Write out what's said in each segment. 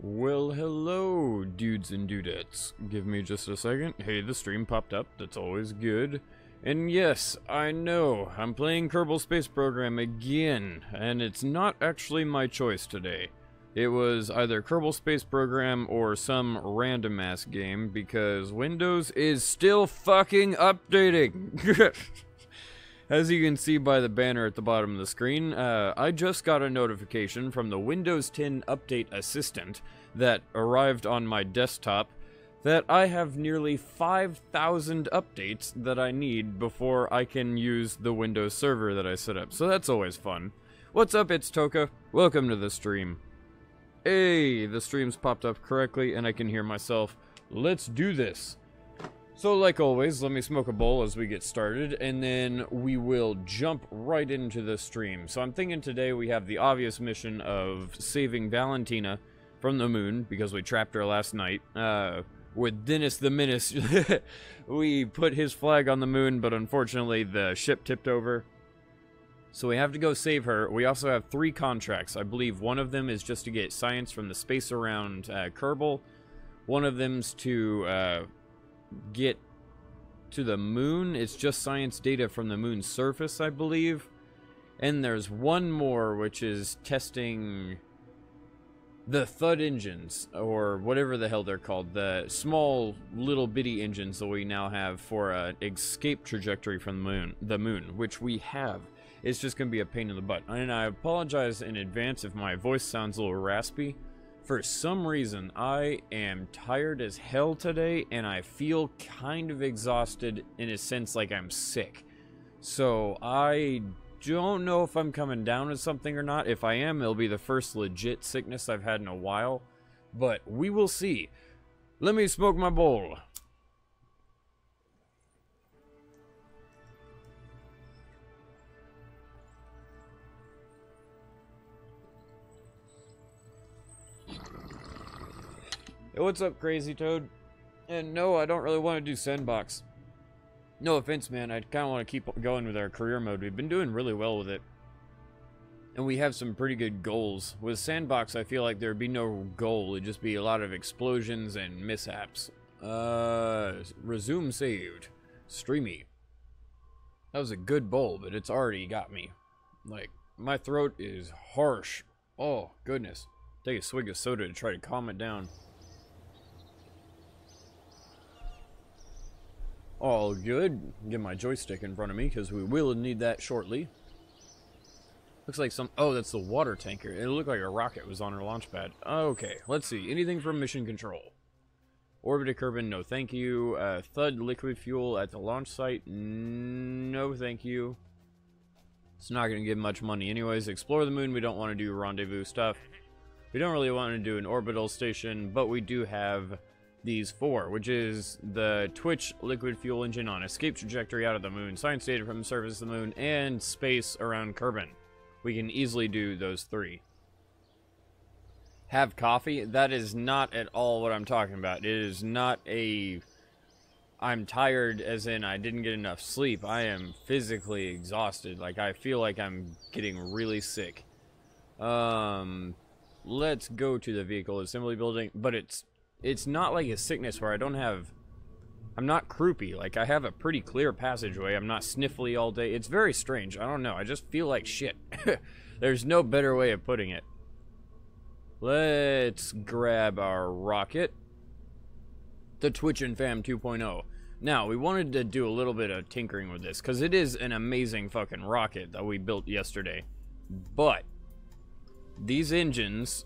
Well, hello, dudes and dudettes. Give me just a second. Hey, the stream popped up. That's always good. And yes, I know, I'm playing Kerbal Space Program again, and it's not actually my choice today. It was either Kerbal Space Program or some random-ass game, because Windows is still fucking updating! As you can see by the banner at the bottom of the screen, I just got a notification from the Windows 10 Update Assistant that arrived on my desktop that I have nearly 5,000 updates that I need before I can use the Windows server that I set up. So that's always fun. What's up, it's Toka. Welcome to the stream. Hey, the stream's popped up correctly and I can hear myself. Let's do this. So like always, let me smoke a bowl as we get started, and then we will jump right into the stream. So I'm thinking today we have the obvious mission of saving Valentina from the moon, because we trapped her last night. With Dennis the Menace, we put his flag on the moon, but unfortunately the ship tipped over. So we have to go save her. We also have 3 contracts. I believe one of them is just to get science from the space around Kerbal. One of them's to get to the moon. It's just science data from the moon's surface, I believe. And there's one more, which is testing the thud engines, or whatever the hell they're called, the small little bitty engines that we now have for an escape trajectory from the moon, which we have. It's just gonna be a pain in the butt, and I apologize in advance if my voice sounds a little raspy. For some reason, I am tired as hell today, and I feel kind of exhausted in a sense like I'm sick. So I don't know if I'm coming down with something or not. If I am, it'll be the first legit sickness I've had in a while. But we will see. Let me smoke my bowl. Hey, what's up, Crazy Toad? And no, I don't really want to do Sandbox. No offense, man, I kind of want to keep going with our career mode. We've been doing really well with it. And we have some pretty good goals. With Sandbox, I feel like there'd be no goal. It'd just be a lot of explosions and mishaps. Resume saved. Streamy. That was a good bowl, but it's already got me. Like, my throat is harsh. Oh, goodness. Take a swig of soda to try to calm it down. All good. Get my joystick in front of me, because we will need that shortly. Looks like some... Oh, that's the water tanker. It looked like a rocket was on our launch pad. Okay, let's see. Anything from mission control? Orbited Kerbin, no thank you. Thud liquid fuel at the launch site, no thank you. It's not going to give much money anyways. Explore the moon, we don't want to do rendezvous stuff. We don't really want to do an orbital station, but we do have these 4, which is the Twitch liquid fuel engine on escape trajectory out of the moon, science data from the surface of the moon, and space around Kerbin. We can easily do those 3. Have coffee? That is not at all what I'm talking about. It is not a... I'm tired as in I didn't get enough sleep. I am physically exhausted. Like, I feel like I'm getting really sick. Let's go to the vehicle assembly building, but it's not like a sickness where I don't have... I'm not croupy. Like, I have a pretty clear passageway. I'm not sniffly all day. It's very strange. I don't know. I just feel like shit. There's no better way of putting it. Let's grab our rocket. The Twitchin' Fam 2.0. Now, we wanted to do a little bit of tinkering with this, because it is an amazing fucking rocket that we built yesterday. But these engines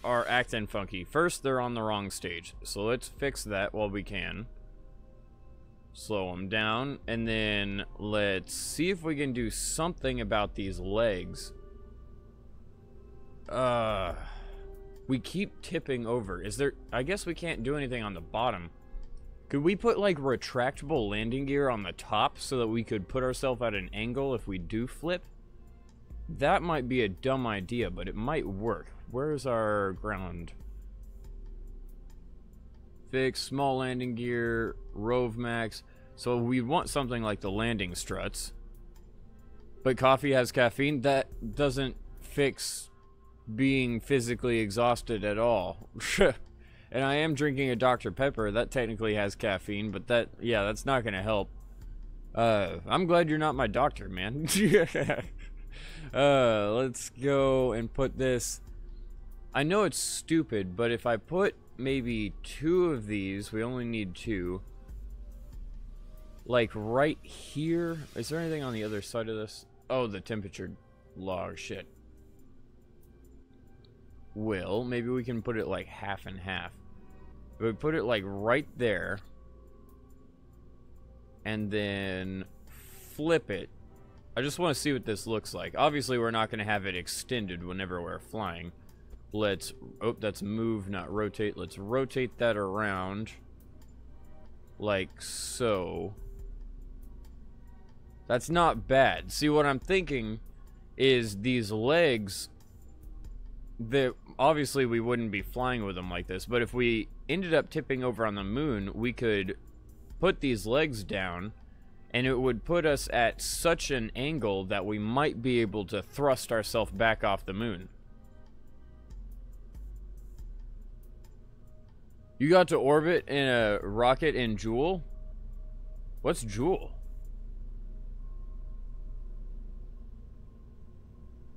are acting funky. First, they're on the wrong stage, so let's fix that while we can. Slow them down, and then let's see if we can do something about these legs. We keep tipping over. Is there... I guess we can't do anything on the bottom. Could we put, like, retractable landing gear on the top so that we could put ourselves at an angle if we do flip? That might be a dumb idea, but it might work. Where's our ground? Fix, small landing gear, Rove Max. So we want something like the landing struts. But coffee has caffeine. That doesn't fix being physically exhausted at all. And I am drinking a Dr. Pepper. That technically has caffeine, but that's not gonna help. I'm glad you're not my doctor, man. Let's go and put this. I know it's stupid, but if I put maybe 2 of these, we only need 2. Like right here. Is there anything on the other side of this? Oh, the temperature log. Shit. Well, maybe we can put it like half and half. We put it like right there. And then flip it. I just want to see what this looks like. Obviously, we're not going to have it extended whenever we're flying. Let's... Oh, that's move, not rotate. Let's rotate that around. Like so. That's not bad. See, what I'm thinking is these legs... that obviously we wouldn't be flying with them like this, but if we ended up tipping over on the moon, we could put these legs down, and it would put us at such an angle that we might be able to thrust ourselves back off the moon. You got to orbit in a rocket in Joule? What's Joule?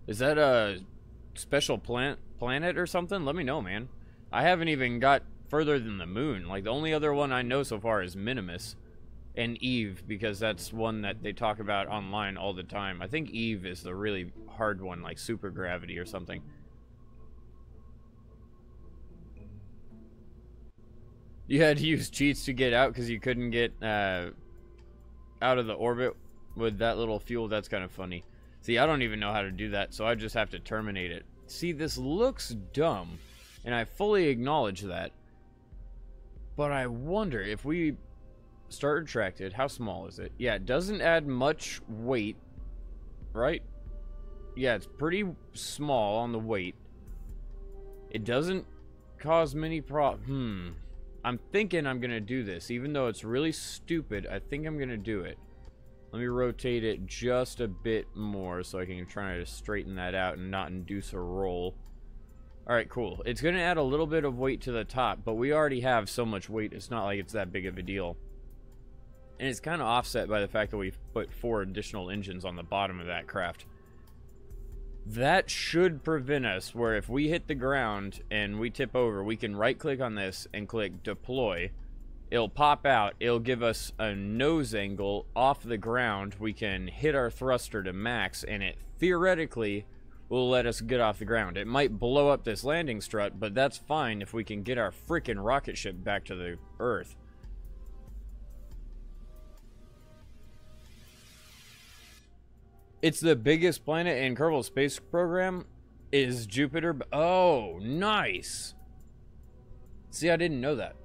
Is that a special planet or something? Let me know, man. I haven't even got further than the moon. Like, the only other one I know so far is Minimus and Eve, because that's one that they talk about online all the time. I think Eve is the really hard one, like super gravity or something. You had to use cheats to get out because you couldn't get out of the orbit with that little fuel. That's kind of funny. See, I don't even know how to do that, so I just have to terminate it. See, this looks dumb, and I fully acknowledge that. But I wonder if we start retracted, how small is it? Yeah, it doesn't add much weight, right? Yeah, it's pretty small on the weight. It doesn't cause many problems. I'm thinking I'm gonna do this, even though it's really stupid. I think I'm gonna do it. Let me rotate it just a bit more so I can try to straighten that out and not induce a roll. Alright, cool. It's going to add a little bit of weight to the top, but we already have so much weight, it's not like it's that big of a deal. And it's kind of offset by the fact that we've put 4 additional engines on the bottom of that craft. That should prevent us where if we hit the ground and we tip over, we can right-click on this and click deploy. It'll pop out, it'll give us a nose angle off the ground. We can hit our thruster to max, and it theoretically will let us get off the ground. It might blow up this landing strut, but that's fine if we can get our freaking rocket ship back to the Earth. It's the biggest planet in Kerbal Space Program is Jupiter. Oh, nice. See, I didn't know that.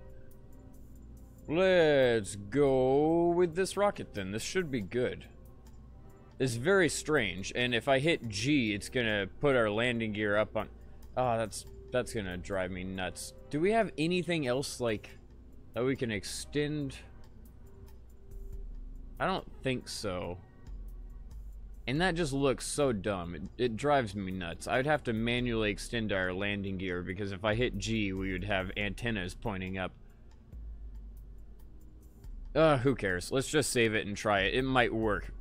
Let's go with this rocket then. This should be good. It's very strange, and if I hit G, it's gonna put our landing gear up on... Oh, that's gonna drive me nuts. Do we have anything else, like, that we can extend? I don't think so. And that just looks so dumb. It drives me nuts. I'd have to manually extend our landing gear, because if I hit G, we would have antennas pointing up. Who cares? Let's just save it and try it. It might work.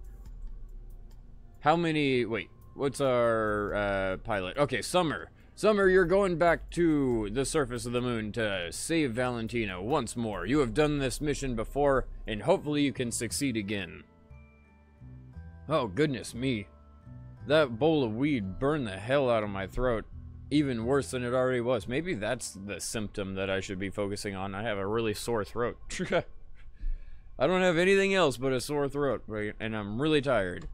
How many... Wait, what's our pilot? Okay, Summer. Summer, you're going back to the surface of the moon to save Valentina once more. You have done this mission before, and hopefully you can succeed again. Oh, goodness me. That bowl of weed burned the hell out of my throat. Even worse than it already was. Maybe that's the symptom that I should be focusing on. I have a really sore throat. I don't have anything else but a sore throat, right? And I'm really tired.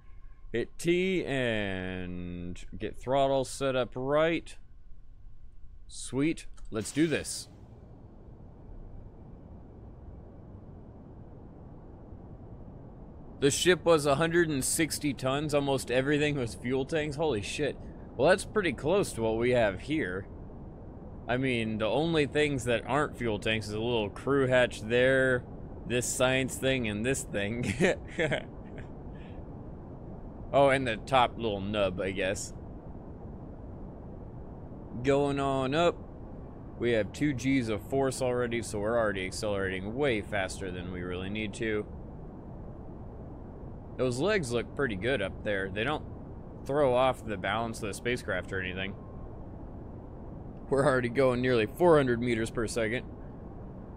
Hit T and get throttle set up right. Sweet. Let's do this. The ship was 160 tons. Almost everything was fuel tanks. Holy shit. Well, that's pretty close to what we have here. I mean, the only things that aren't fuel tanks is a little crew hatch there, this science thing, and this thing. Oh, and the top little nub, I guess. going on up. We have 2 G's of force already, so we're already accelerating way faster than we really need to. Those legs look pretty good up there. They don't throw off the balance of the spacecraft or anything. We're already going nearly 400 meters per second.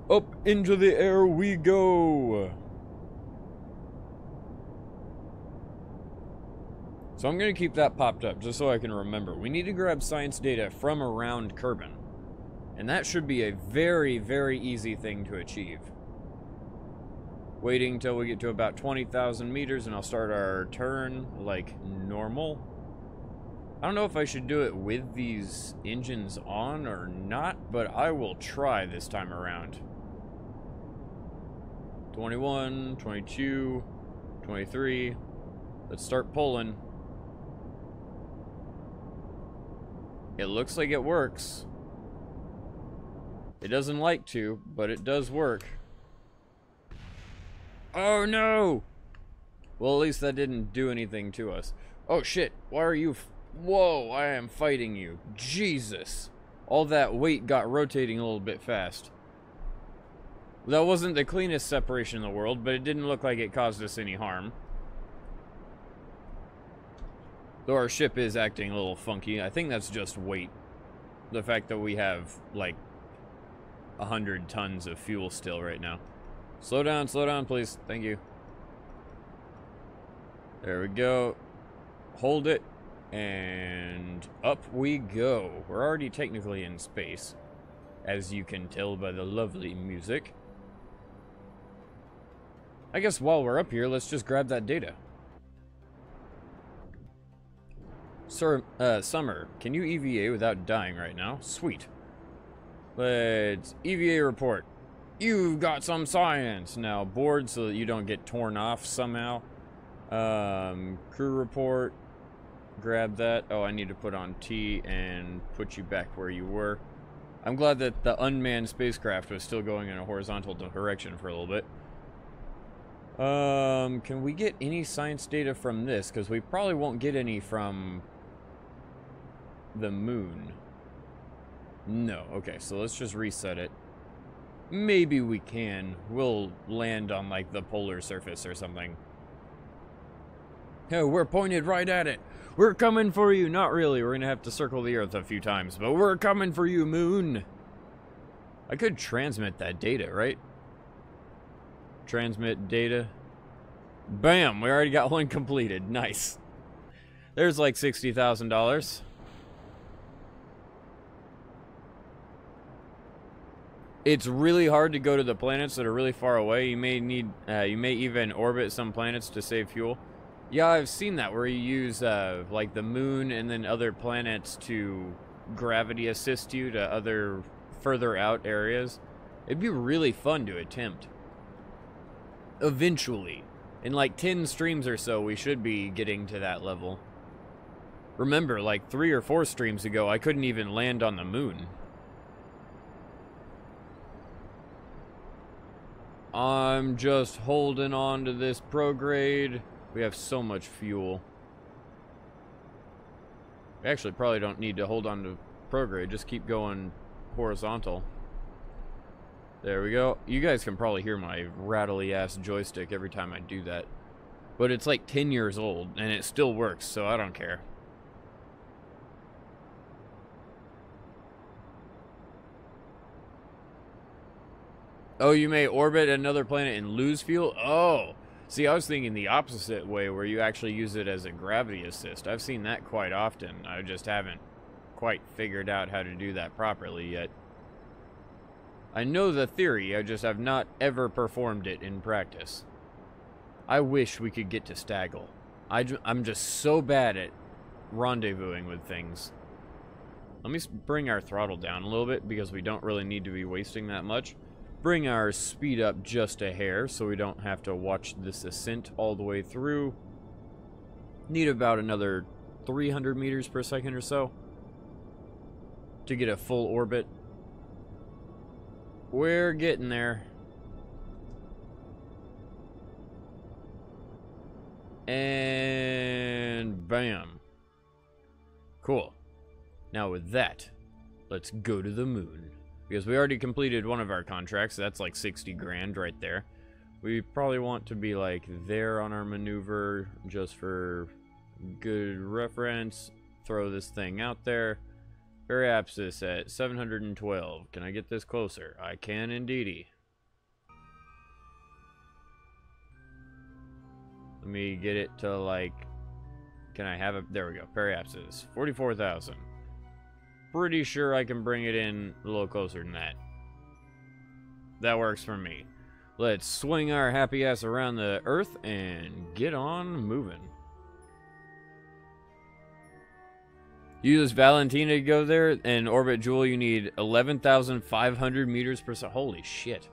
Up into the air we go. So I'm going to keep that popped up just so I can remember. We need to grab science data from around Kerbin. And that should be a very, very easy thing to achieve. Waiting until we get to about 20,000 meters and I'll start our turn like normal. I don't know if I should do it with these engines on or not, but I will try this time around. 21, 22, 23. Let's start pulling. It looks like it works. It doesn't like to, but it does work. Oh no! Well, at least that didn't do anything to us. Oh shit, why are you... Whoa, I am fighting you. Jesus. All that weight got rotating a little bit fast. That wasn't the cleanest separation in the world, but it didn't look like it caused us any harm. Though our ship is acting a little funky. I think that's just weight. The fact that we have, like, 100 tons of fuel still right now. Slow down, please. Thank you. There we go. Hold it. And up we go. We're already technically in space, as you can tell by the lovely music. I guess while we're up here, let's just grab that data. Sir, Summer, can you EVA without dying right now? Sweet. Let's EVA report. You've got some science. Now board so that you don't get torn off somehow. Crew report. Grab that. Oh, I need to put on T and put you back where you were. I'm glad that the unmanned spacecraft was still going in a horizontal direction for a little bit. Can we get any science data from this? Because we probably won't get any from the moon. No. Okay, so let's just reset it. Maybe we can. We'll land on, like, the polar surface or something. Oh, we're pointed right at it. We're coming for you. Not really. We're going to have to circle the Earth a few times, but we're coming for you, moon. I could transmit that data, right? Transmit data. Bam! We already got one completed. Nice. There's like $60,000. It's really hard to go to the planets that are really far away. You may need, you may even orbit some planets to save fuel. Yeah, I've seen that where you use like the moon and then other planets to gravity assist you to other further out areas. It'd be really fun to attempt. Eventually. In like 10 streams or so, we should be getting to that level. Remember, like 3 or 4 streams ago, I couldn't even land on the moon. I'm just holding on to this prograde. We have so much fuel. We actually probably don't need to hold on to prograde. Just keep going horizontal. There we go. You guys can probably hear my rattly ass joystick every time I do that. But it's like 10 years old and it still works, so I don't care. Oh, you may orbit another planet and lose fuel? Oh, see, I was thinking the opposite way where you actually use it as a gravity assist. I've seen that quite often. I just haven't quite figured out how to do that properly yet. I know the theory, I just have not ever performed it in practice. I wish we could get to Staggle. I'm just so bad at rendezvousing with things. Let me bring our throttle down a little bit because we don't really need to be wasting that much. Bring our speed up just a hair so we don't have to watch this ascent all the way through. Need about another 300 meters per second or so to get a full orbit. We're getting there. And bam. Cool. Now with that, Let's go to the moon. Because we already completed one of our contracts. That's like 60 grand right there. We probably want to be like there on our maneuver just for good reference. Throw this thing out there. Periapsis at 712. Can I get this closer? I can indeedy. Let me get it to like... Can I have it? There we go. Periapsis. 44,000. Pretty sure I can bring it in a little closer than that. That works for me. Let's swing our happy ass around the Earth and get on moving. Use Valentina to go there, and Orbit Jewel you need 11,500 meters per second. Holy shit.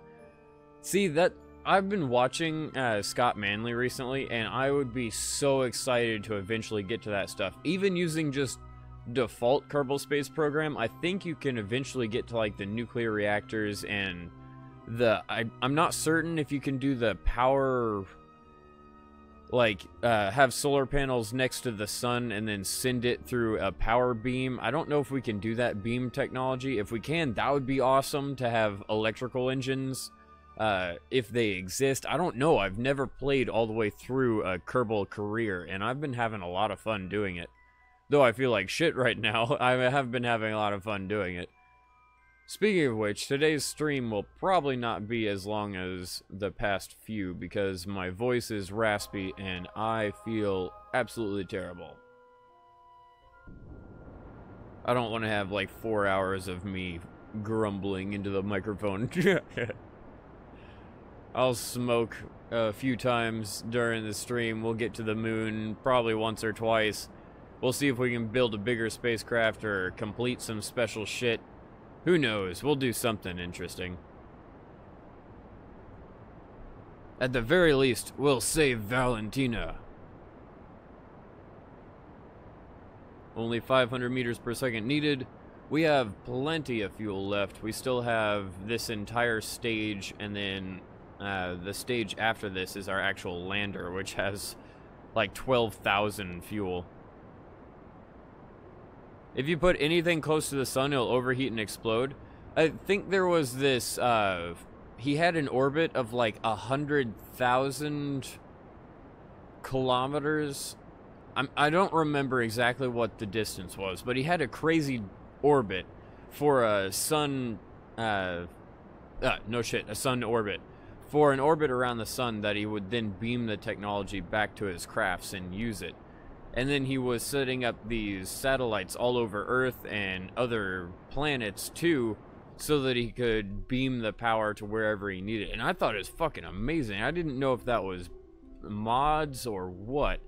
See, that I've been watching Scott Manley recently, and I would be so excited to eventually get to that stuff. Even using just default Kerbal Space Program, I think you can eventually get to like the nuclear reactors and the... I'm not certain if you can do the power... Like, have solar panels next to the sun and then send it through a power beam. I don't know if we can do that beam technology. If we can, that would be awesome to have electrical engines, if they exist. I don't know. I've never played all the way through a Kerbal career, and I've been having a lot of fun doing it. Though I feel like shit right now, I have been having a lot of fun doing it. Speaking of which, today's stream will probably not be as long as the past few because my voice is raspy and I feel absolutely terrible. I don't want to have like 4 hours of me grumbling into the microphone. I'll smoke a few times during the stream. We'll get to the moon probably once or twice. We'll see if we can build a bigger spacecraft or complete some special shit. Who knows? We'll do something interesting. At the very least, we'll save Valentina. Only 500 meters per second needed. We have plenty of fuel left. We still have this entire stage, and then the stage after this is our actual lander, which has like 12,000 fuel. If you put anything close to the sun, it'll overheat and explode. I think there was this, he had an orbit of like 100,000 kilometers. I don't remember exactly what the distance was, but he had a crazy orbit for a sun, no shit, a sun orbit. For an orbit around the sun that he would then beam the technology back to his crafts and use it. And then he was setting up these satellites all over Earth and other planets too, so that he could beam the power to wherever he needed. And I thought it was fucking amazing. I didn't know if that was mods or what.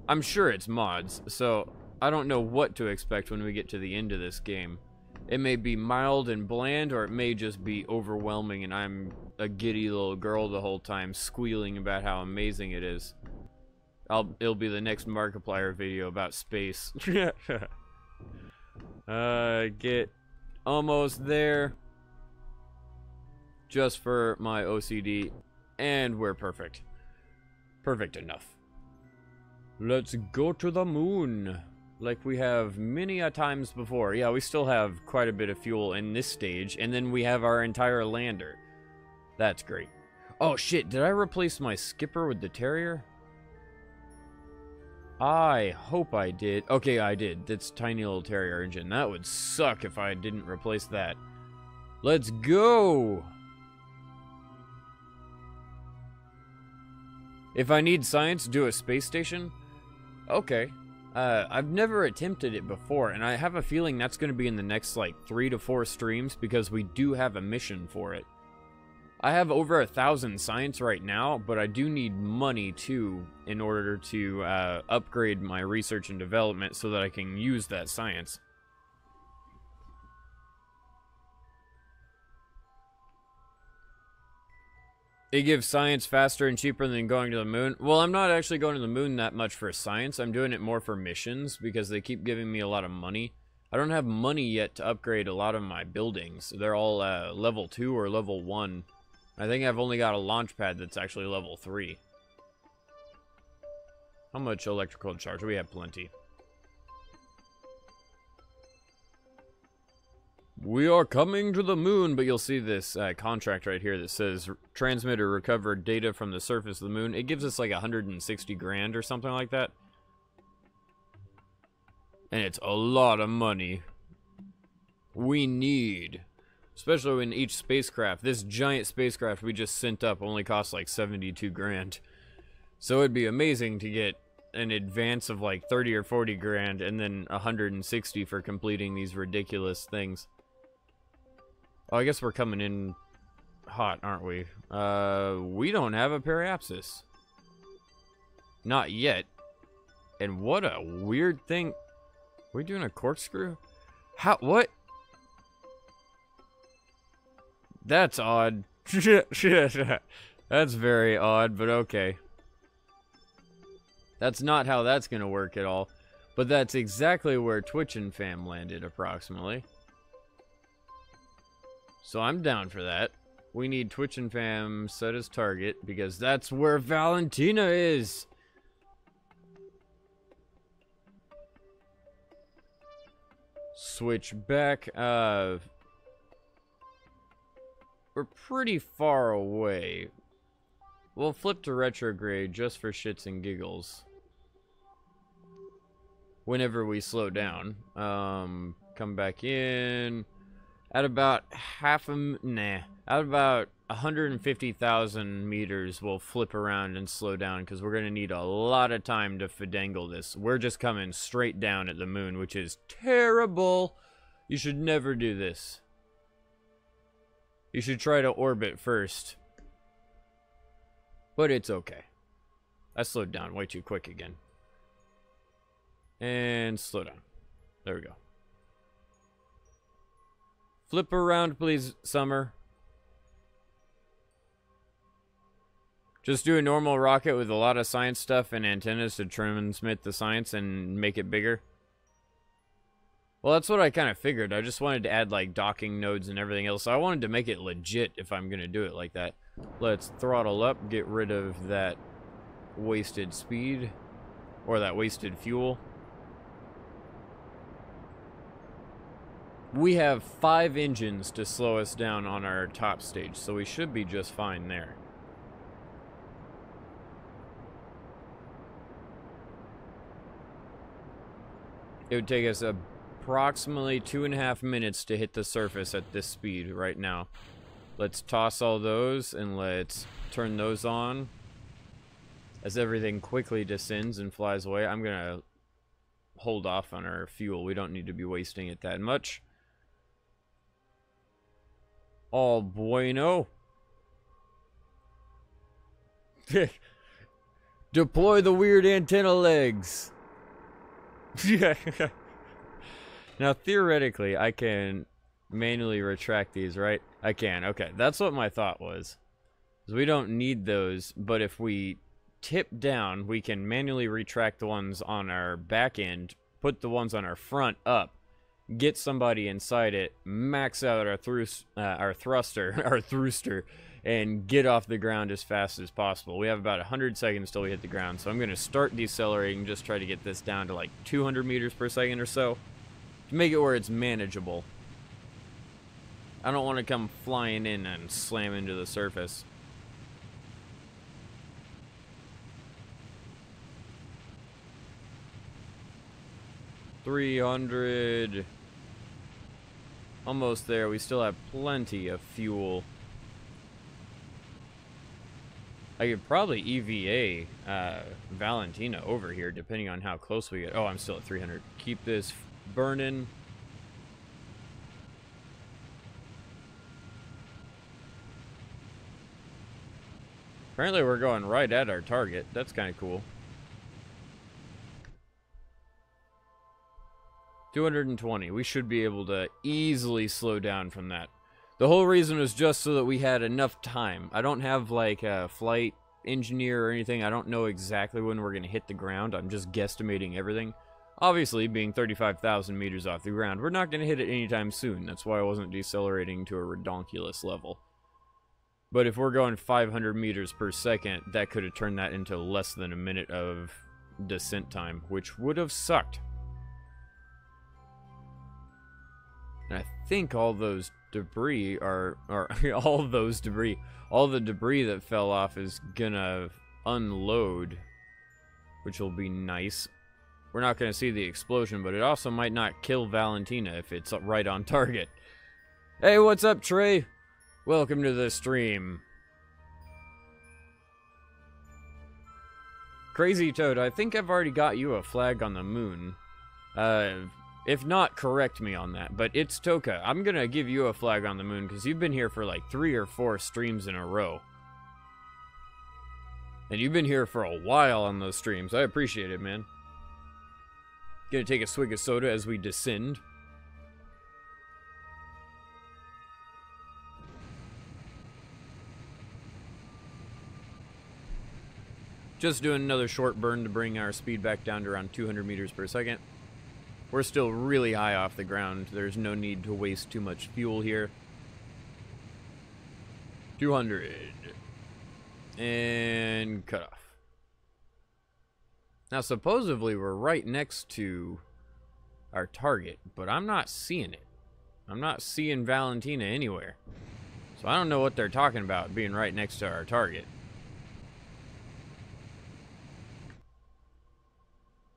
I'm sure it's mods, so I don't know what to expect when we get to the end of this game. It may be mild and bland, or it may just be overwhelming and I'm a giddy little girl the whole time squealing about how amazing it is. It'll be the next Markiplier video about space. Get almost there. Just for my OCD. And we're perfect. Perfect enough. Let's go to the moon. Like we have many a times before. Yeah, we still have quite a bit of fuel in this stage. And then we have our entire lander. That's great. Oh shit, did I replace my skipper with the Terrier? I hope I did. Okay, I did. That's tiny little Terrier engine. That would suck if I didn't replace that. Let's go! If I need science, do a space station? Okay. I've never attempted it before, and I have a feeling that's going to be in the next, like, 3 to 4 streams, because we do have a mission for it. I have over 1,000 science right now, but I do need money too in order to upgrade my research and development so that I can use that science. It gives science faster and cheaper than going to the moon. Well, I'm not actually going to the moon that much for science. I'm doing it more for missions because they keep giving me a lot of money. I don't have money yet to upgrade a lot of my buildings. They're all level 2 or level 1. I think I've only got a launch pad that's actually level 3. How much electrical charge? We have plenty. We are coming to the moon, but you'll see this contract right here that says transmit or recover data from the surface of the moon. It gives us like 160 grand or something like that. And it's a lot of money. We need, especially when each spacecraft, this giant spacecraft we just sent up only costs like 72 grand. So it'd be amazing to get an advance of like 30 or 40 grand and then 160 for completing these ridiculous things. Oh, I guess we're coming in hot, aren't we? We don't have a periapsis. Not yet. And what a weird thing. Are we doing a corkscrew? How? What? That's odd. That's very odd, but okay. That's not how that's gonna work at all. But that's exactly where Twitch and Fam landed, approximately. So I'm down for that. We need Twitch and Fam set as target, because that's where Valentina is! Switch back. We're pretty far away. We'll flip to retrograde just for shits and giggles. Whenever we slow down. Come back in. At about at about 150,000 meters, we'll flip around and slow down because we're going to need a lot of time to fidangle this. We're just coming straight down at the moon, which is terrible. You should never do this. You should try to orbit first. But it's okay. I slowed down way too quick again. And slow down. There we go. Flip around, please, Summer. Just do a normal rocket with a lot of science stuff and antennas to transmit the science and make it bigger. Well, that's what I kind of figured. I just wanted to add, like, docking nodes and everything else. I wanted to make it legit if I'm going to do it like that. Let's throttle up, get rid of that wasted speed. Or that wasted fuel. We have 5 engines to slow us down on our top stage, so we should be just fine there. It would take us approximately 2.5 minutes to hit the surface at this speed right now. Let's toss all those and let's turn those on. As everything quickly descends and flies away, I'm gonna hold off on our fuel. We don't need to be wasting it that much. All bueno. Deploy the weird antenna legs. Now, theoretically, I can manually retract these, right? I can. Okay, that's what my thought was. We don't need those, but if we tip down, we can manually retract the ones on our back end, put the ones on our front up, get somebody inside it, max out our thruster, and get off the ground as fast as possible. We have about 100 seconds till we hit the ground, so I'm going to start decelerating, just try to get this down to like 200 meters per second or so, to make it where it's manageable. I don't want to come flying in and slam into the surface. $300. Almost there. We still have plenty of fuel. I could probably EVA Valentina over here, depending on how close we get. Oh, I'm still at 300. Keep this burning. Apparently we're going right at our target. That's kind of cool. 220. We should be able to easily slow down from that. The whole reason was just so that we had enough time. I don't have like a flight engineer or anything. I don't know exactly when we're going to hit the ground. I'm just guesstimating everything. Obviously, being 35,000 meters off the ground, we're not going to hit it anytime soon. That's why I wasn't decelerating to a redonkulous level. But if we're going 500 meters per second, that could have turned that into less than a minute of descent time, which would have sucked. And I think all those debris are, or all the debris that fell off is gonna unload, which will be nice. We're not gonna see the explosion, but it also might not kill Valentina if it's right on target. Hey, what's up, Trey? Welcome to the stream. Crazy Toad, I think I've already got you a flag on the moon. If not, correct me on that. But it's Toka. I'm gonna give you a flag on the moon because you've been here for like 3 or 4 streams in a row. And you've been here for a while on those streams. I appreciate it, man. Gonna take a swig of soda as we descend. Just doing another short burn to bring our speed back down to around 200 meters per second. We're still really high off the ground. There's no need to waste too much fuel here. 200. And cut off. Now, supposedly, we're right next to our target, but I'm not seeing it. I'm not seeing Valentina anywhere. So I don't know what they're talking about being right next to our target.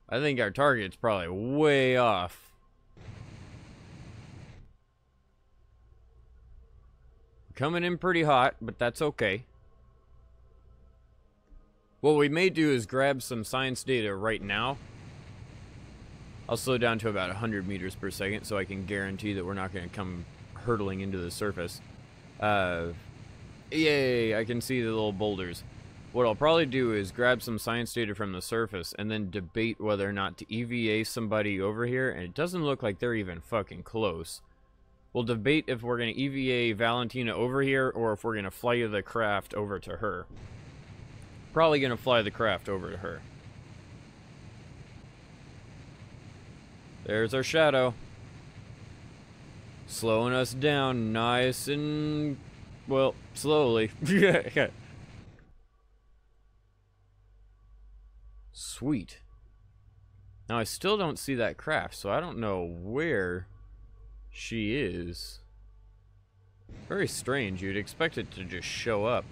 I think our target's probably way off. Coming in pretty hot, but that's okay. What we may do is grab some science data right now. I'll slow down to about 100 meters per second so I can guarantee that we're not going to come hurtling into the surface. Yay, I can see the little boulders. What I'll probably do is grab some science data from the surface and then debate whether or not to EVA somebody over here, and it doesn't look like they're even fucking close. We'll debate if we're going to EVA Valentina over here or if we're going to fly the craft over to her. Probably going to fly the craft over to her. There's our shadow. Slowing us down nice and, well, slowly. Sweet. Now I still don't see that craft, so I don't know where she is. Very strange. You'd expect it to just show up.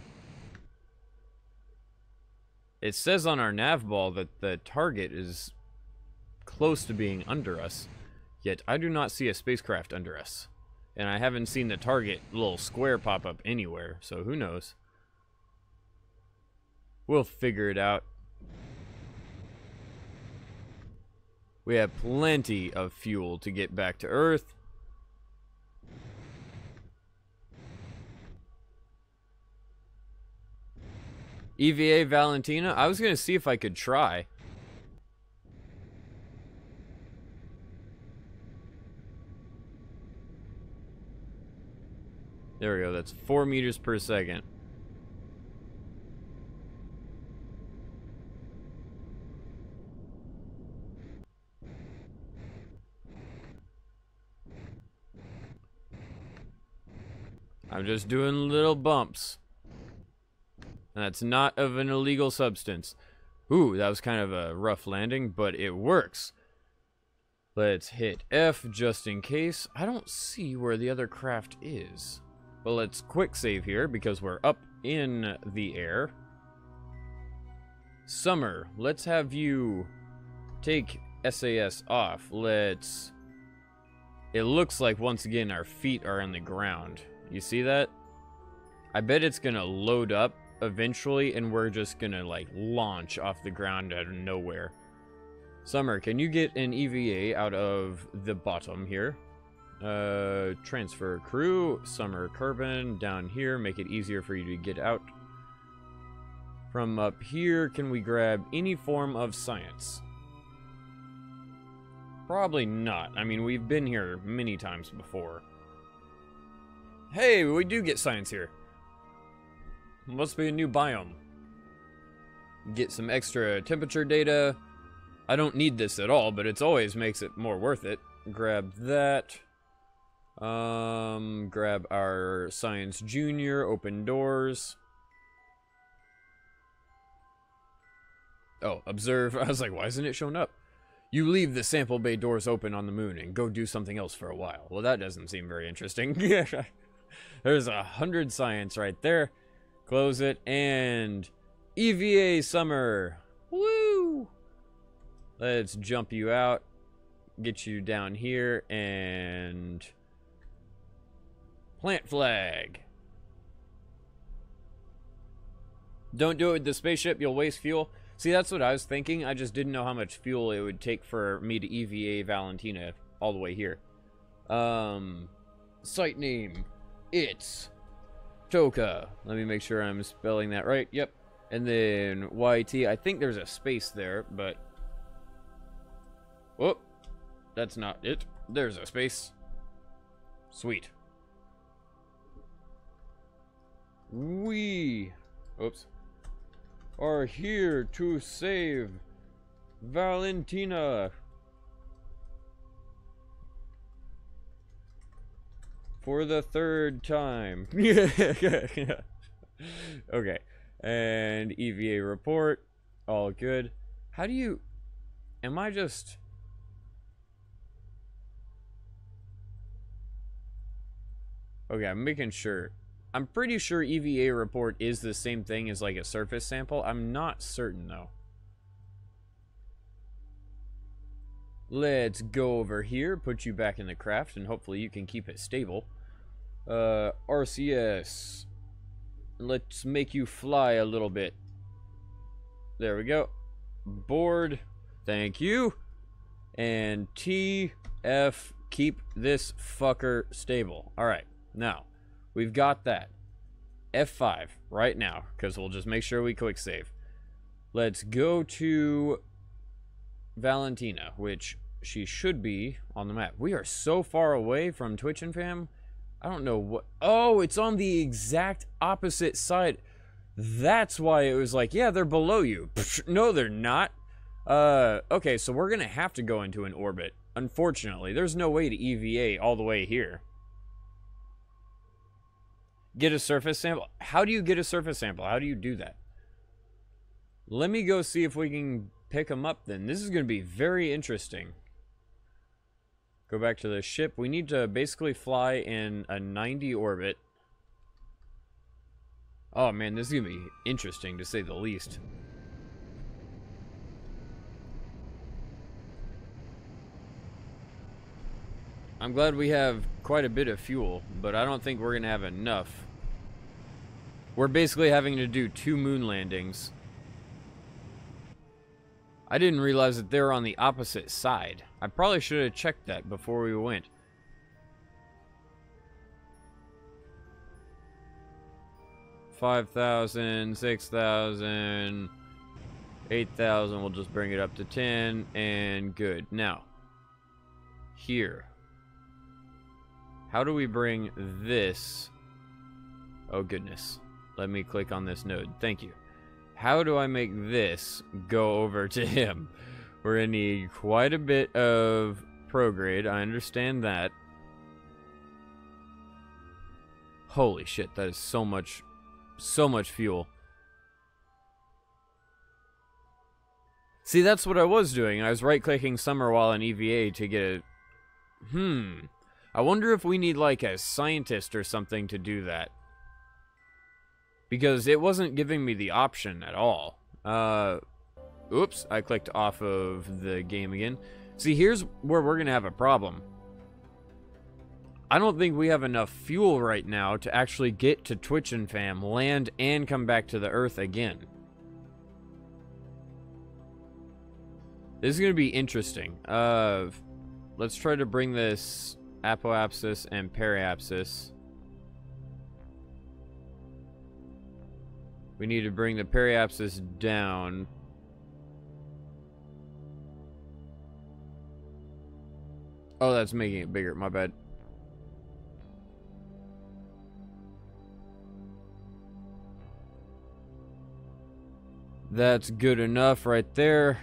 It says on our nav ball that the target is close to being under us, yet I do not see a spacecraft under us. And I haven't seen the target little square pop up anywhere, so who knows? We'll figure it out. We have plenty of fuel to get back to Earth. EVA Valentina? I was going to see if I could try. There we go. That's 4 meters per second. I'm just doing little bumps. And that's not of an illegal substance. Ooh, that was kind of a rough landing, but it works. Let's hit F just in case. I don't see where the other craft is. Well, let's quick save here because we're up in the air. Summer, let's have you take SAS off. Let's... It looks like, once again, our feet are on the ground. You see that? I bet it's gonna load up eventually and we're just gonna like launch off the ground out of nowhere. Summer, can you get an EVA out of the bottom here? Transfer crew, Summer Kerbal down here, make it easier for you to get out. From up here, can we grab any form of science? Probably not. I mean, we've been here many times before. Hey, we do get science here. Must be a new biome. Get some extra temperature data. I don't need this at all, but it always makes it more worth it. Grab that. Grab our Science Junior, open doors. Oh, observe. I was like, why isn't it showing up? You leave the sample bay doors open on the moon and go do something else for a while. Well, that doesn't seem very interesting. There's 100 science right there. Close it, and EVA summer. Woo! Let's jump you out, get you down here, and plant flag. Don't do it with the spaceship, you'll waste fuel. See, that's what I was thinking. I just didn't know how much fuel it would take for me to EVA Valentina all the way here. Site name, it's Toka. Let me make sure I'm spelling that right. Yep. And then YT. I think there's a space there, but... Whoop. That's not it. There's a space. Sweet. We... Oops. Are here to save Valentina. For the 3rd time. Okay. And EVA report. All good. How do you... Am I just... Okay, I'm making sure. I'm pretty sure EVA report is the same thing as like a surface sample. I'm not certain though. Let's go over here, put you back in the craft, and hopefully you can keep it stable. RCS. Let's make you fly a little bit. There we go. Board. Thank you. And TF, keep this fucker stable. Alright, now, we've got that. F5 right now, because we'll just make sure we quick save. Let's go to Valentina, which she should be on the map. We are so far away from Twitch and Fam. I don't know what... Oh, it's on the exact opposite side. That's why it was like, yeah, they're below you. No, they're not. Okay, so we're going to have to go into an orbit. Unfortunately, there's no way to EVA all the way here. Get a surface sample? How do you get a surface sample? How do you do that? Let me go see if we can pick them up then. This is going to be very interesting. Go back to the ship. We need to basically fly in a 90 orbit. Oh man, this is going to be interesting to say the least. I'm glad we have quite a bit of fuel, but I don't think we're going to have enough. We're basically having to do 2 moon landings. I didn't realize that they're on the opposite side. I probably should have checked that before we went. $5,000, $6,000, $8,000. We'll just bring it up to 10 and good. Now, here. How do we bring this? Oh goodness. Let me click on this node. Thank you. How do I make this go over to him? We're gonna need quite a bit of prograde. I understand that. Holy shit, that is so much fuel. See, that's what I was doing. I was right-clicking Summer while in EVA to get a... I wonder if we need, like, a scientist or something to do that. Because it wasn't giving me the option at all. Oops, I clicked off of the game again. See, here's where we're going to have a problem. I don't think we have enough fuel right now to actually get to Twitch and Fam, land, and come back to the Earth again. This is going to be interesting. Let's try to bring this apoapsis and periapsis. We need to bring the periapsis down. Oh, that's making it bigger. My bad. That's good enough right there.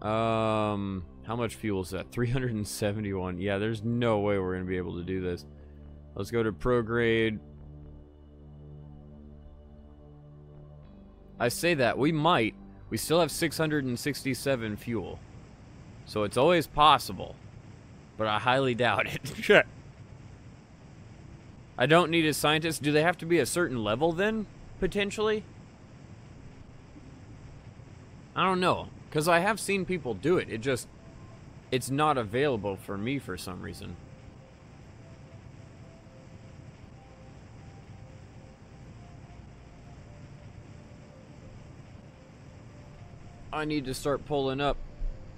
How much fuel is that? 371. Yeah, there's no way we're going to be able to do this. Let's go to prograde. I say that. We might. We still have 667 fuel. So it's always possible. But I highly doubt it. I don't need a scientist. Do they have to be a certain level then? Potentially? I don't know. Because I have seen people do it. It's not available for me for some reason. I need to start pulling up.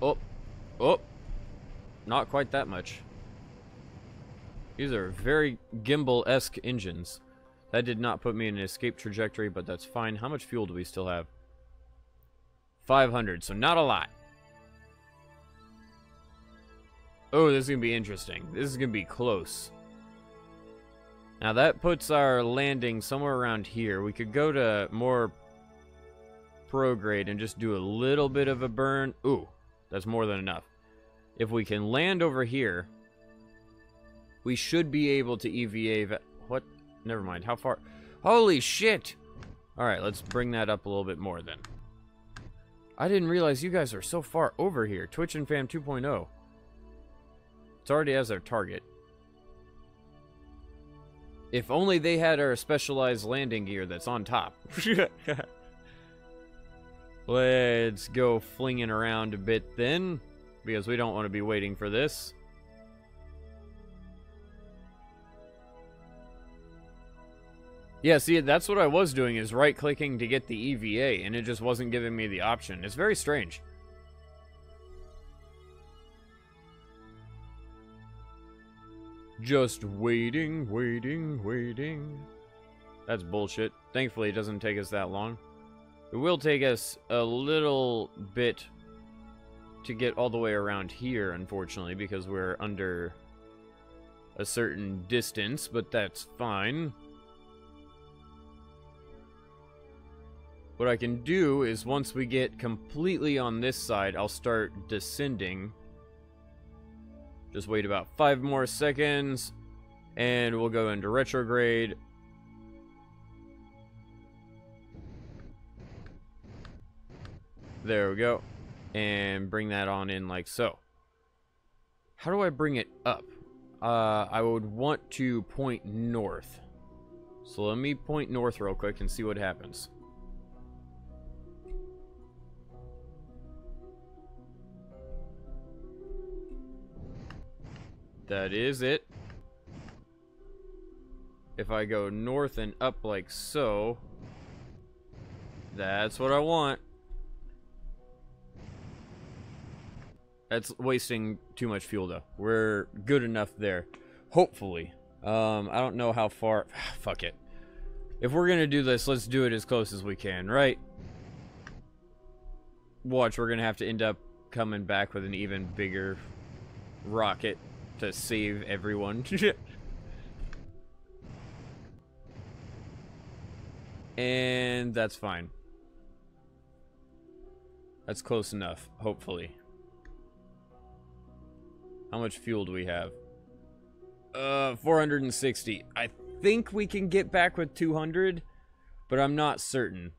Oh. Oh. Not quite that much. These are very gimbal-esque engines. That did not put me in an escape trajectory, but that's fine. How much fuel do we still have? 500, so not a lot. Oh, this is going to be interesting. This is going to be close. Now that puts our landing somewhere around here. We could go to more prograde and just do a little bit of a burn. Ooh, that's more than enough. If we can land over here, we should be able to EVA... What? Never mind. How far? Holy shit! Alright, let's bring that up a little bit more then. I didn't realize you guys are so far over here. Twitch and Fam 2.0. It's already as our target. If only they had our specialized landing gear that's on top. Let's go flinging around a bit then, because we don't want to be waiting for this. Yeah, see, that's what I was doing, is right-clicking to get the EVA, and it just wasn't giving me the option. It's very strange. Just waiting, waiting, waiting. That's bullshit. Thankfully, it doesn't take us that long. It will take us a little bit to get all the way around here, unfortunately, because we're under a certain distance, but that's fine. What I can do is once we get completely on this side, I'll start descending. Just wait about 5 more seconds, and we'll go into retrograde. There we go. And bring that on in like so. How do I bring it up? I would want to point north. So let me point north real quick and see what happens. That is it. If I go north and up like so, that's what I want. That's wasting too much fuel though. We're good enough there. Hopefully. I don't know how far. Fuck it. If we're gonna do this, let's do it as close as we can, right? Watch, we're gonna have to end up coming back with an even bigger rocket to save everyone. And that's fine. That's close enough, hopefully. How much fuel do we have? 460. I think we can get back with 200, but I'm not certain.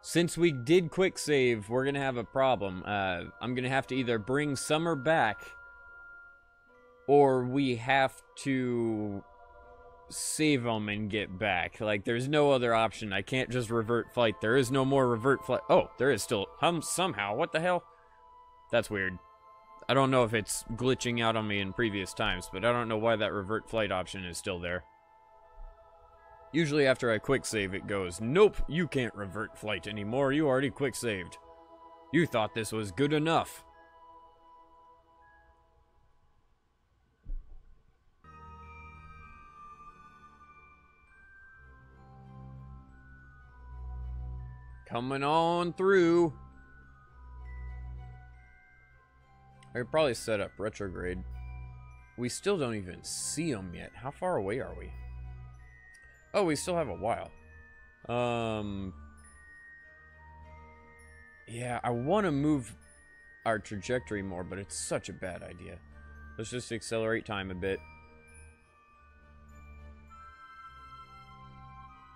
Since we did quick save, we're gonna have a problem. I'm gonna have to either bring Summer back, or we have to save them and get back. Like, there's no other option. I can't just revert flight. There is no more revert flight. Oh, there is still somehow. What the hell? That's weird. I don't know if it's glitching out on me in previous times, but I don't know why that revert flight option is still there. Usually after I quick save, it goes, nope, you can't revert flight anymore. You already quick saved. You thought this was good enough. Coming on through. I could probably set up retrograde. We still don't even see them yet. How far away are we? Oh, we still have a while. Yeah, I want to move our trajectory more, but it's such a bad idea. Let's just accelerate time a bit.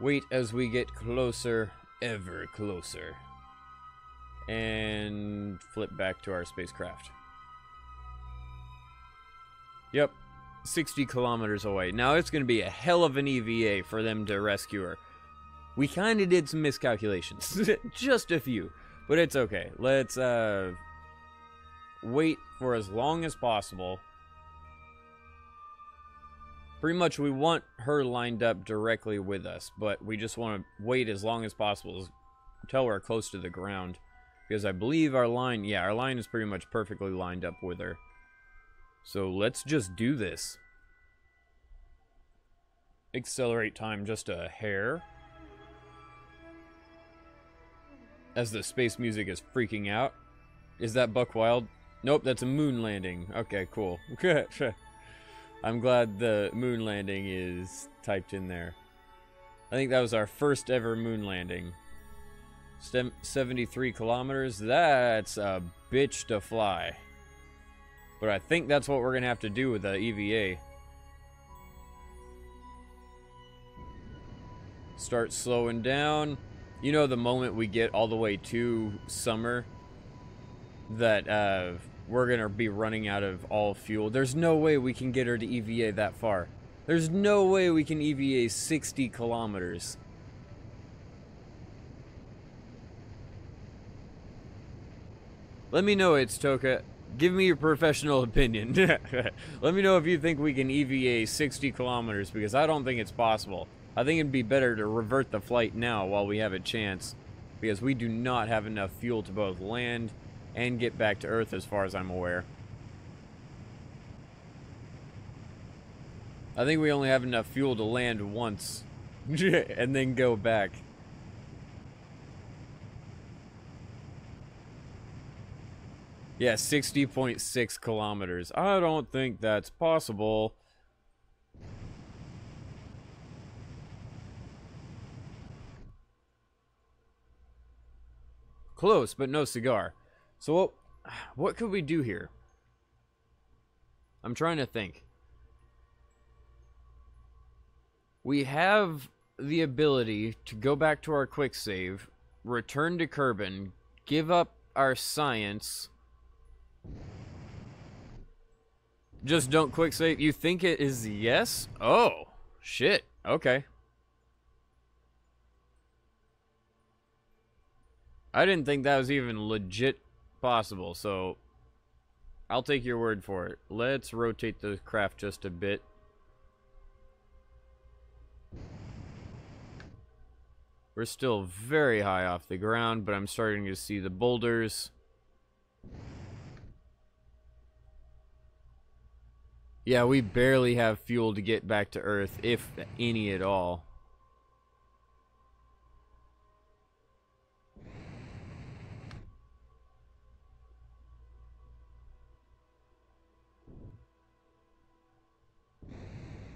Wait as we get closer, ever closer. and flip back to our spacecraft. Yep, 60 kilometers away. Now it's going to be a hell of an EVA for them to rescue her. We kind of did some miscalculations. Just a few. But it's okay. Let's wait for as long as possible. Pretty much we want her lined up directly with us, but we just want to wait as long as possible until we're close to the ground. Because I believe our line, yeah, our line is pretty much perfectly lined up with her. So let's just do this. Accelerate time just a hair. As the space music is freaking out. Is that Buck Wild? Nope, that's a moon landing. Okay, cool. I'm glad the moon landing is typed in there. I think that was our first ever moon landing. 73 kilometers. That's a bitch to fly. But I think that's what we're going to have to do with the EVA. Start slowing down. You know, the moment we get all the way to summer, that we're going to be running out of all fuel. There's no way we can get her to EVA that far. There's no way we can EVA 60 kilometers. Let me know, It's Toka. Give me your professional opinion. Let me know if you think we can EVA 60 kilometers, because I don't think it's possible. I think it'd be better to revert the flight now while we have a chance, because we do not have enough fuel to both land and get back to Earth as far as I'm aware. I think we only have enough fuel to land once and then go back. Yeah, 60.6 kilometers. I don't think that's possible. Close, but no cigar. So what could we do here? I'm trying to think. We have the ability to go back to our quick save, return to Kerbin, give up our science. Just don't quick save. You think it is yes? Oh, shit. Okay. I didn't think that was even legit possible, so I'll take your word for it. Let's rotate the craft just a bit. We're still very high off the ground, but I'm starting to see the boulders. Yeah, we barely have fuel to get back to Earth, if any at all.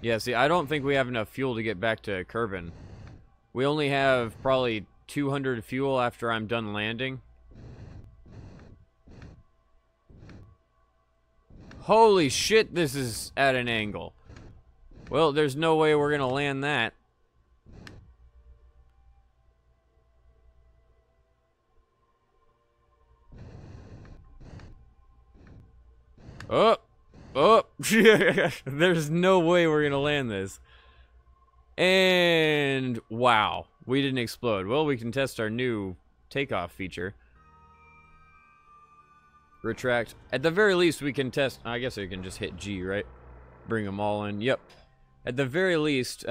Yeah, see, I don't think we have enough fuel to get back to Kerbin. We only have probably 200 fuel after I'm done landing. Holy shit, this is at an angle. Well, there's no way we're gonna land that. Oh! Oh! There's no way we're gonna land this. And wow, we didn't explode. Well, we can test our new takeoff feature. Retract. At the very least, we can test. I guess I can just hit G, right? Bring them all in. Yep. At the very least,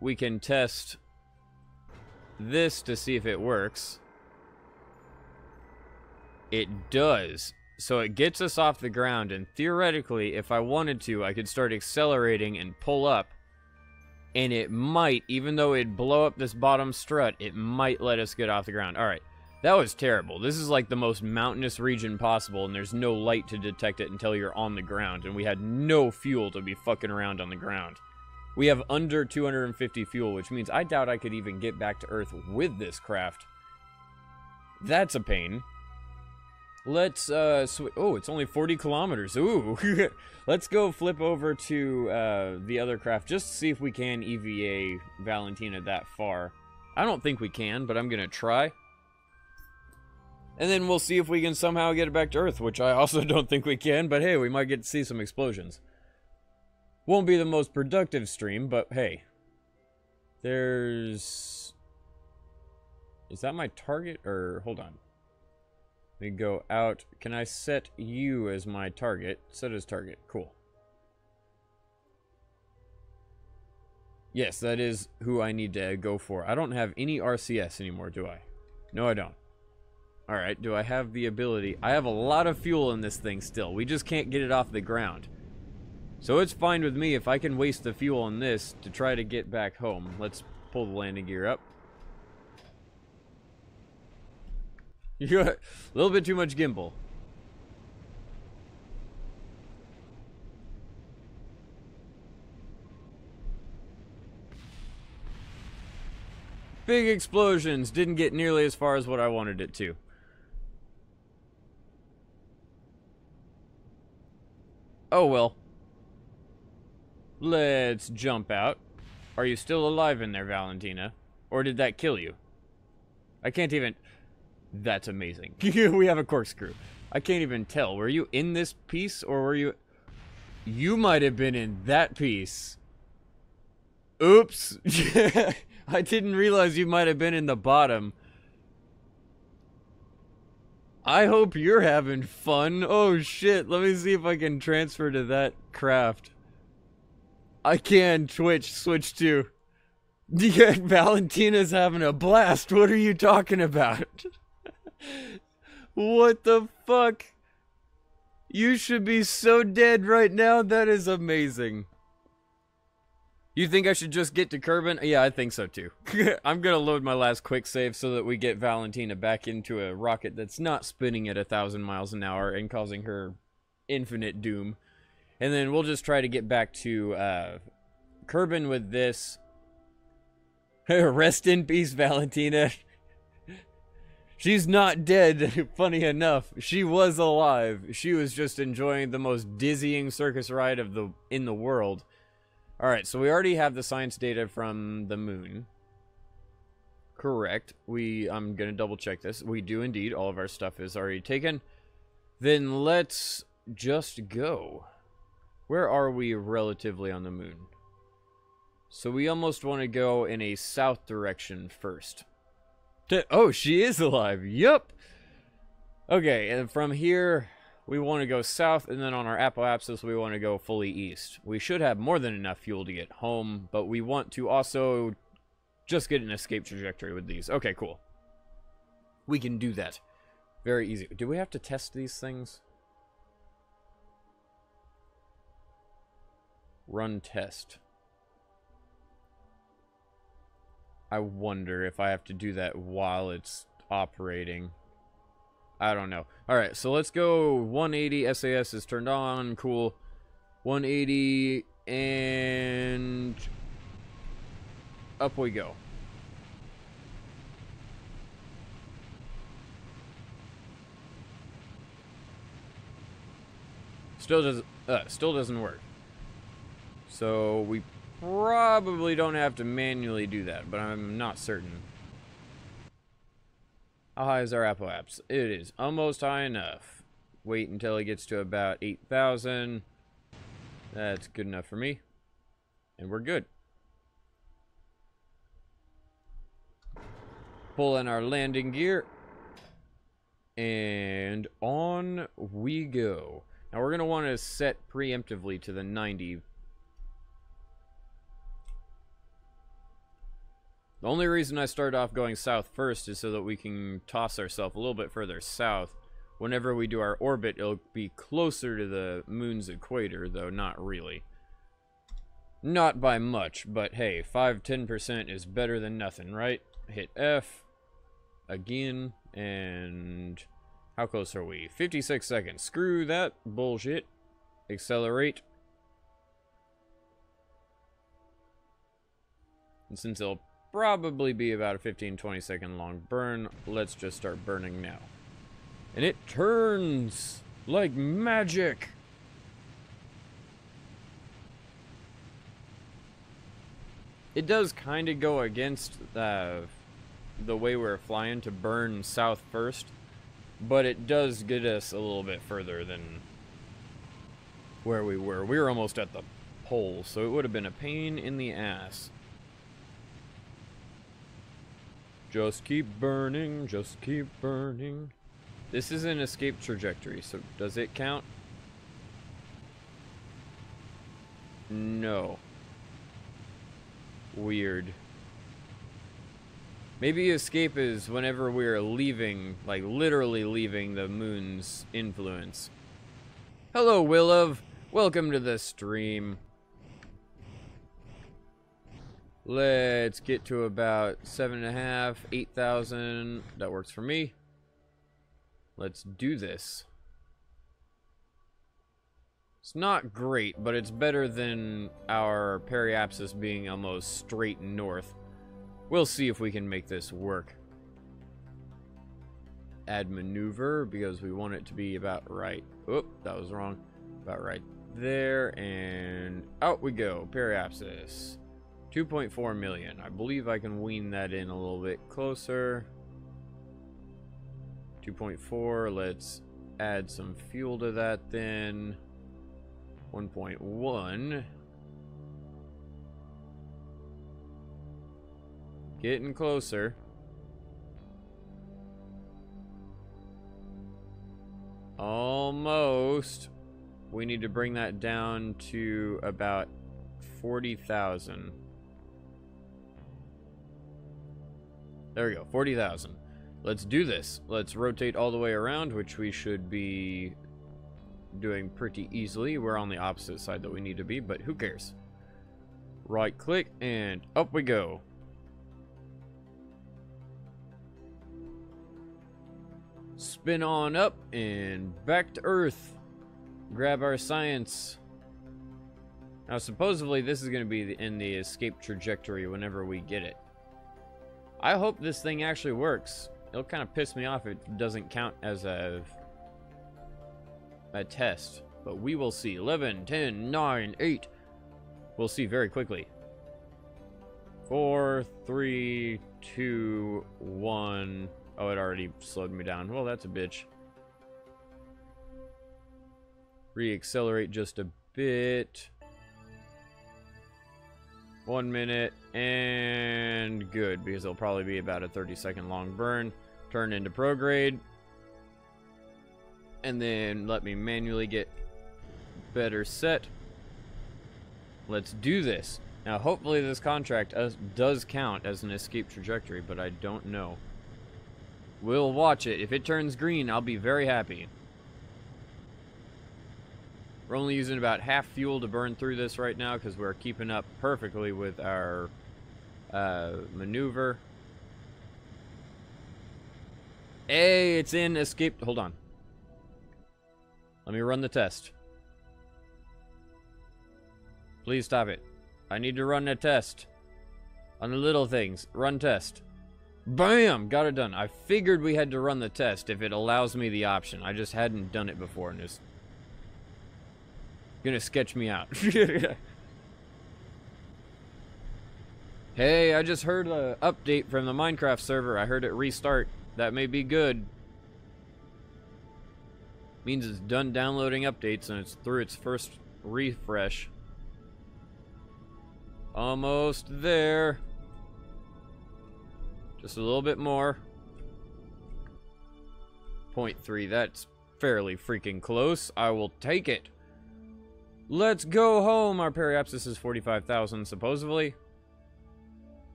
we can test this to see if it works. It does. So it gets us off the ground, and theoretically, if I wanted to, I could start accelerating and pull up. And it might, even though it'd blow up this bottom strut, it might let us get off the ground. Alright, that was terrible. This is like the most mountainous region possible, and there's no light to detect it until you're on the ground. And we had no fuel to be fucking around on the ground. We have under 250 fuel, which means I doubt I could even get back to Earth with this craft. That's a pain. Let's, oh, it's only 40 kilometers. Ooh. Let's go flip over to the other craft just to see if we can EVA Valentina that far. I don't think we can, but I'm going to try. And then we'll see if we can somehow get it back to Earth, which I also don't think we can, but hey, we might get to see some explosions. Won't be the most productive stream, but hey. There's... Is that my target? Or, hold on. We go out. Can I set you as my target? Set as target. Cool. Yes, that is who I need to go for. I don't have any RCS anymore, do I? No, I don't. Alright, do I have the ability? I have a lot of fuel in this thing still. We just can't get it off the ground. So it's fine with me if I can waste the fuel on this to try to get back home. Let's pull the landing gear up. You got a little bit too much gimbal. Big explosions. Didn't get nearly as far as what I wanted it to. Oh well. Let's jump out. Are you still alive in there, Valentina? Or did that kill you? I can't even... That's amazing. We have a corkscrew. I can't even tell. Were you in this piece or were you... You might have been in that piece. Oops. I didn't realize you might have been in the bottom. I hope you're having fun. Oh shit, let me see if I can transfer to that craft. I can. Twitch, switch to. Yeah, Valentina's having a blast. What are you talking about? What the fuck? You should be so dead right now. That is amazing. You think I should just get to Kerbin? Yeah, I think so too. I'm gonna load my last quick save so that we get Valentina back into a rocket that's not spinning at 1,000 miles an hour and causing her infinite doom. And then we'll just try to get back to Kerbin with this. Rest in peace, Valentina. She's not dead, funny enough. She was alive. She was just enjoying the most dizzying circus ride in the world. Alright, so we already have the science data from the moon. Correct. I'm gonna double check this. We do indeed. All of our stuff is already taken. Then let's just go. Where are we relatively on the moon? So we almost want to go in a south direction first. Oh, she is alive. Yup. Okay, and from here, we want to go south, and then on our apoapsis, we want to go fully east. We should have more than enough fuel to get home, but we want to also just get an escape trajectory with these. Okay, cool. We can do that. Very easy. Do we have to test these things? Run test. I wonder if I have to do that while it's operating. I don't know. Alright, so let's go 180. SAS is turned on. Cool. 180 and up we go. Still doesn't work. So we probably don't have to manually do that, but I'm not certain. How high is our apoapse? It is almost high enough. Wait until it gets to about 8,000. That's good enough for me. And we're good. Pull in our landing gear. And on we go. Now we're going to want to set preemptively to the 90. The only reason I started off going south first is so that we can toss ourselves a little bit further south. Whenever we do our orbit, it'll be closer to the moon's equator, though not really. Not by much, but hey, 5-10% is better than nothing, right? Hit F again, and how close are we? 56 seconds. Screw that bullshit. Accelerate. And since it'll probably be about a 15-20 second long burn, let's just start burning now. And it turns like magic. It does kind of go against the way we're flying to burn south first, But it does get us a little bit further than where we were. We were almost at the pole, so it would have been a pain in the ass. Just keep burning, just keep burning. This is an escape trajectory, so does it count? No. Weird. Maybe escape is whenever we're leaving, like literally leaving the moon's influence. Hello, Willov. Welcome to the stream. Let's get to about 7.5, 8,000. That works for me. Let's do this. It's not great, but it's better than our periapsis being almost straight north. We'll see if we can make this work. Add maneuver, because we want it to be about right. Oop, that was wrong. About right there, and out we go. Periapsis. 2.4 million. I believe I can wean that in a little bit closer. 2.4. Let's add some fuel to that then. 1.1. Getting closer. Almost. We need to bring that down to about 40,000. There we go, 40,000. Let's do this. Let's rotate all the way around, which we should be doing pretty easily. We're on the opposite side that we need to be, but who cares? Right click and up we go. Spin on up and back to Earth. Grab our science. Now supposedly this is going to be in the escape trajectory whenever we get it. I hope this thing actually works. It'll kind of piss me off if it doesn't count as a test. But we will see. 11, 10, 9, 8. We'll see very quickly. 4, 3, 2, 1. Oh, it already slowed me down. Well, that's a bitch. Re-accelerate just a bit. 1 minute, and good, because it'll probably be about a 30-second long burn. Turn into prograde. And then let me manually get better set. Let's do this. Now, hopefully this contract does count as an escape trajectory, but I don't know. We'll watch it. If it turns green, I'll be very happy. We're only using about half fuel to burn through this right now because we're keeping up perfectly with our maneuver. Hey, it's in escape. Hold on. Let me run the test. Please stop it. I need to run a test. On the little things. Run test. Bam! Got it done. I figured we had to run the test if it allows me the option. I just hadn't done it before and it's gonna sketch me out. Hey, I just heard an update from the Minecraft server. I heard it restart. That may be good. Means it's done downloading updates and it's through its first refresh. Almost there. Just a little bit more. 0.3, that's fairly freaking close. I will take it. Let's go home. Our periapsis is 45,000 supposedly.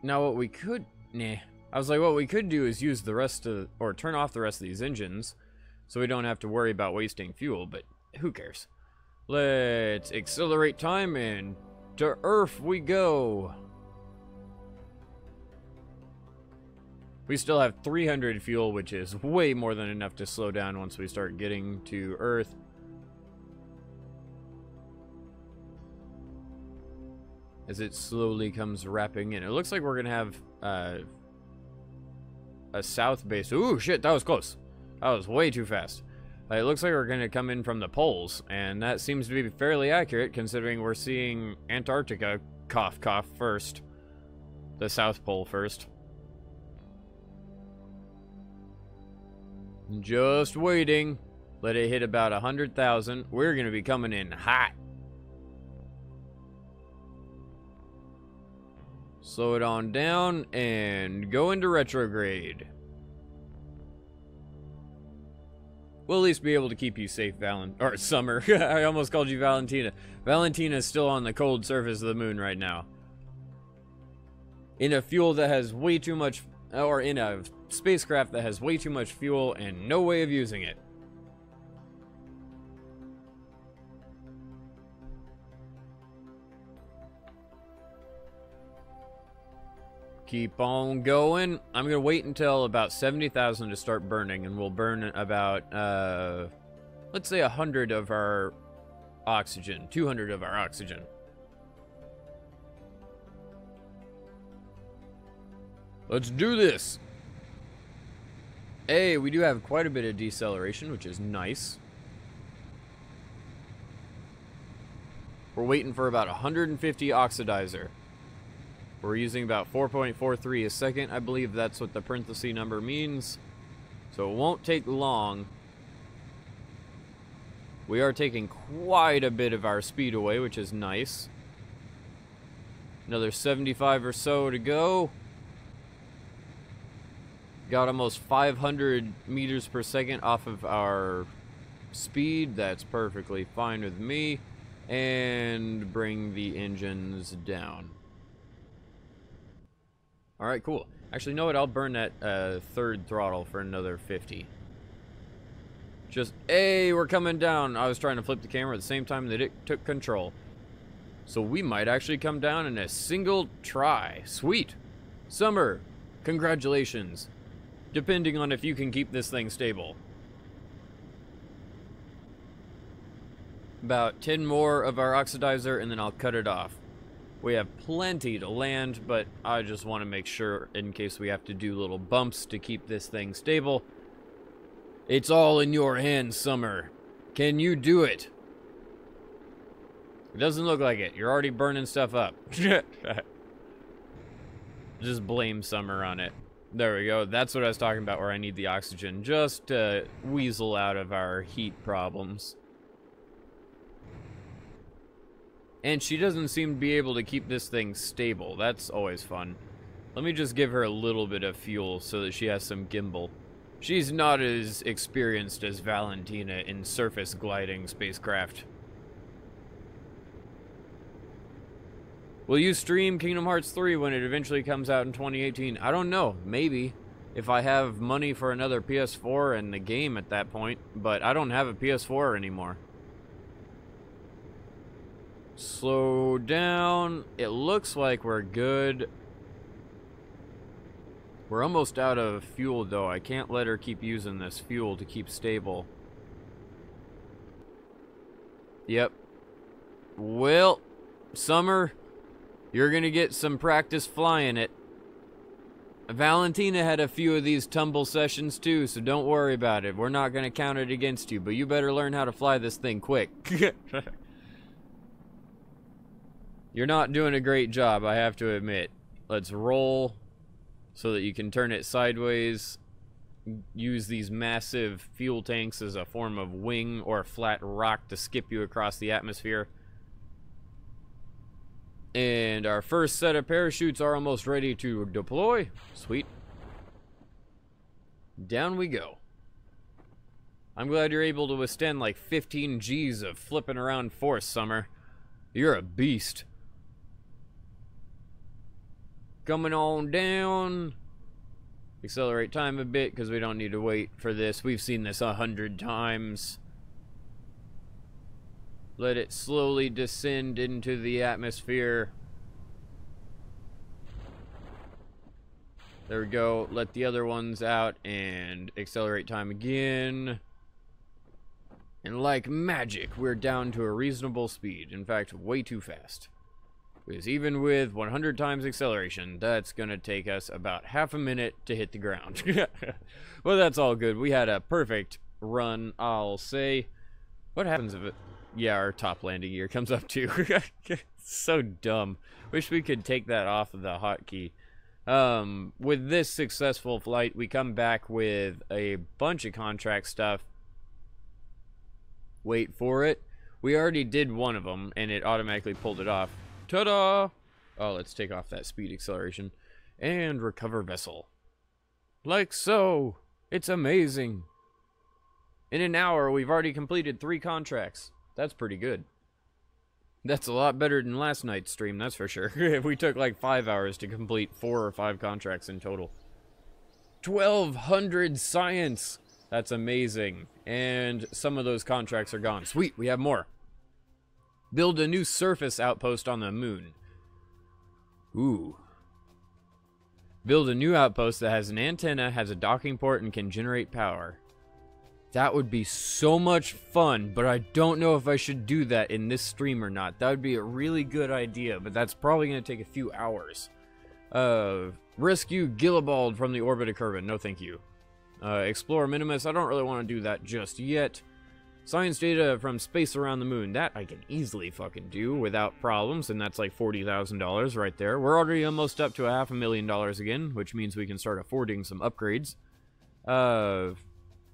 Now what we could... I was like, what we could do is use the rest of... or turn off the rest of these engines so we don't have to worry about wasting fuel, but who cares? Let's accelerate time and to Earth we go. We still have 300 fuel, which is way more than enough to slow down once we start getting to Earth. As it slowly comes wrapping in. It looks like we're going to have a south base. Ooh, shit, that was close. That was way too fast. It looks like we're going to come in from the poles, and that seems to be fairly accurate considering we're seeing Antarctica cough cough first. the South Pole first. Just waiting. Let it hit about 100,000. We're going to be coming in hot. Slow it on down and go into retrograde. We'll at least be able to keep you safe, Summer. I almost called you Valentina. Valentina is still on the cold surface of the moon right now. In a fuel that has way too much, or in a spacecraft that has way too much fuel and no way of using it. Keep on going. I'm going to wait until about 70,000 to start burning, and we'll burn about, let's say 100 of our oxygen, 200 of our oxygen. Let's do this. Hey, we do have quite a bit of deceleration, which is nice. We're waiting for about 150 oxidizer. We're using about 4.43 a second. I believe that's what the parenthesis number means. So it won't take long. We are taking quite a bit of our speed away, which is nice. Another 75 or so to go. Got almost 500 meters per second off of our speed. That's perfectly fine with me. And bring the engines down. Alright, cool. Actually, you know what? I'll burn that third throttle for another 50. Just, hey, we're coming down. I was trying to flip the camera at the same time that it took control. So we might actually come down in a single try. Sweet. Summer, congratulations. Depending on if you can keep this thing stable. About 10 more of our oxidizer and then I'll cut it off. We have plenty to land, but I just want to make sure in case we have to do little bumps to keep this thing stable. It's all in your hands, Summer. Can you do it? It doesn't look like it. You're already burning stuff up. Just blame Summer on it. There we go. That's what I was talking about, where I need the oxygen just to weasel out of our heat problems. And she doesn't seem to be able to keep this thing stable. That's always fun. Let me just give her a little bit of fuel so that she has some gimbal. She's not as experienced as Valentina in surface gliding spacecraft. Will you stream Kingdom Hearts 3 when it eventually comes out in 2018? I don't know. Maybe. If I have money for another PS4 and the game at that point. But I don't have a PS4 anymore. Slow down. It looks like we're good. We're almost out of fuel, though. I can't let her keep using this fuel to keep stable. Yep. Well, Summer, you're gonna get some practice flying it. Valentina had a few of these tumble sessions, too, so don't worry about it. We're not gonna count it against you, but you better learn how to fly this thing quick. You're not doing a great job, I have to admit. Let's roll so that you can turn it sideways. Use these massive fuel tanks as a form of wing or a flat rock to skip you across the atmosphere. And our first set of parachutes are almost ready to deploy. Sweet. Down we go. I'm glad you're able to withstand like 15 G's of flipping around force, Summer. You're a beast. Coming on down. Accelerate time a bit because we don't need to wait for this. We've seen this 100 times. Let it slowly descend into the atmosphere. There we go. Let the other ones out and accelerate time again. And like magic, we're down to a reasonable speed. In fact, way too fast. Because even with 100 times acceleration, that's going to take us about half a minute to hit the ground. Well, that's all good. We had a perfect run, I'll say. What happens if it... Yeah, our top landing gear comes up too. So dumb. Wish we could take that off of the hotkey. With this successful flight, we come back with a bunch of contract stuff. Wait for it. We already did one of them, and it automatically pulled it off. Ta-da! Oh, let's take off that speed acceleration. And recover vessel. Like so. It's amazing. In an hour, we've already completed 3 contracts. That's pretty good. That's a lot better than last night's stream, that's for sure. We took like 5 hours to complete 4 or 5 contracts in total. 1,200 science! That's amazing. And some of those contracts are gone. Sweet, we have more. Build a new surface outpost on the moon. Ooh. Build a new outpost that has an antenna, has a docking port, and can generate power. That would be so much fun, but I don't know if I should do that in this stream or not. That would be a really good idea, but that's probably going to take a few hours. Rescue Gillibald from the orbit of Kerbin. No, thank you. Explore Minimus. I don't really want to do that just yet. Science data from space around the moon. That I can easily fucking do without problems, and that's like $40,000 right there. We're already almost up to $500,000 again, which means we can start affording some upgrades.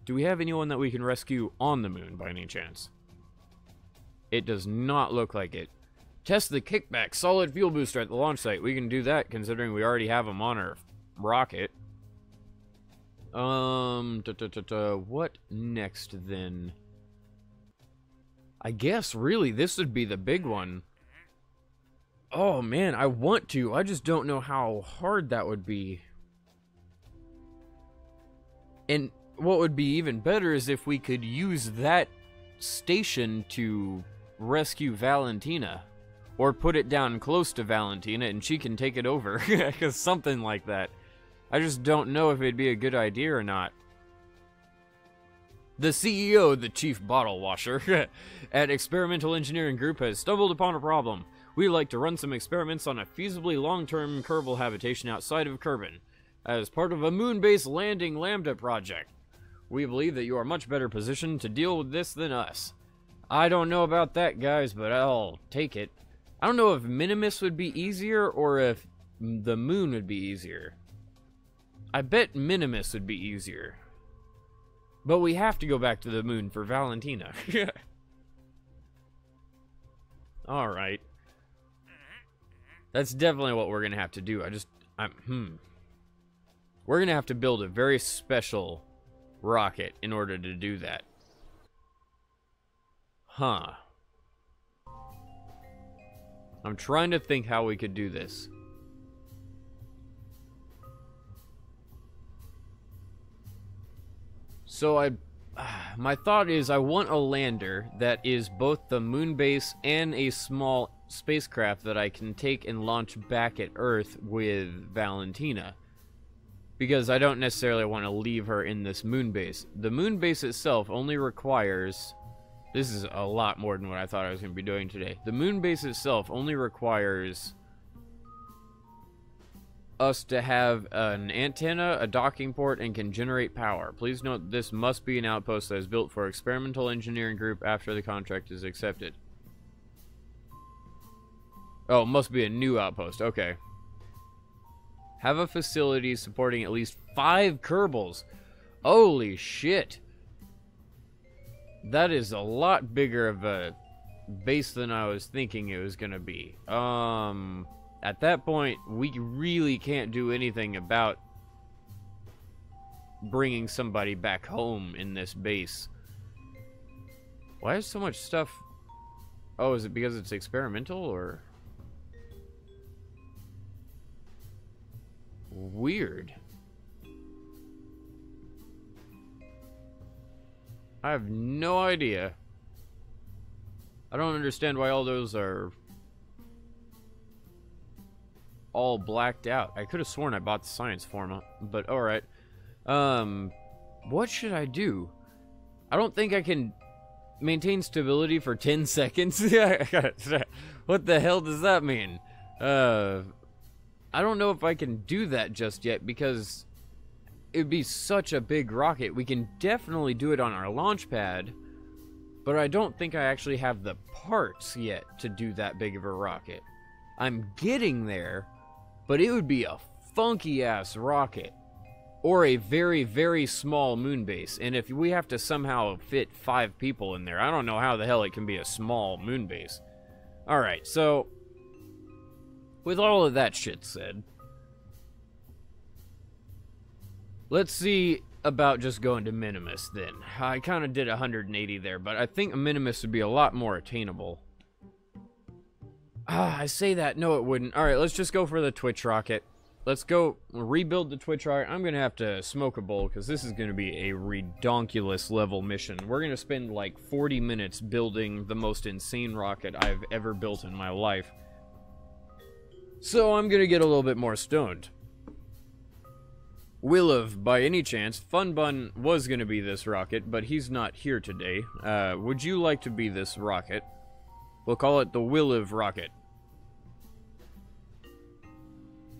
Do we have anyone that we can rescue on the moon by any chance? It does not look like it. Test the kickback solid fuel booster at the launch site. We can do that considering we already have them on our rocket. What next then? I guess really this would be the big one. Oh man, I want to. I just don't know how hard that would be. And what would be even better is if we could use that station to rescue Valentina. Or put it down close to Valentina and she can take it over. Because something like that. I just don't know if it'd be a good idea or not. The CEO, the chief bottle washer, at Experimental Engineering Group has stumbled upon a problem. We'd like to run some experiments on a feasibly long-term Kerbal habitation outside of Kerbin, as part of a moon-based landing Lambda project. We believe that you are much better positioned to deal with this than us. I don't know about that, guys, but I'll take it. I don't know if Minimus would be easier or if the moon would be easier. I bet Minimus would be easier. But we have to go back to the moon for Valentina. Alright. That's definitely what we're going to have to do. We're going to have to build a very special rocket in order to do that. Huh. I'm trying to think how we could do this. So my thought is I want a lander that is both the moon base and a small spacecraft that I can take and launch back at Earth with Valentina. Because I don't necessarily want to leave her in this moon base. The moon base itself only requires... This is a lot more than what I thought I was going to be doing today. The moon base itself only requires us to have an antenna, a docking port, and can generate power. Please note this must be an outpost that is built for Experimental Engineering Group after the contract is accepted. Oh, it must be a new outpost. Okay. Have a facility supporting at least 5 Kerbals. Holy shit. That is a lot bigger of a base than I was thinking it was going to be. At that point, we really can't do anything about bringing somebody back home in this base. Why is so much stuff... Oh, is it because it's experimental, or... Weird. I have no idea. I don't understand why all those are all blacked out. I could have sworn I bought the science form, but alright. What should I do? I don't think I can maintain stability for 10 seconds. What the hell does that mean? I don't know if I can do that just yet because it'd be such a big rocket. We can definitely do it on our launch pad, but I don't think I actually have the parts yet to do that big of a rocket. I'm getting there, but it would be a funky-ass rocket. Or a very, very small moon base. And if we have to somehow fit 5 people in there, I don't know how the hell it can be a small moon base. Alright, so with all of that shit said, let's see about just going to Minimus then. I kind of did 180 there, but I think a Minimus would be a lot more attainable. I say that. No, it wouldn't. Alright, let's just go for the Twitch rocket. Let's go rebuild the Twitch rocket. I'm going to have to smoke a bowl because this is going to be a redonkulous level mission. We're going to spend like 40 minutes building the most insane rocket I've ever built in my life. So I'm going to get a little bit more stoned. Willov, by any chance, Fun Bun was going to be this rocket, but he's not here today. Would you like to be this rocket? We'll call it the Willov rocket.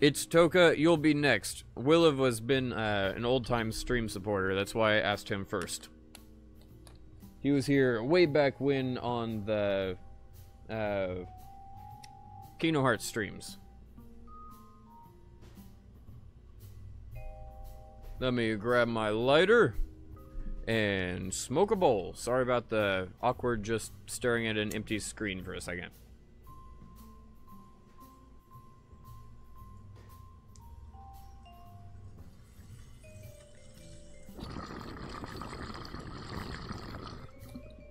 It's Toka, you'll be next. Willov has been an old-time stream supporter, that's why I asked him first. He was here way back when on the Kingdom Hearts streams. Let me grab my lighter and smoke a bowl. Sorry about the awkward just staring at an empty screen for a second.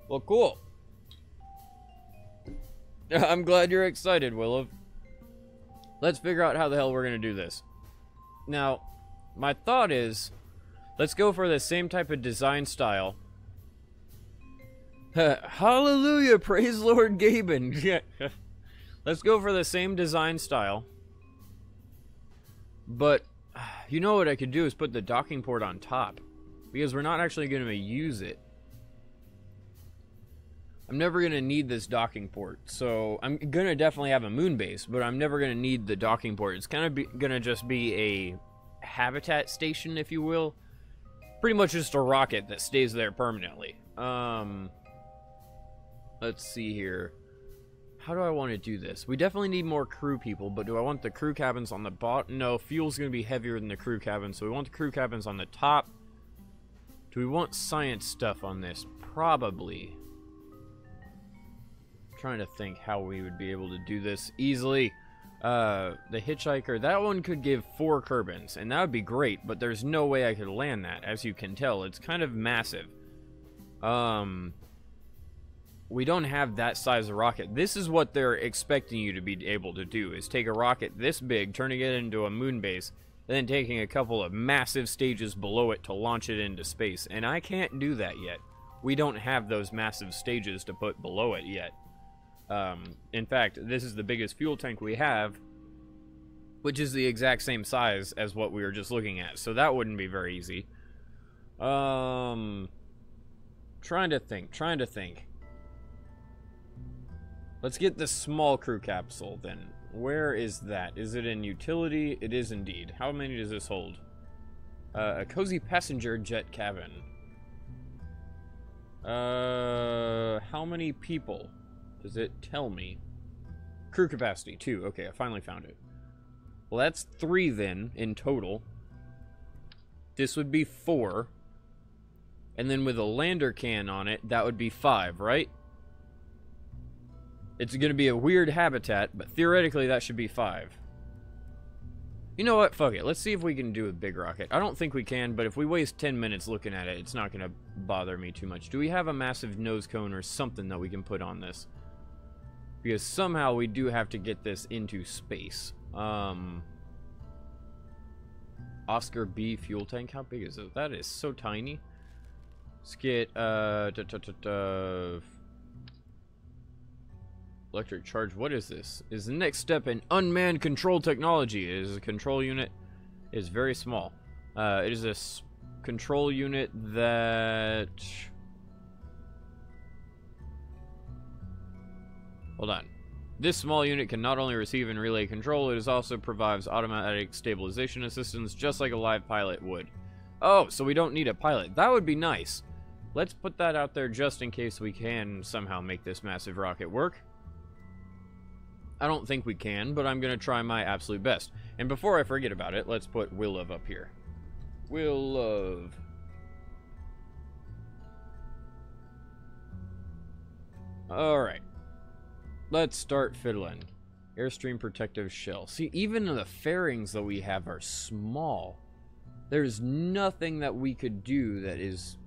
Well, cool. I'm glad you're excited, Willov. Let's figure out how the hell we're going to do this. Now, my thought is, let's go for the same type of design style. Hallelujah, praise Lord Gaben. Let's go for the same design style. But, you know what I could do is put the docking port on top. Because we're not actually going to use it. I'm never going to need this docking port, so I'm going to definitely have a moon base, but I'm never going to need the docking port. It's kind of going to just be a habitat station, if you will. Pretty much just a rocket that stays there permanently. Let's see here. How do I want to do this? We definitely need more crew people, but do I want the crew cabins on the bottom? No, fuel's going to be heavier than the crew cabins, so we want the crew cabins on the top. Do we want science stuff on this? Probably. Trying to think how we would be able to do this easily. The hitchhiker, that one could give 4 Kerbins, and that would be great, but there's no way I could land that. As you can tell, it's kind of massive. We don't have that size of rocket. This is what they're expecting you to be able to do, is take a rocket this big, turning it into a moon base, and then taking a couple of massive stages below it to launch it into space, and I can't do that yet. We don't have those massive stages to put below it yet. In fact, this is the biggest fuel tank we have, which is the exact same size as what we were just looking at, so that wouldn't be very easy. Trying to think. Let's get the small crew capsule, then. Where is that? Is it in utility? It is indeed. How many does this hold? A cozy passenger jet cabin. How many people? Does it tell me? Crew capacity, 2. Okay, I finally found it. Well, that's 3 then, in total. This would be 4. And then with a lander can on it, that would be 5, right? It's going to be a weird habitat, but theoretically that should be 5. You know what? Fuck it. Let's see if we can do a big rocket. I don't think we can, but if we waste 10 minutes looking at it, it's not going to bother me too much. Do we have a massive nose cone or something that we can put on this? Because somehow we do have to get this into space. Oscar B fuel tank. How big is it? That is so tiny. Let's get electric charge. What is this? Is the next step in unmanned control technology. It is a control unit. It is very small. It is a control unit that... Hold on. This small unit can not only receive and relay control, it also provides automatic stabilization assistance, just like a live pilot would. Oh, so we don't need a pilot. That would be nice. Let's put that out there just in case we can somehow make this massive rocket work. I don't think we can, but I'm going to try my absolute best. And before I forget about it, let's put Will of up here. Will of. Alright. Let's start fiddling. Airstream protective shell. See, even the fairings that we have are small. There's nothing that we could do that is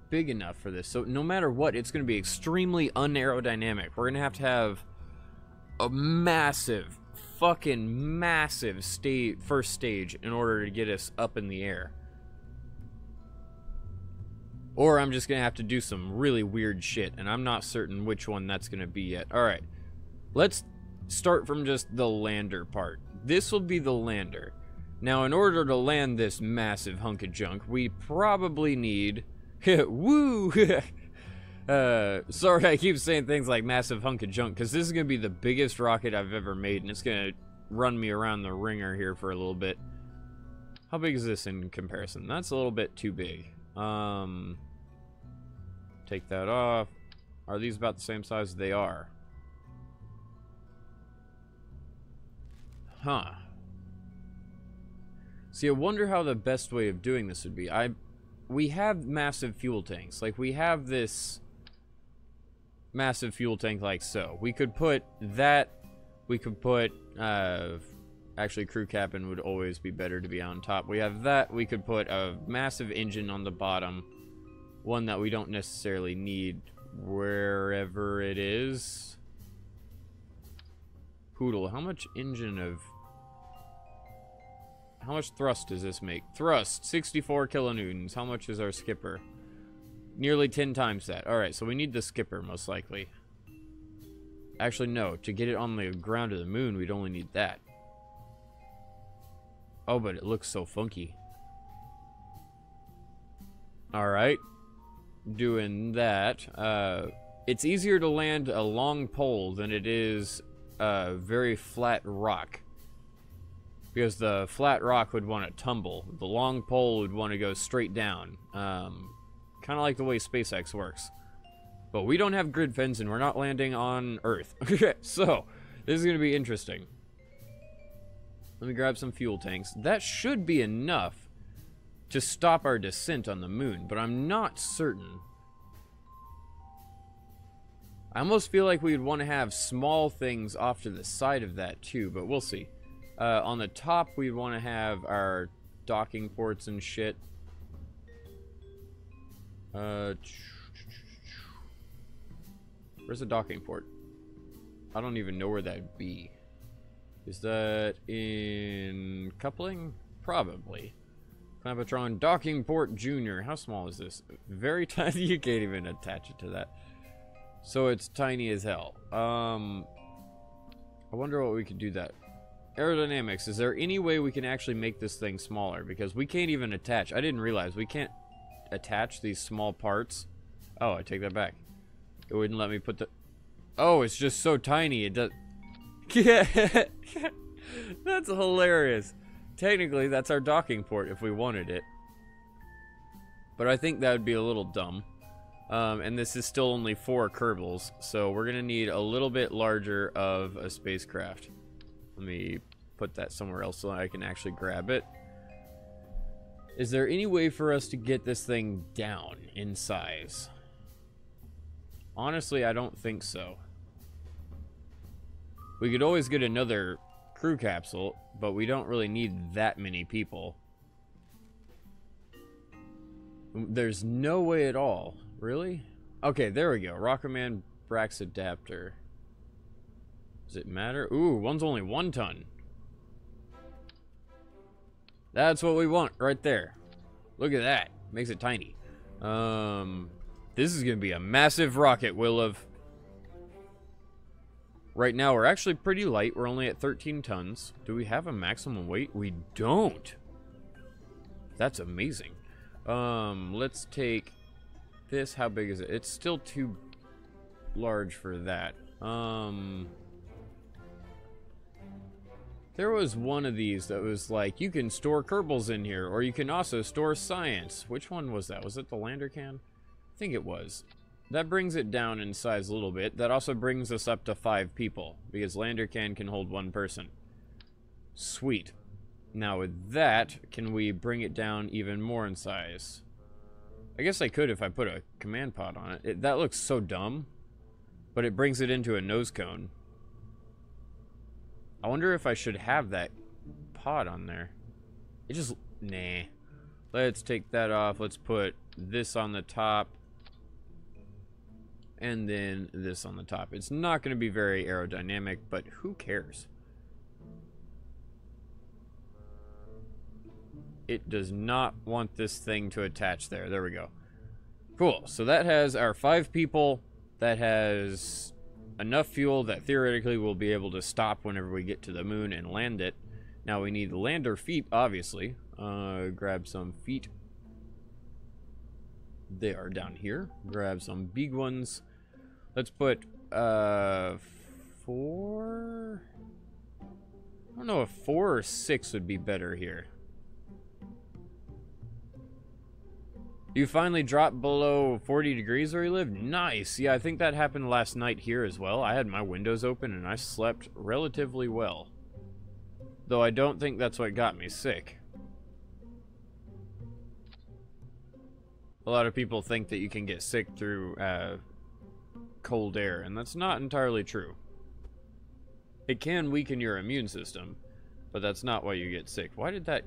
big enough for this. So no matter what, it's going to be extremely unaerodynamic. We're going to have a massive, fucking massive first stage in order to get us up in the air. Or I'm just going to have to do some really weird shit, and I'm not certain which one that's going to be yet. Alright, let's start from just the lander part. This will be the lander. Now, in order to land this massive hunk of junk, we probably need... Woo! Sorry I keep saying things like massive hunk of junk, because this is going to be the biggest rocket I've ever made, and it's going to run me around the ringer here for a little bit. How big is this in comparison? That's a little bit too big. Take that off. Are these about the same size? They are. Huh. See, I wonder how the best way of doing this would be. We have massive fuel tanks. Like, we have this massive fuel tank like so. We could put that. We could put, actually, crew cabin would always be better to be on top. We have that. We could put a massive engine on the bottom. One that we don't necessarily need wherever it is. Poodle, how much how much thrust does this make? Thrust, 64 kilonewtons. How much is our skipper? Nearly 10 times that. Alright, so we need the skipper, most likely. Actually, no. To get it on the ground of the moon, we'd only need that. Oh, but it looks so funky. Alright. Doing that. It's easier to land a long pole than it is a very flat rock. Because the flat rock would want to tumble. The long pole would want to go straight down. Kind of like the way SpaceX works. But we don't have grid fins and we're not landing on Earth. So, this is going to be interesting. Let me grab some fuel tanks. That should be enough to stop our descent on the moon, but I'm not certain. I almost feel like we'd want to have small things off to the side of that too, but we'll see. On the top, we'd want to have our docking ports and shit. Where's the docking port? I don't even know where that'd be. Is that in coupling? Probably. Clampatron Docking Port Junior. How small is this? Very tiny. You can't even attach it to that. So it's tiny as hell. I wonder what we could do that. Aerodynamics. Is there any way we can actually make this thing smaller? Because we can't even attach. I didn't realize we can't attach these small parts. Oh, I take that back. It wouldn't let me put the... Oh, it's just so tiny. It does... Yeah. That's hilarious. Technically, that's our docking port if we wanted it. But I think that would be a little dumb. And this is still only 4 Kerbals, so we're going to need a little bit larger of a spacecraft. Let me put that somewhere else so I can actually grab it. Is there any way for us to get this thing down in size? Honestly, I don't think so. We could always get another crew capsule, but we don't really need that many people. There's no way at all. Really? Okay, there we go. Rocketman Brax adapter. Does it matter? Ooh, one's only 1 ton. That's what we want right there. Look at that. Makes it tiny. This is going to be a massive rocket, Williv. Right now, we're actually pretty light. We're only at 13 tons. Do we have a maximum weight? We don't. That's amazing. Let's take this. How big is it? It's still too large for that. There was one of these that was like, you can store Kerbals in here, or you can also store science. Which one was that? Was it the lander can? I think it was. that brings it down in size a little bit. That also brings us up to 5 people, because Lander can hold 1 person. Sweet. Now with that, can we bring it down even more in size? I guess I could if I put a command pod on it. That looks so dumb, but it brings it into a nose cone. I wonder if I should have that pod on there. It just, nah. Let's take that off. Let's put this on the top. And then this on the top. It's not going to be very aerodynamic, but who cares? It does not want this thing to attach there. There we go. Cool. So that has our 5 people. That has enough fuel that theoretically we'll be able to stop whenever we get to the moon and land it. Now we need lander feet, obviously. Grab some feet. They are down here. Grab some big ones. Let's put 4. I don't know if 4 or 6 would be better here. You finally dropped below 40 degrees where you live? Nice. Yeah, I think that happened last night here as well. I had my windows open and I slept relatively well. Though I don't think that's what got me sick. A lot of people think that you can get sick through cold air, and that's not entirely true. It can weaken your immune system, but that's not why you get sick. Why did that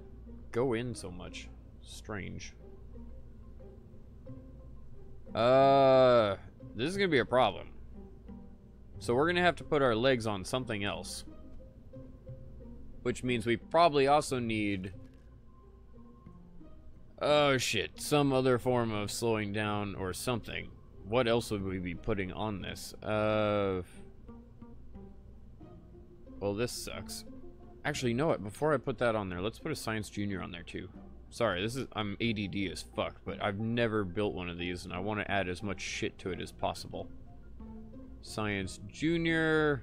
go in so much? Strange. This is gonna be a problem. So we're gonna have to put our legs on something else. Which means we probably also need... oh shit, some other form of slowing down or something. What else would we be putting on this? Well, this sucks. Actually, you know what? Before I put that on there, let's put a Science Junior on there too. Sorry, I'm ADD as fuck, but I've never built one of these, and I want to add as much shit to it as possible. Science Junior.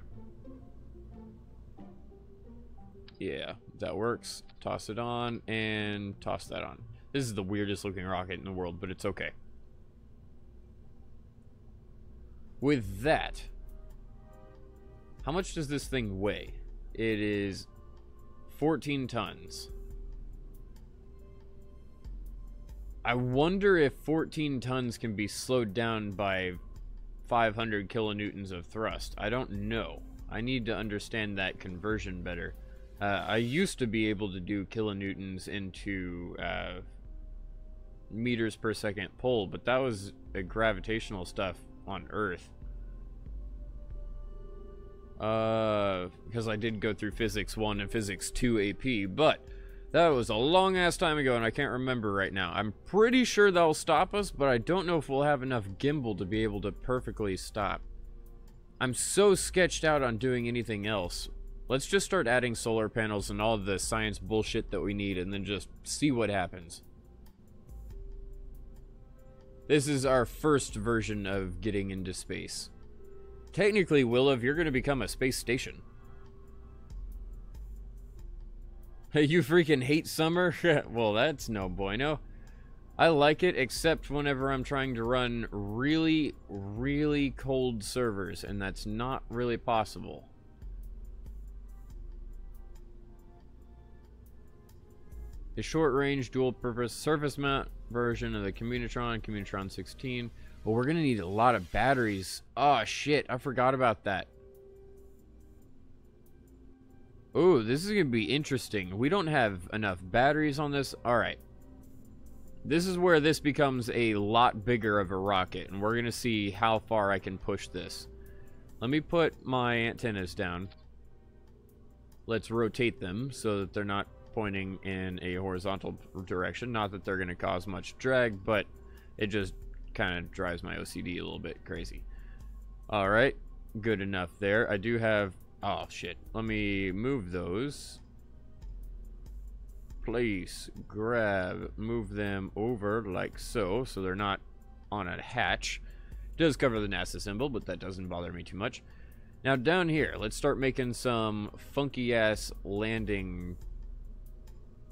Yeah, that works. Toss it on, and toss that on. This is the weirdest looking rocket in the world, but it's okay. With that, how much does this thing weigh? It is 14 tons. I wonder if 14 tons can be slowed down by 500 kilonewtons of thrust. I don't know. I need to understand that conversion better. I used to be able to do kilonewtons into meters per second pull, but that was gravitational stuff on Earth. Because I did go through Physics 1 and Physics 2 AP, but that was a long ass time ago and I can't remember right now. I'm pretty sure that'll stop us, but I don't know if we'll have enough gimbal to be able to perfectly stop. I'm so sketched out on doing anything else. Let's just start adding solar panels and all the science bullshit that we need and then just see what happens. This is our first version of getting into space. Technically, Williv, you're going to become a space station. Hey, you freaking hate summer? Well, that's no bueno. I like it, except whenever I'm trying to run really, really cold servers, and that's not really possible. A short-range, dual-purpose surface mount version of the Communitron 16. Well, we're going to need a lot of batteries. Oh, shit. I forgot about that. Ooh, this is going to be interesting. We don't have enough batteries on this. Alright. This is where this becomes a lot bigger of a rocket, and we're going to see how far I can push this. Let me put my antennas down. Let's rotate them so that they're not pointing in a horizontal direction. Not that they're going to cause much drag, but it just kind of drives my OCD a little bit crazy. Alright, good enough there. I do have... oh, shit. Let me move those. Place, grab, move them over like so, so they're not on a hatch. It does cover the NASA symbol, but that doesn't bother me too much. Now down here, let's start making some funky-ass landing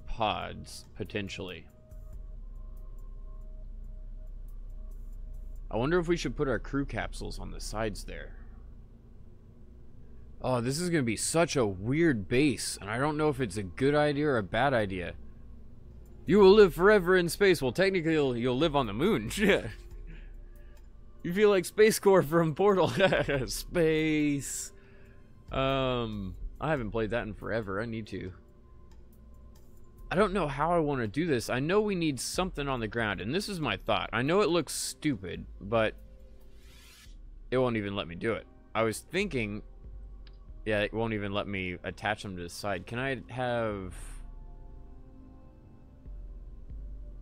pods, potentially. I wonder if we should put our crew capsules on the sides there. Oh, this is going to be such a weird base, and I don't know if it's a good idea or a bad idea. You will live forever in space. Well, technically, you'll live on the moon. Shit. You feel like Space Core from Portal. Space. I haven't played that in forever. I need to. I don't know how I want to do this. I know we need something on the ground, and this is my thought. I know it looks stupid, but it won't even let me do it. I was thinking, yeah, it won't even let me attach them to the side. Can I have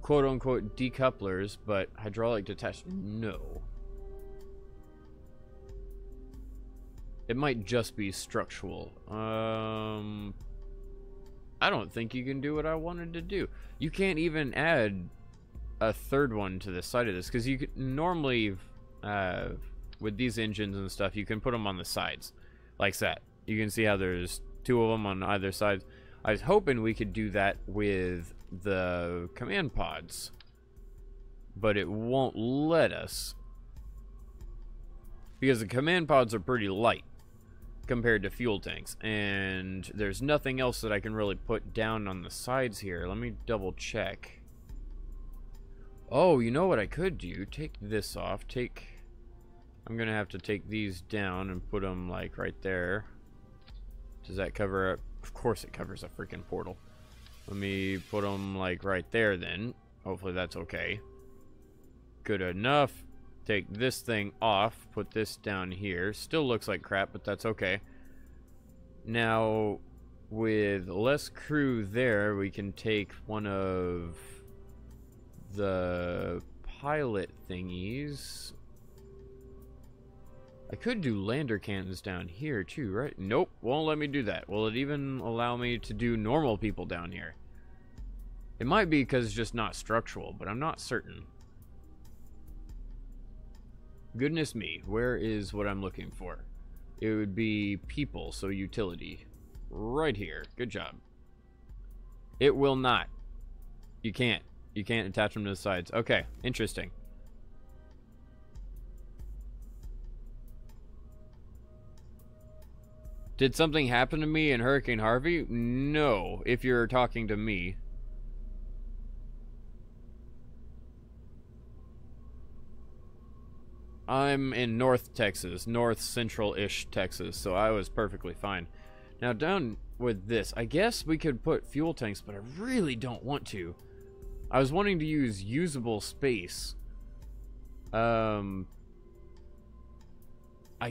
quote-unquote decouplers, but hydraulic detach? No. It might just be structural. I don't think you can do what I wanted to do. You can't even add a third one to the side of this, because you could normally, with these engines and stuff, you can put them on the sides, like that. You can see how there's two of them on either side. I was hoping we could do that with the command pods, but it won't let us, because the command pods are pretty light compared to fuel tanks, and there's nothing else that I can really put down on the sides here. Let me double check. Oh, you know what I could do? Take this off. I'm gonna have to take these down and put them like right there. Does that cover up? Of course it covers a freaking portal. Let me put them like right there then. Hopefully that's okay. Good enough. Take this thing off, put this down here. Still looks like crap, but that's okay. Now, with less crew there, we can take one of the pilot thingies. I could do lander cannons down here too, right? Nope, won't let me do that. Will it even allow me to do normal people down here? It might be because it's just not structural, but I'm not certain. Goodness me, where is what I'm looking for? It would be people, so utility. Right here. Good job. It will not. You can't. You can't attach them to the sides. Okay, interesting. Did something happen to me in Hurricane Harvey? No, if you're talking to me. I'm in North Texas, North Central-ish Texas, so I was perfectly fine. Now down with this, I guess we could put fuel tanks, but I really don't want to. I was wanting to use usable space. I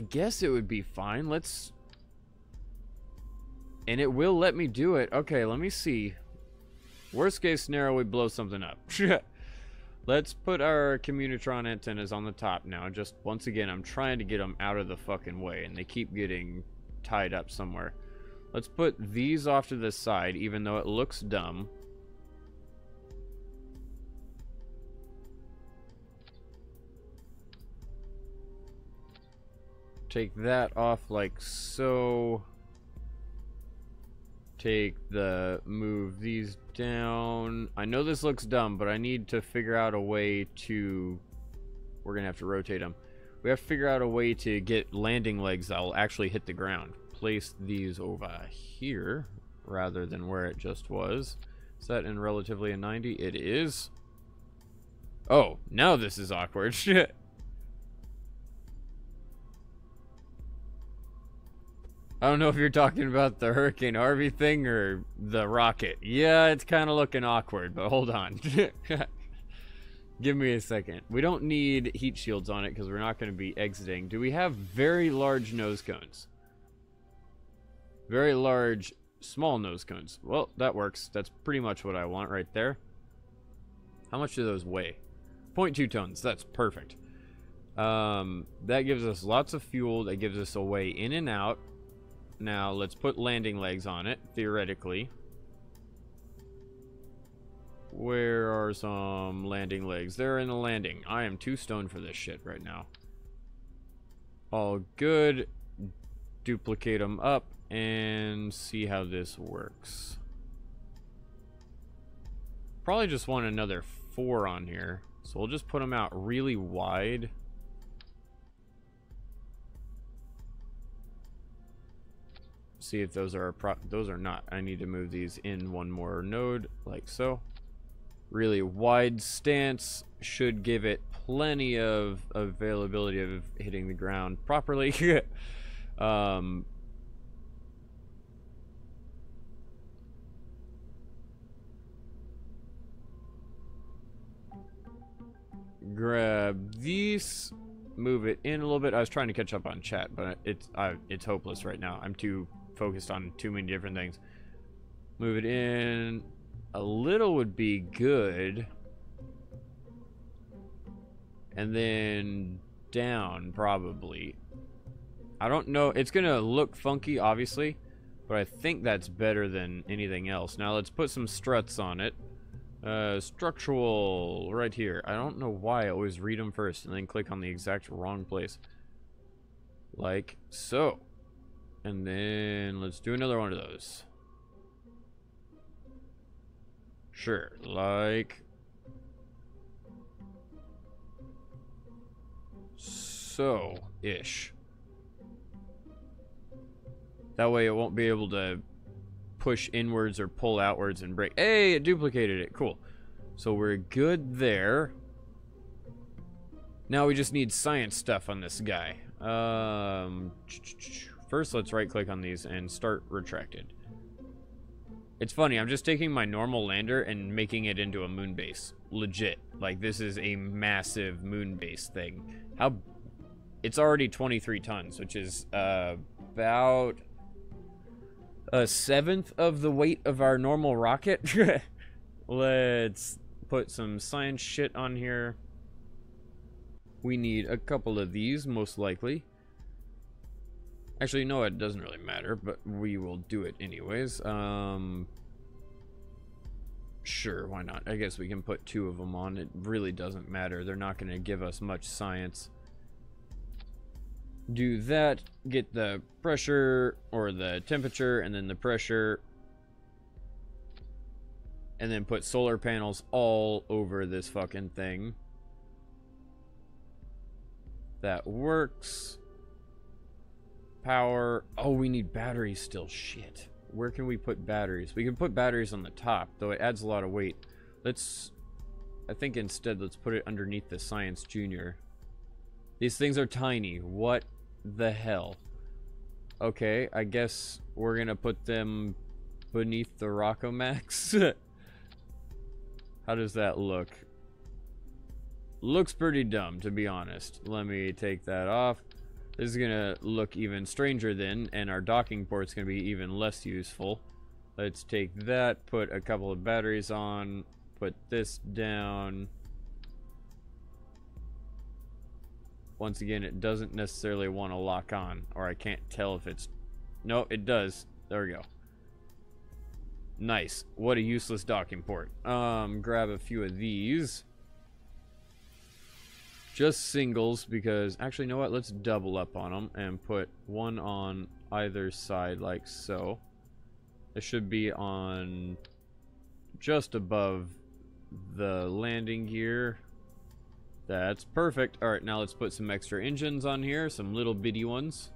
guess it would be fine. Let's... And it will let me do it. Okay, let me see. Worst case scenario, we blow something up. Let's put our Communitron antennas on the top now. Just, once again, I'm trying to get them out of the fucking way, and they keep getting tied up somewhere. Let's put these off to the side, even though it looks dumb. Take that off like so. Move these down. I know this looks dumb, but I need to figure out a way to... We're gonna have to rotate them. We have to figure out a way to get landing legs that will actually hit the ground. Place these over here rather than where it just was. Set in relatively a 90. It is. Oh, now this is awkward. Shit. I don't know if you're talking about the Hurricane Harvey thing or the rocket. Yeah, it's kind of looking awkward, but hold on. Give me a second. We don't need heat shields on it because we're not going to be exiting. Do we have very large nose cones? Very large, small nose cones. Well, that works. That's pretty much what I want right there. How much do those weigh? 0.2 tons. That's perfect. That gives us lots of fuel. That gives us a way in and out. Now, let's put landing legs on it, theoretically. Where are some landing legs? They're in the landing. I am too stoned for this shit right now. All good. Duplicate them up and see how this works. Probably just want another 4 on here. So we'll just put them out really wide. see if those are those are not. I need to move these in one more node, like so. Really wide stance should give it plenty of availability of hitting the ground properly. Grab these, move it in a little bit. I was trying to catch up on chat, but it's hopeless right now. I'm too focused on too many different things. Move it in a little would be good, and then down probably. I don't know, it's gonna look funky obviously, but I think that's better than anything else. Now let's put some struts on it. Structural right here. I don't know why I always read them first and then click on the exact wrong place, like so. And then let's do another one of those. Sure, like so-ish. That way it won't be able to push inwards or pull outwards and break. Hey, it duplicated it. Cool. So we're good there. Now we just need science stuff on this guy. First, let's right-click on these and start retracted. It's funny, I'm just taking my normal lander and making it into a moon base. Legit. Like, this is a massive moon base thing. How... It's already 23 tons, which is about a seventh of the weight of our normal rocket. Let's put some science shit on here. We need a couple of these, most likely. Actually, no, it doesn't really matter, but we will do it anyways. Sure, why not? I guess we can put 2 of them on. It really doesn't matter. They're not going to give us much science. Do that, get the pressure, or the temperature, and then the pressure. And then put solar panels all over this fucking thing. That works. Power. Oh, we need batteries still. Shit. Where can we put batteries? We can put batteries on the top, though it adds a lot of weight. Let's... I think instead, let's put it underneath the Science Junior. These things are tiny. What the hell? Okay, I guess we're gonna put them beneath the Rockomax. How does that look? Looks pretty dumb, to be honest. Let me take that off. This is gonna look even stranger then, and our docking port's gonna be even less useful. Let's take that, put a couple of batteries on, put this down. Once again, it doesn't necessarily want to lock on, or I can't tell if it's... No, it does. There we go. Nice. What a useless docking port. Grab a few of these. Just singles, because... Actually, you know what? Let's double up on them and put one on either side, like so. It should be on just above the landing gear. That's perfect. Alright, now let's put some extra engines on here. Some little bitty ones.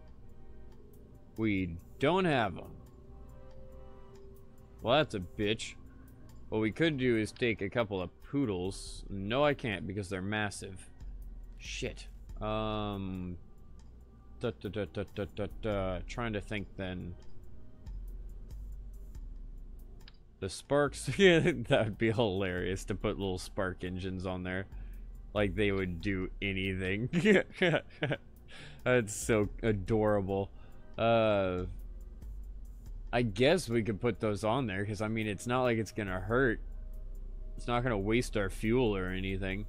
We don't have them. Well, that's a bitch. What we could do is take a couple of poodles. No, I can't because they're massive. Shit. Trying to think then. The sparks. Yeah, that would be hilarious to put little spark engines on there. Like they would do anything. That's so adorable. I guess we could put those on there because I mean it's not like it's gonna hurt. It's not gonna waste our fuel or anything.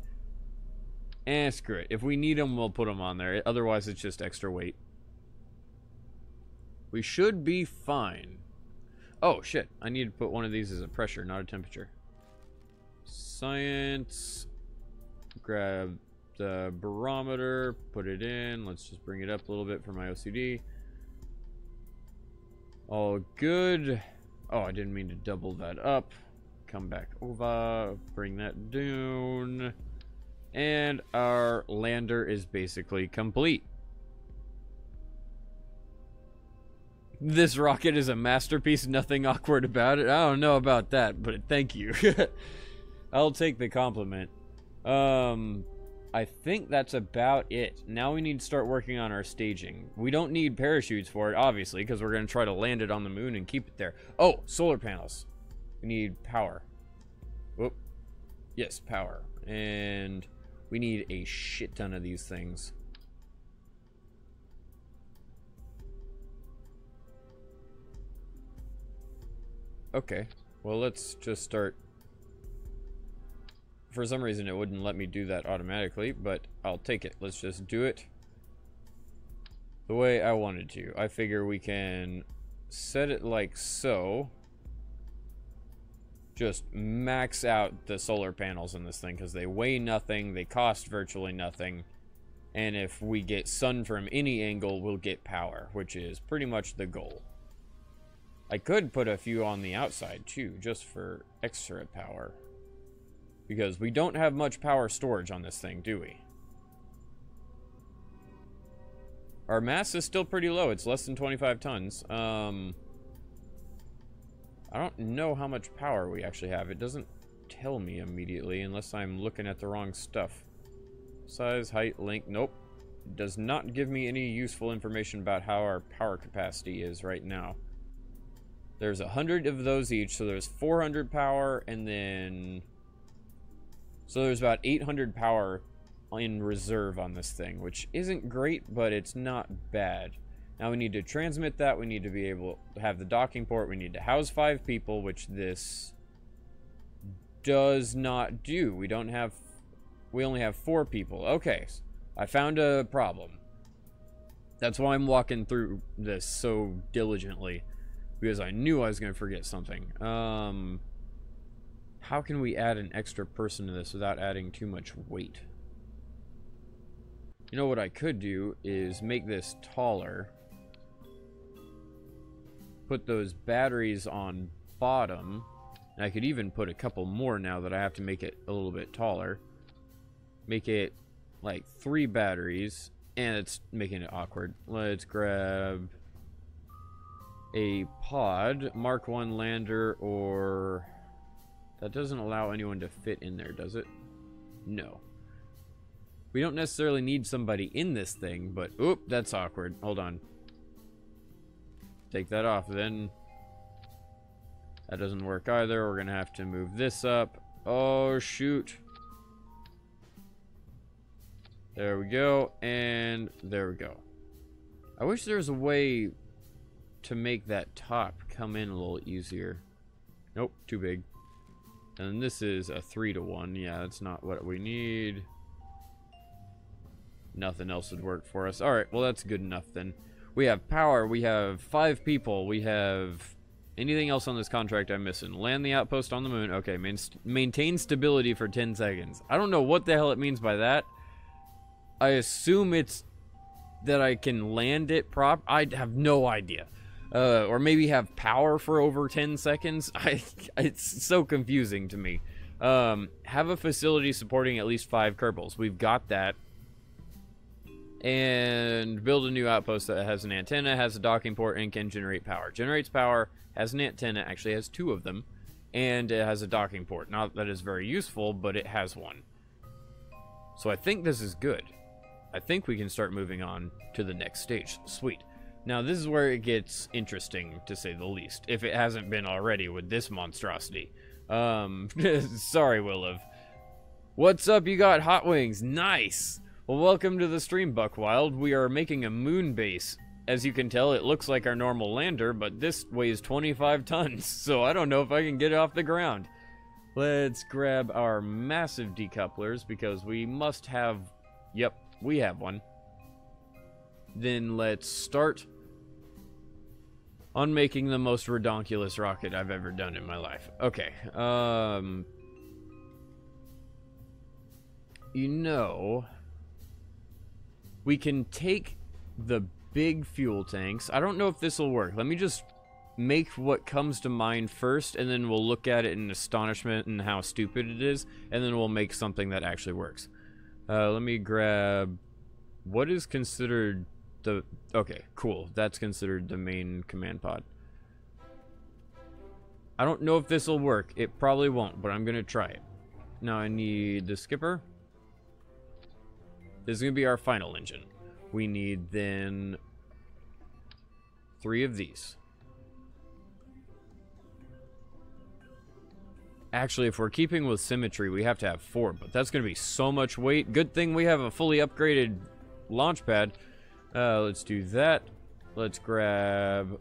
Screw it. If we need them, we'll put them on there. Otherwise, it's just extra weight. We should be fine. Oh shit! I need to put one of these as a pressure, not a temperature. Science. Grab the barometer, put it in. Let's just bring it up a little bit for my OCD. All good. Oh, I didn't mean to double that up. Come back over, bring that down. And our lander is basically complete. This rocket is a masterpiece, nothing awkward about it. I don't know about that, but thank you. I'll take the compliment. I think that's about it. Now we need to start working on our staging. We don't need parachutes for it, obviously, because we're going to try to land it on the moon and keep it there. Oh, solar panels. We need power. Whoop. Yes, power. And we need a shit ton of these things. Okay. Well, let's just start. For some reason, it wouldn't let me do that automatically, but I'll take it. Let's just do it the way I wanted to. I figure we can set it like so. Just max out the solar panels in this thing, because they weigh nothing, they cost virtually nothing, and if we get sun from any angle, we'll get power, which is pretty much the goal. I could put a few on the outside, too, just for extra power. Because we don't have much power storage on this thing, do we? Our mass is still pretty low. It's less than 25 tons. I don't know how much power we actually have. It doesn't tell me immediately unless I'm looking at the wrong stuff. Size, height, length. Nope. It does not give me any useful information about how our power capacity is right now. There's 100 of those each, so there's 400 power, and then... So there's about 800 power in reserve on this thing, which isn't great, but it's not bad. Now we need to transmit that, we need to be able to have the docking port, we need to house 5 people, which this does not do. We only have 4 people. Okay, I found a problem. That's why I'm walking through this so diligently, because I knew I was going to forget something. How can we add an extra person to this without adding too much weight? You know what I could do is make this taller. Put those batteries on bottom. And I could even put a couple more now that I have to make it a little bit taller. Make it like 3 batteries. And it's making it awkward. Let's grab a pod, Mark 1 lander, or... That doesn't allow anyone to fit in there, does it? No. We don't necessarily need somebody in this thing, but... Oop, that's awkward. Hold on. Take that off, then. That doesn't work either. We're going to have to move this up. Oh, shoot. There we go, and there we go. I wish there was a way to make that top come in a little easier. Nope, too big. And this is a 3-to-1. Yeah, that's not what we need. Nothing else would work for us. Alright, well that's good enough then. We have power, we have 5 people, we have... Anything else on this contract I'm missing? Land the outpost on the moon. Okay, maintain stability for 10 seconds. I don't know what the hell it means by that. I assume it's that I can land it I have no idea. Or maybe have power for over 10 seconds. It's so confusing to me. Have a facility supporting at least 5 Kerbals. We've got that. And build a new outpost that has an antenna, has a docking port, and can generate power. Generates power, has an antenna, actually has 2 of them, and it has a docking port. Not that it's very useful, but it has one. So I think this is good. I think we can start moving on to the next stage. Sweet. Now, this is where it gets interesting, to say the least, if it hasn't been already with this monstrosity. Sorry, Williv. What's up? You got hot wings. Nice! Well, welcome to the stream, Buckwild. We are making a moon base. As you can tell, it looks like our normal lander, but this weighs 25 tons, so I don't know if I can get it off the ground. Let's grab our massive decouplers, because we must have... Yep, we have one. Then let's start on making the most redonkulous rocket I've ever done in my life. Okay, you know, we can take the big fuel tanks. I don't know if this will work. Let me just make what comes to mind first, and then we'll look at it in astonishment and how stupid it is, and then we'll make something that actually works. Let me grab what is considered Okay, cool. That's considered the main command pod. I don't know if this will work. It probably won't, but I'm gonna try it. Now I need the skipper. This is gonna be our final engine. We need then 3 of these. Actually, if we're keeping with symmetry, we have to have 4, but that's gonna be so much weight. Good thing we have a fully upgraded launch pad. Let's do that. Let's grab,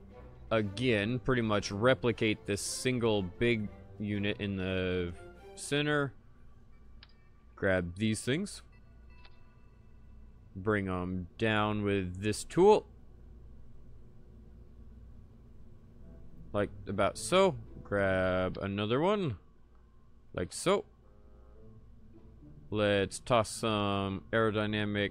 again, pretty much replicate this single big unit in the center. Grab these things. Bring them down with this tool. Like about so. Grab another one. Like so. Let's toss some aerodynamic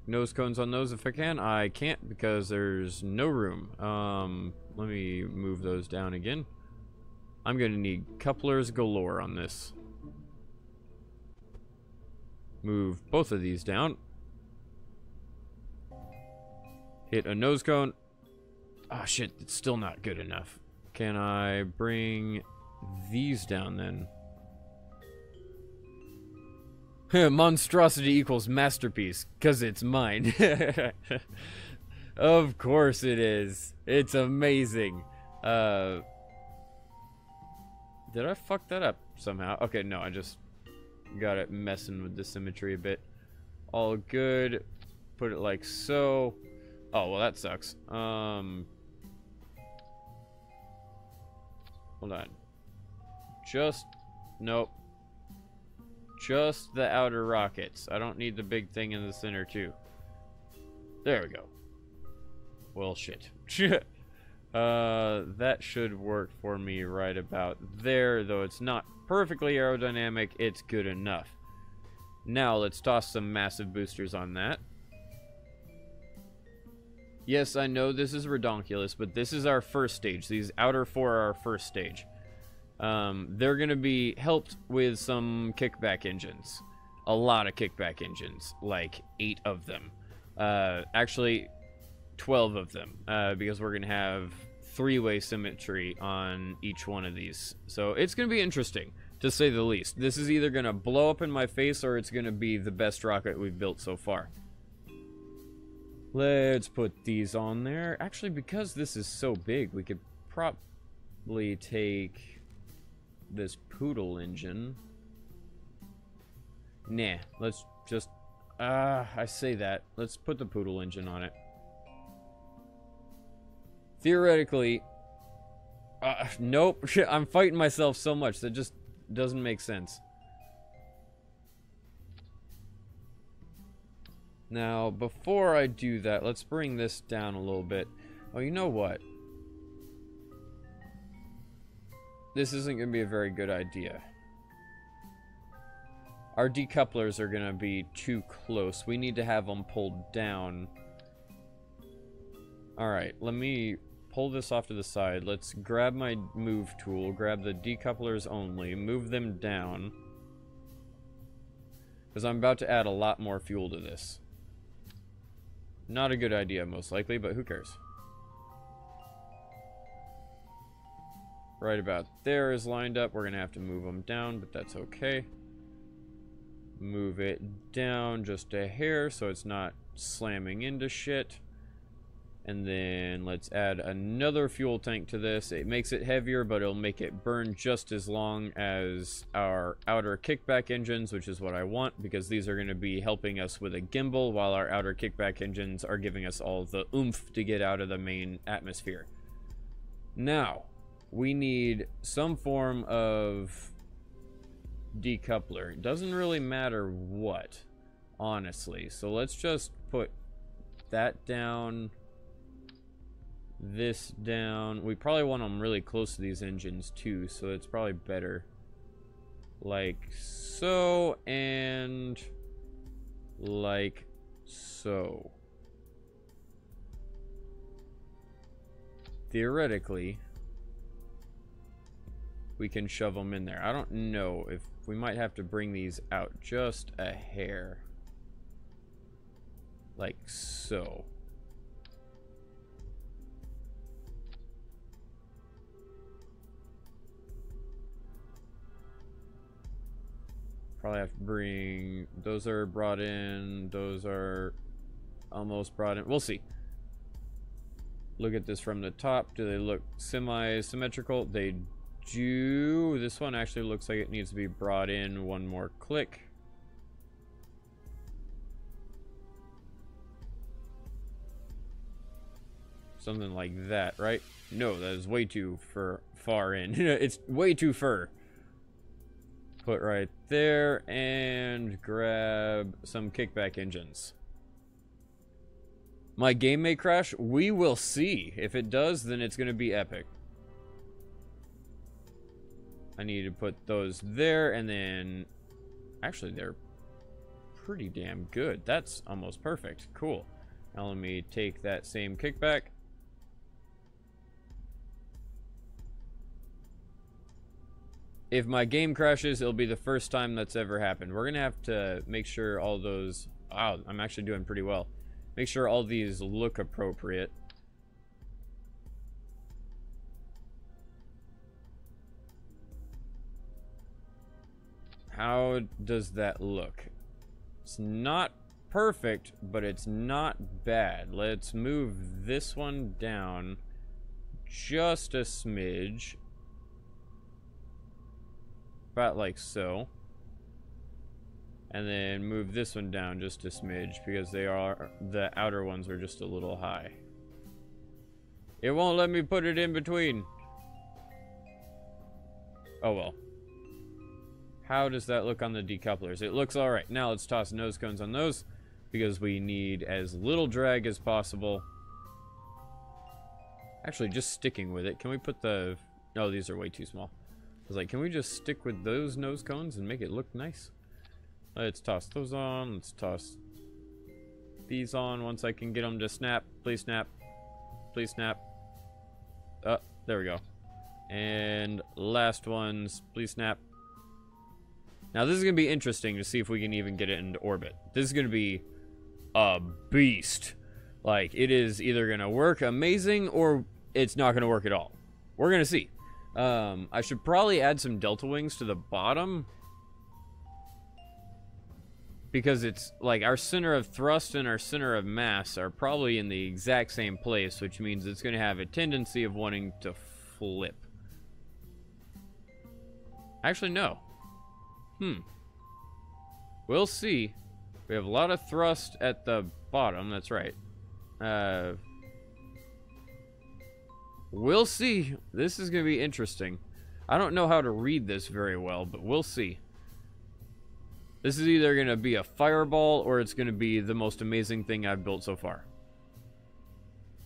nose cones on those if I can. I can't because there's no room. Let me move those down again. I'm gonna need couplers galore on this. Move both of these down. Hit a nose cone. Ah, shit, it's still not good enough. Can I bring these down then? Monstrosity equals masterpiece, because it's mine. Of course it is. It's amazing. Did I fuck that up somehow? Okay, no, I just got it messing with the symmetry a bit. All good. Put it like so. Oh, well, that sucks. Hold on. Just, nope. Just the outer rockets. I don't need the big thing in the center, too. There we go. Well, shit. That should work for me right about there, though it's not perfectly aerodynamic. It's good enough. Now, let's toss some massive boosters on that. Yes, I know this is redonkulous, but this is our first stage. These outer 4 are our first stage. They're going to be helped with some kickback engines. A lot of kickback engines. Like 8 of them. Actually, 12 of them. Because we're going to have 3-way symmetry on each one of these. So it's going to be interesting, to say the least. This is either going to blow up in my face or it's going to be the best rocket we've built so far. Let's put these on there. Actually, because this is so big, we could probably take this poodle engine. Nah, let's just... I say that. Let's put the poodle engine on it. Theoretically... nope. I'm fighting myself so much. That just doesn't make sense. Now, before I do that, let's bring this down a little bit. Oh, you know what? This isn't going to be a very good idea. Our decouplers are going to be too close. We need to have them pulled down. Alright, let me pull this off to the side. Let's grab my move tool, grab the decouplers only, move them down. Because I'm about to add a lot more fuel to this. Not a good idea, most likely, but who cares? Right about there is lined up. We're going to have to move them down, but that's okay. Move it down just a hair so it's not slamming into shit. And then let's add another fuel tank to this. It makes it heavier, but it'll make it burn just as long as our outer kickback engines, which is what I want, because these are going to be helping us with a gimbal, while our outer kickback engines are giving us all the oomph to get out of the main atmosphere. Now, we need some form of decoupler. It doesn't really matter what, honestly. So let's just put that down. This down. We probably want them really close to these engines too, so it's probably better. Like so, and like so. Theoretically, we can shove them in there. I don't know if we might have to bring these out just a hair. Like so. Probably have to bring... Those are brought in. Those are almost brought in. We'll see. Look at this from the top. Do they look semi-symmetrical? They do. This one actually looks like it needs to be brought in one more click. Something like that, right? No, that is way too far in. It's way too far. Put right there and grab some kickback engines. My game may crash. We will see. If it does, then it's going to be epic. I need to put those there, and then... Actually, they're pretty damn good. That's almost perfect. Cool. Now let me take that same kickback. If my game crashes, it'll be the first time that's ever happened. We're going to have to make sure all those... Wow, I'm actually doing pretty well. Make sure all these look appropriate. How does that look? It's not perfect, but it's not bad. Let's move this one down just a smidge. About like so. And then move this one down just a smidge because the outer ones are just a little high. It won't let me put it in between. Oh well. How does that look on the decouplers? It looks alright. Now let's toss nose cones on those because we need as little drag as possible. Actually, just sticking with it. Can we put the... Oh, these are way too small. I was like, can we just stick with those nose cones and make it look nice? Let's toss those on. Let's toss these on once I can get them to snap. Please snap. Please snap. There we go. And last ones. Please snap. Now this is going to be interesting to see if we can even get it into orbit. This is going to be a beast. Like, it is either going to work amazing or it's not going to work at all. We're going to see. I should probably add some delta wings to the bottom. Because it's like our center of thrust and our center of mass are probably in the exact same place, which means it's going to have a tendency of wanting to flip. Actually, no. We'll see. We have a lot of thrust at the bottom, that's right. We'll see. This is going to be interesting. I don't know how to read this very well, but we'll see. This is either going to be a fireball or it's going to be the most amazing thing I've built so far.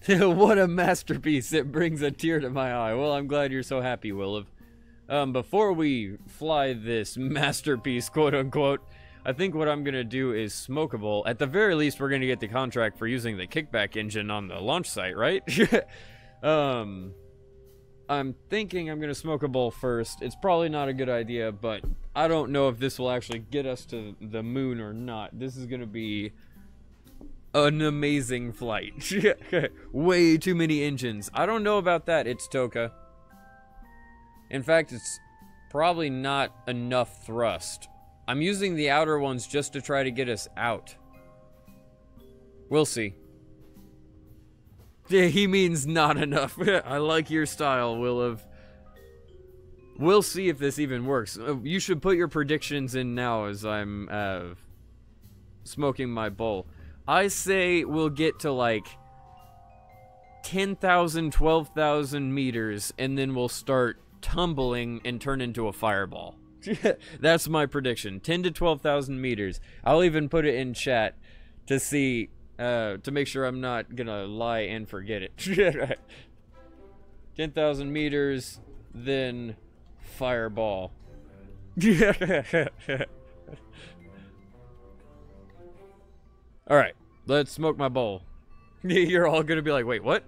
What a masterpiece. It brings a tear to my eye. Well, I'm glad you're so happy, Williv. Before we fly this masterpiece, quote unquote, I think what I'm going to do is smokable. At the very least, we're going to get the contract for using the kickback engine on the launch site, right? I'm thinking I'm going to smoke a bowl first. It's probably not a good idea, but I don't know if this will actually get us to the moon or not. This is going to be an amazing flight. Way too many engines. I don't know about that. It's Toka. In fact, it's probably not enough thrust. I'm using the outer ones just to try to get us out. We'll see. Yeah, he means not enough. I like your style, Williv. We'll see if this even works. You should put your predictions in now as I'm smoking my bowl. I say we'll get to like 10,000, 12,000 meters, and then we'll start tumbling and turn into a fireball. That's my prediction. 10 to 12,000 meters. I'll even put it in chat to see... to make sure I'm not gonna lie and forget it. 10,000 meters, then fireball. Alright, let's smoke my bowl. You're all gonna be like, wait, what?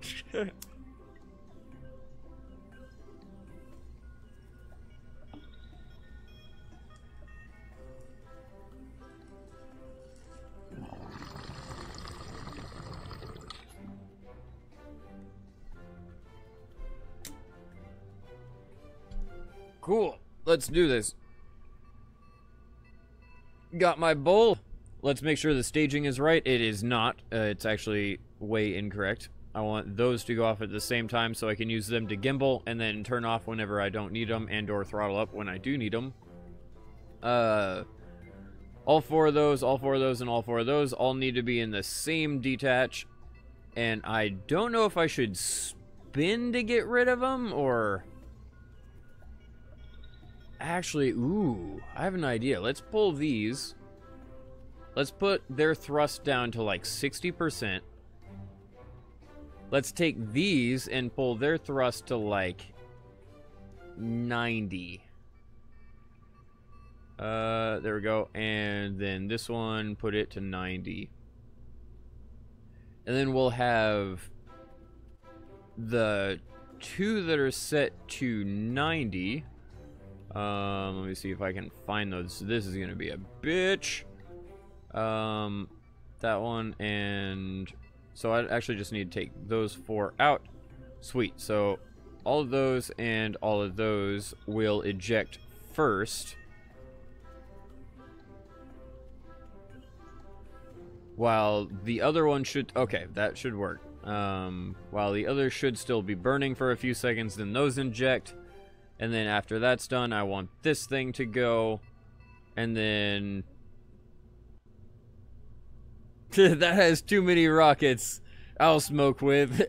Cool. Let's do this. Got my bowl. Let's make sure the staging is right. It is not. It's actually way incorrect. I want those to go off at the same time so I can use them to gimbal and then turn off whenever I don't need them and or throttle up when I do need them. All four of those, all four of those, and all four of those all need to be in the same detach. And I don't know if I should spin to get rid of them or... Actually, ooh, I have an idea. Let's pull these. Let's put their thrust down to like 60%. Let's take these and pull their thrust to like 90. There we go. And then this one, put it to 90. And then we'll have the two that are set to 90. Let me see if I can find those. This is going to be a bitch. That one, and so I actually just need to take those four out. Sweet. So all of those and all of those will eject first, while the other one should, okay, that should work. While the other should still be burning for a few seconds, then those inject. And then after that's done, I want this thing to go. And then... that has too many rockets. I'll smoke with.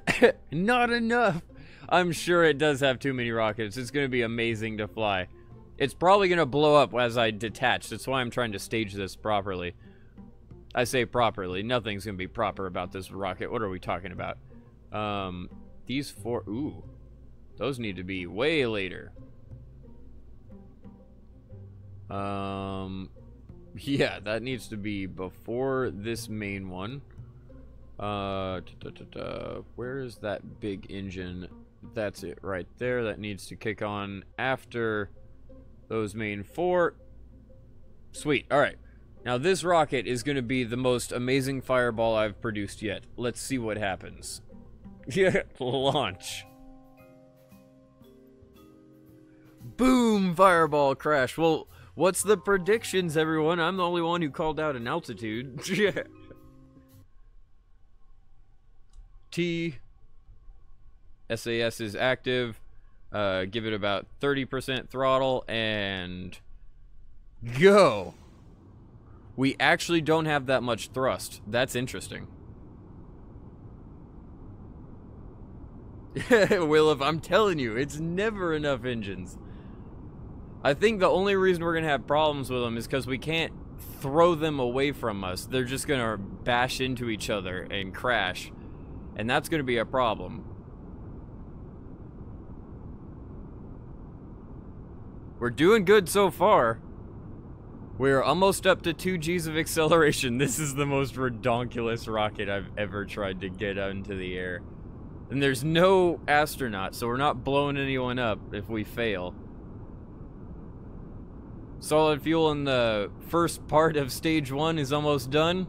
Not enough. I'm sure it does have too many rockets. It's going to be amazing to fly. It's probably going to blow up as I detach. That's why I'm trying to stage this properly. I say properly. Nothing's going to be proper about this rocket. What are we talking about? These four... Ooh. Those need to be way later. Yeah, that needs to be before this main one. Where is that big engine? That's it right there. That needs to kick on after those main four. Sweet. All right. Now this rocket is going to be the most amazing fireball I've produced yet. Let's see what happens. Yeah, launch. Boom! Fireball crash. Well, what's the predictions, everyone? I'm the only one who called out an altitude. Yeah. T. SAS is active. Give it about 30% throttle and go. We actually don't have that much thrust. That's interesting. Will, I'm telling you, it's never enough engines. I think the only reason we're gonna have problems with them is because we can't throw them away from us. They're just gonna bash into each other and crash. And that's gonna be a problem. We're doing good so far. We're almost up to 2 Gs of acceleration. This is the most redonkulous rocket I've ever tried to get out into the air. And there's no astronaut, so we're not blowing anyone up if we fail. Solid fuel in the first part of stage 1 is almost done.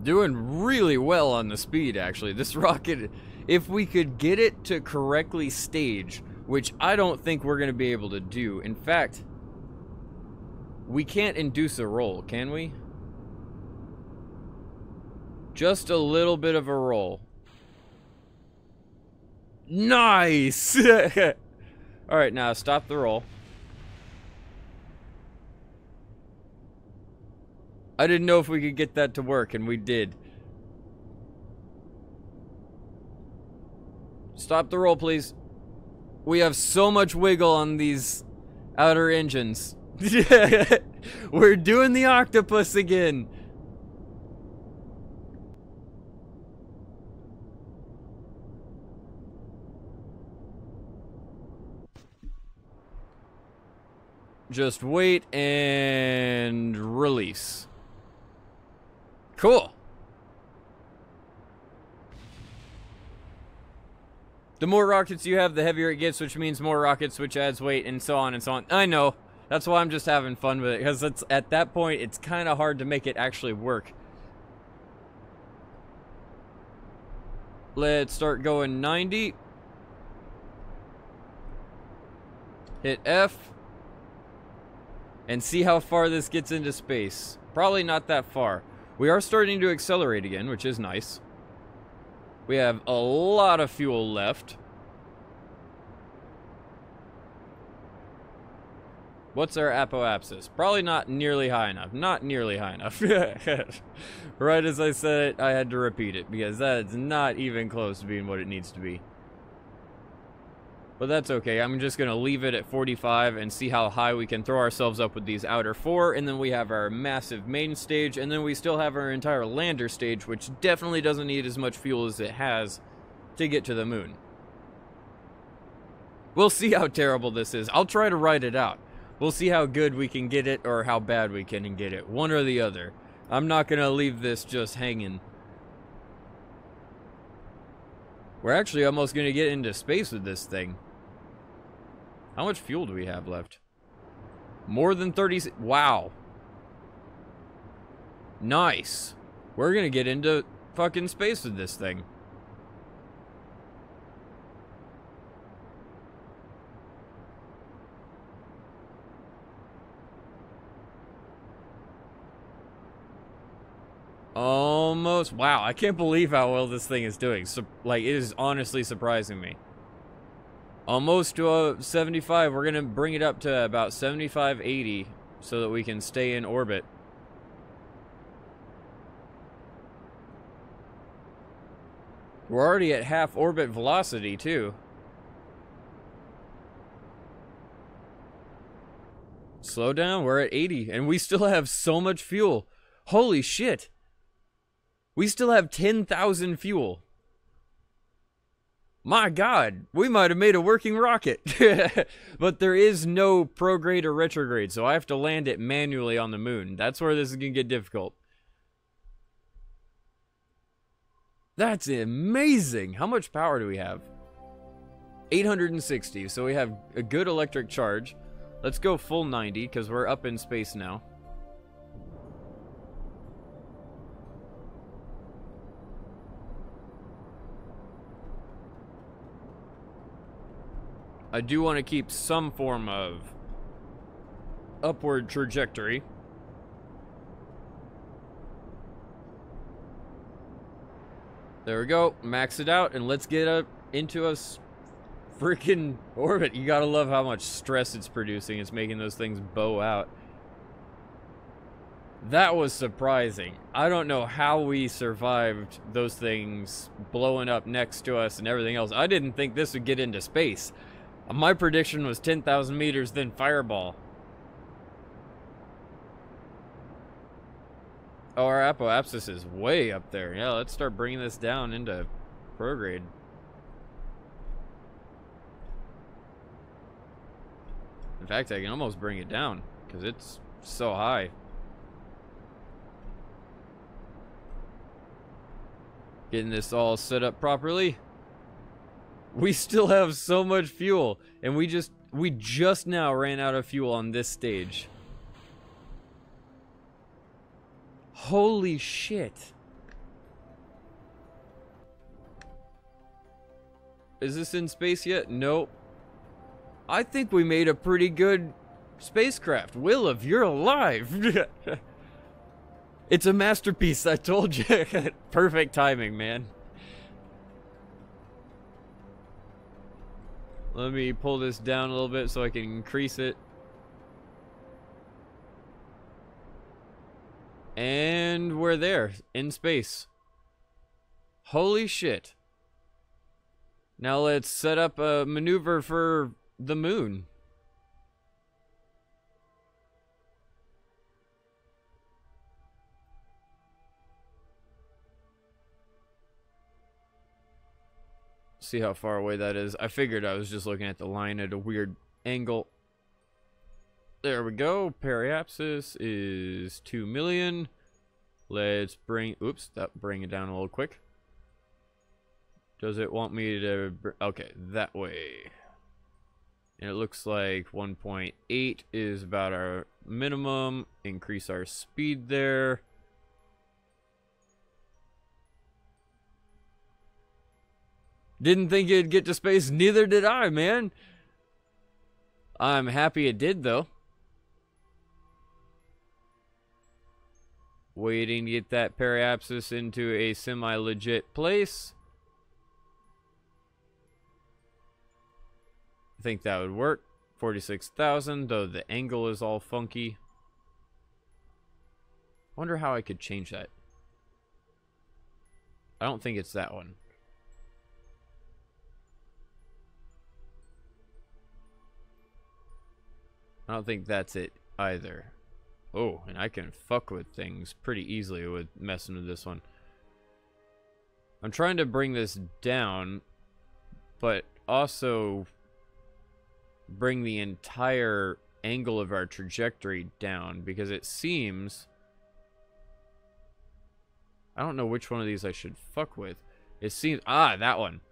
Doing really well on the speed, actually. This rocket, if we could get it to correctly stage, which I don't think we're going to be able to do. In fact, we can't induce a roll, can we? Just a little bit of a roll. Nice! Alright, now stop the roll. I didn't know if we could get that to work, and we did. Stop the roll, please. We have so much wiggle on these outer engines. We're doing the octopus again. Just wait and release. Cool. The more rockets you have, the heavier it gets, which means more rockets, which adds weight, and so on and so on. I know. That's why I'm just having fun with it, because it's, at that point, it's kind of hard to make it actually work. Let's start going 90. Hit F. And see how far this gets into space. Probably not that far. We are starting to accelerate again, which is nice. We have a lot of fuel left. What's our apoapsis? Probably not nearly high enough. Not nearly high enough. Right as I said it, I had to repeat it, because that is not even close to being what it needs to be. But that's okay. I'm just going to leave it at 45 and see how high we can throw ourselves up with these outer 4. And then we have our massive main stage. And then we still have our entire lander stage, which definitely doesn't need as much fuel as it has to get to the moon. We'll see how terrible this is. I'll try to write it out. We'll see how good we can get it or how bad we can get it. One or the other. I'm not going to leave this just hanging. We're actually almost going to get into space with this thing. How much fuel do we have left? More than 30... Wow. Nice. We're going to get into fucking space with this thing. Almost. Wow, I can't believe how well this thing is doing. Like, it is honestly surprising me. Almost to 75. We're going to bring it up to about 75, 80 so that we can stay in orbit. We're already at half orbit velocity, too. Slow down. We're at 80, and we still have so much fuel. Holy shit. We still have 10,000 fuel. My God, we might have made a working rocket. But there is no prograde or retrograde, so I have to land it manually on the moon. That's where this is going to get difficult. That's amazing. How much power do we have? 860, so we have a good electric charge. Let's go full 90, because we're up in space now. I do want to keep some form of upward trajectory. There we go. Max it out, and let's get up into a freaking orbit. You gotta love how much stress it's producing. It's making those things bow out. That was surprising. I don't know how we survived those things blowing up next to us and everything else. I didn't think this would get into space. My prediction was 10,000 meters, then fireball. Oh, our apoapsis is way up there. Yeah, let's start bringing this down into prograde. In fact, I can almost bring it down because it's so high. Getting this all set up properly. We still have so much fuel, and we just now ran out of fuel on this stage. Holy shit. Is this in space yet? Nope. I think we made a pretty good spacecraft. Will, if you're alive. It's a masterpiece, I told you. Perfect timing, man. Let me pull this down a little bit so I can increase it. And we're there, in space. Holy shit. Now let's set up a maneuver for the moon. See how far away that is. I figured I was just looking at the line at a weird angle. There we go. Periapsis is 2 million. Let's bring... Oops, bring it down a little quick. Does it want me to... Okay, that way. And it looks like 1.8 is about our minimum. Increase our speed there. Didn't think it'd get to space. Neither did I, man. I'm happy it did, though. Waiting to get that periapsis into a semi-legit place. I think that would work. 46,000, though the angle is all funky. Wonder how I could change that. I don't think it's that one. I don't think that's it either. Oh, and I can fuck with things pretty easily with messing with this one. I'm trying to bring this down, but also bring the entire angle of our trajectory down, because it seems... I don't know which one of these I should fuck with. It seems... Ah, that one.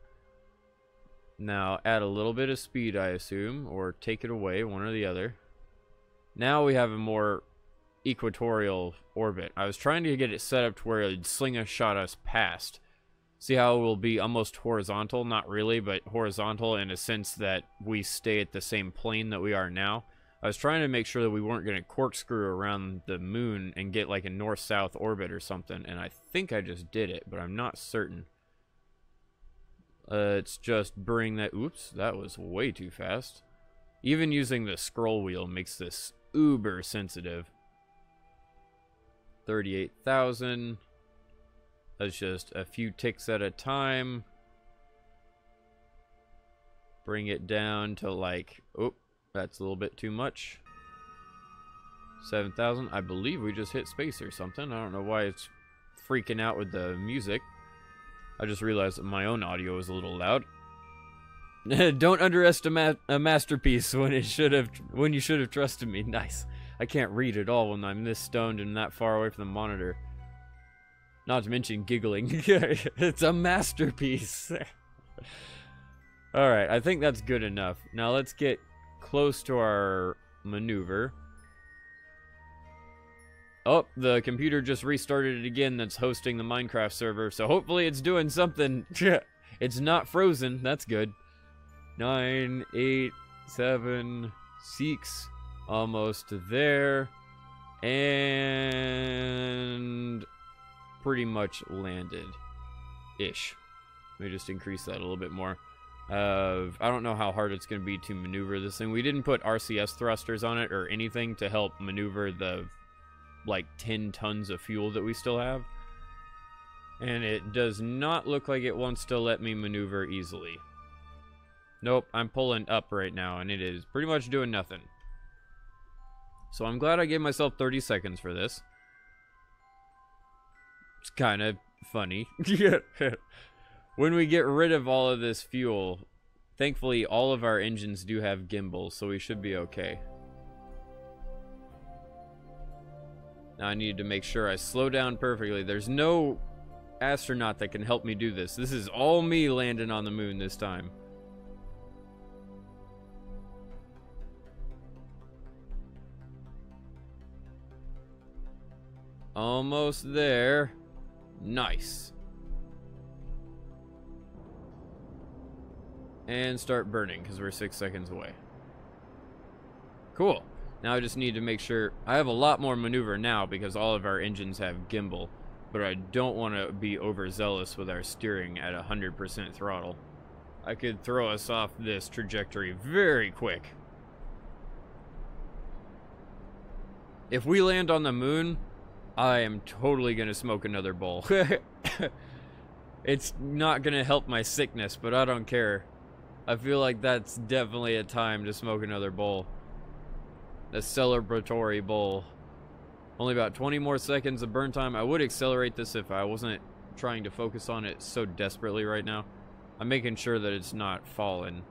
Now, add a little bit of speed, I assume, or take it away, one or the other. Now we have a more equatorial orbit. I was trying to get it set up to where it'd slingshot us past. See how it will be almost horizontal? Not really, but horizontal in a sense that we stay at the same plane that we are now. I was trying to make sure that we weren't going to corkscrew around the moon and get like a north-south orbit or something, and I think I just did it, but I'm not certain. It's just bring that... Oops, that was way too fast. Even using the scroll wheel makes this uber sensitive. 38,000. That's just a few ticks at a time. Bring it down to like... Oh, that's a little bit too much. 7,000. I believe we just hit space or something. I don't know why it's freaking out with the music. I just realized that my own audio is a little loud. Don't underestimate a masterpiece when you should have trusted me. Nice. I can't read at all when I'm this stoned and that far away from the monitor. Not to mention giggling. It's a masterpiece. Alright, I think that's good enough. Now let's get close to our maneuver. Oh, the computer just restarted it again that's hosting the Minecraft server, so hopefully it's doing something. It's not frozen, that's good. 9, 8, 7, 6, almost there, and pretty much landed-ish. Let me just increase that a little bit more. I don't know how hard it's going to be to maneuver this thing. We didn't put RCS thrusters on it or anything to help maneuver the, like, 10 tons of fuel that we still have. And it does not look like it wants to let me maneuver easily. Nope, I'm pulling up right now, and it is pretty much doing nothing. So I'm glad I gave myself 30 seconds for this. It's kind of funny. When we get rid of all of this fuel, thankfully all of our engines do have gimbals, so we should be okay. Now I need to make sure I slow down perfectly. There's no astronaut that can help me do this. This is all me landing on the moon this time. Almost there. Nice. And start burning, because we're 6 seconds away. Cool. Now I just need to make sure... I have a lot more maneuver now, because all of our engines have gimbal. But I don't want to be overzealous with our steering at 100% throttle. I could throw us off this trajectory very quick. If we land on the moon, I am totally going to smoke another bowl. It's not going to help my sickness, but I don't care. I feel like that's definitely a time to smoke another bowl. A celebratory bowl. Only about 20 more seconds of burn time. I would accelerate this if I wasn't trying to focus on it so desperately right now. I'm making sure that it's not falling.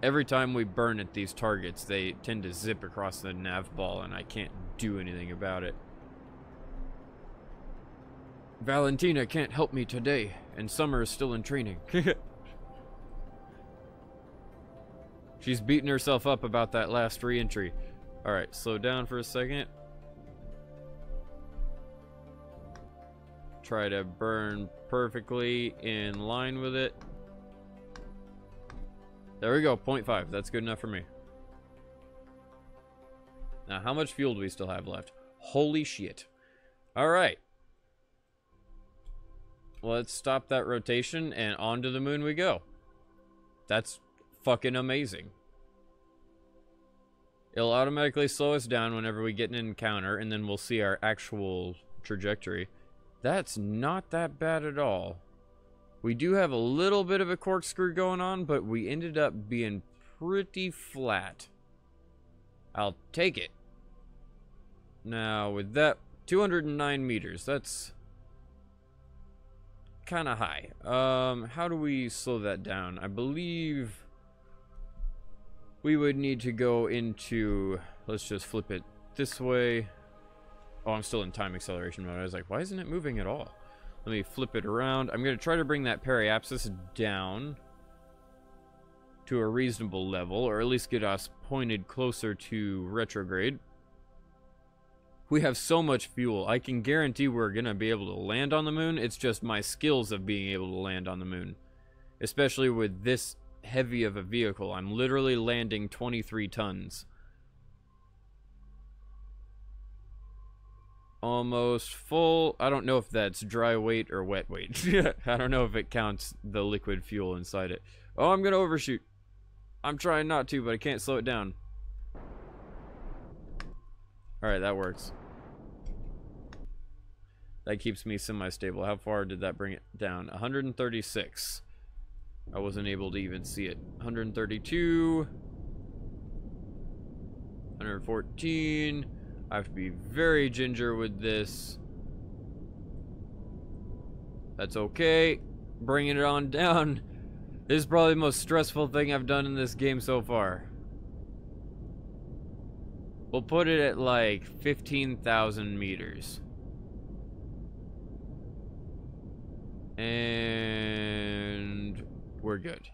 Every time we burn at these targets, they tend to zip across the nav ball, and I can't do anything about it. Valentina can't help me today, and Summer is still in training. She's beating herself up about that last re-entry. Alright, slow down for a second. Try to burn perfectly in line with it. There we go, 0.5. That's good enough for me. Now, how much fuel do we still have left? Holy shit. Alright. Let's stop that rotation, and onto the moon we go. That's fucking amazing. It'll automatically slow us down whenever we get an encounter, and then we'll see our actual trajectory. That's not that bad at all. We do have a little bit of a corkscrew going on, but we ended up being pretty flat. I'll take it. Now, with that, 209 meters. That's kind of high. How do we slow that down? I believe we would need to go into... Let's just flip it this way. Oh, I'm still in time acceleration mode. I was like, why isn't it moving at all? Let me flip it around. I'm going to try to bring that periapsis down to a reasonable level, or at least get us pointed closer to retrograde. We have so much fuel. I can guarantee we're going to be able to land on the moon. It's just my skills of being able to land on the moon. Especially with this heavy of a vehicle. I'm literally landing 23 tons. Almost full. I don't know if that's dry weight or wet weight. I don't know if it counts the liquid fuel inside it. Oh, I'm gonna overshoot. I'm trying not to, but I can't slow it down. Alright, that works. That keeps me semi-stable. How far did that bring it down? 136. I wasn't able to even see it. 132. 114. I have to be very ginger with this. That's okay. Bringing it on down. This is probably the most stressful thing I've done in this game so far. We'll put it at like 15,000 meters. And we're good.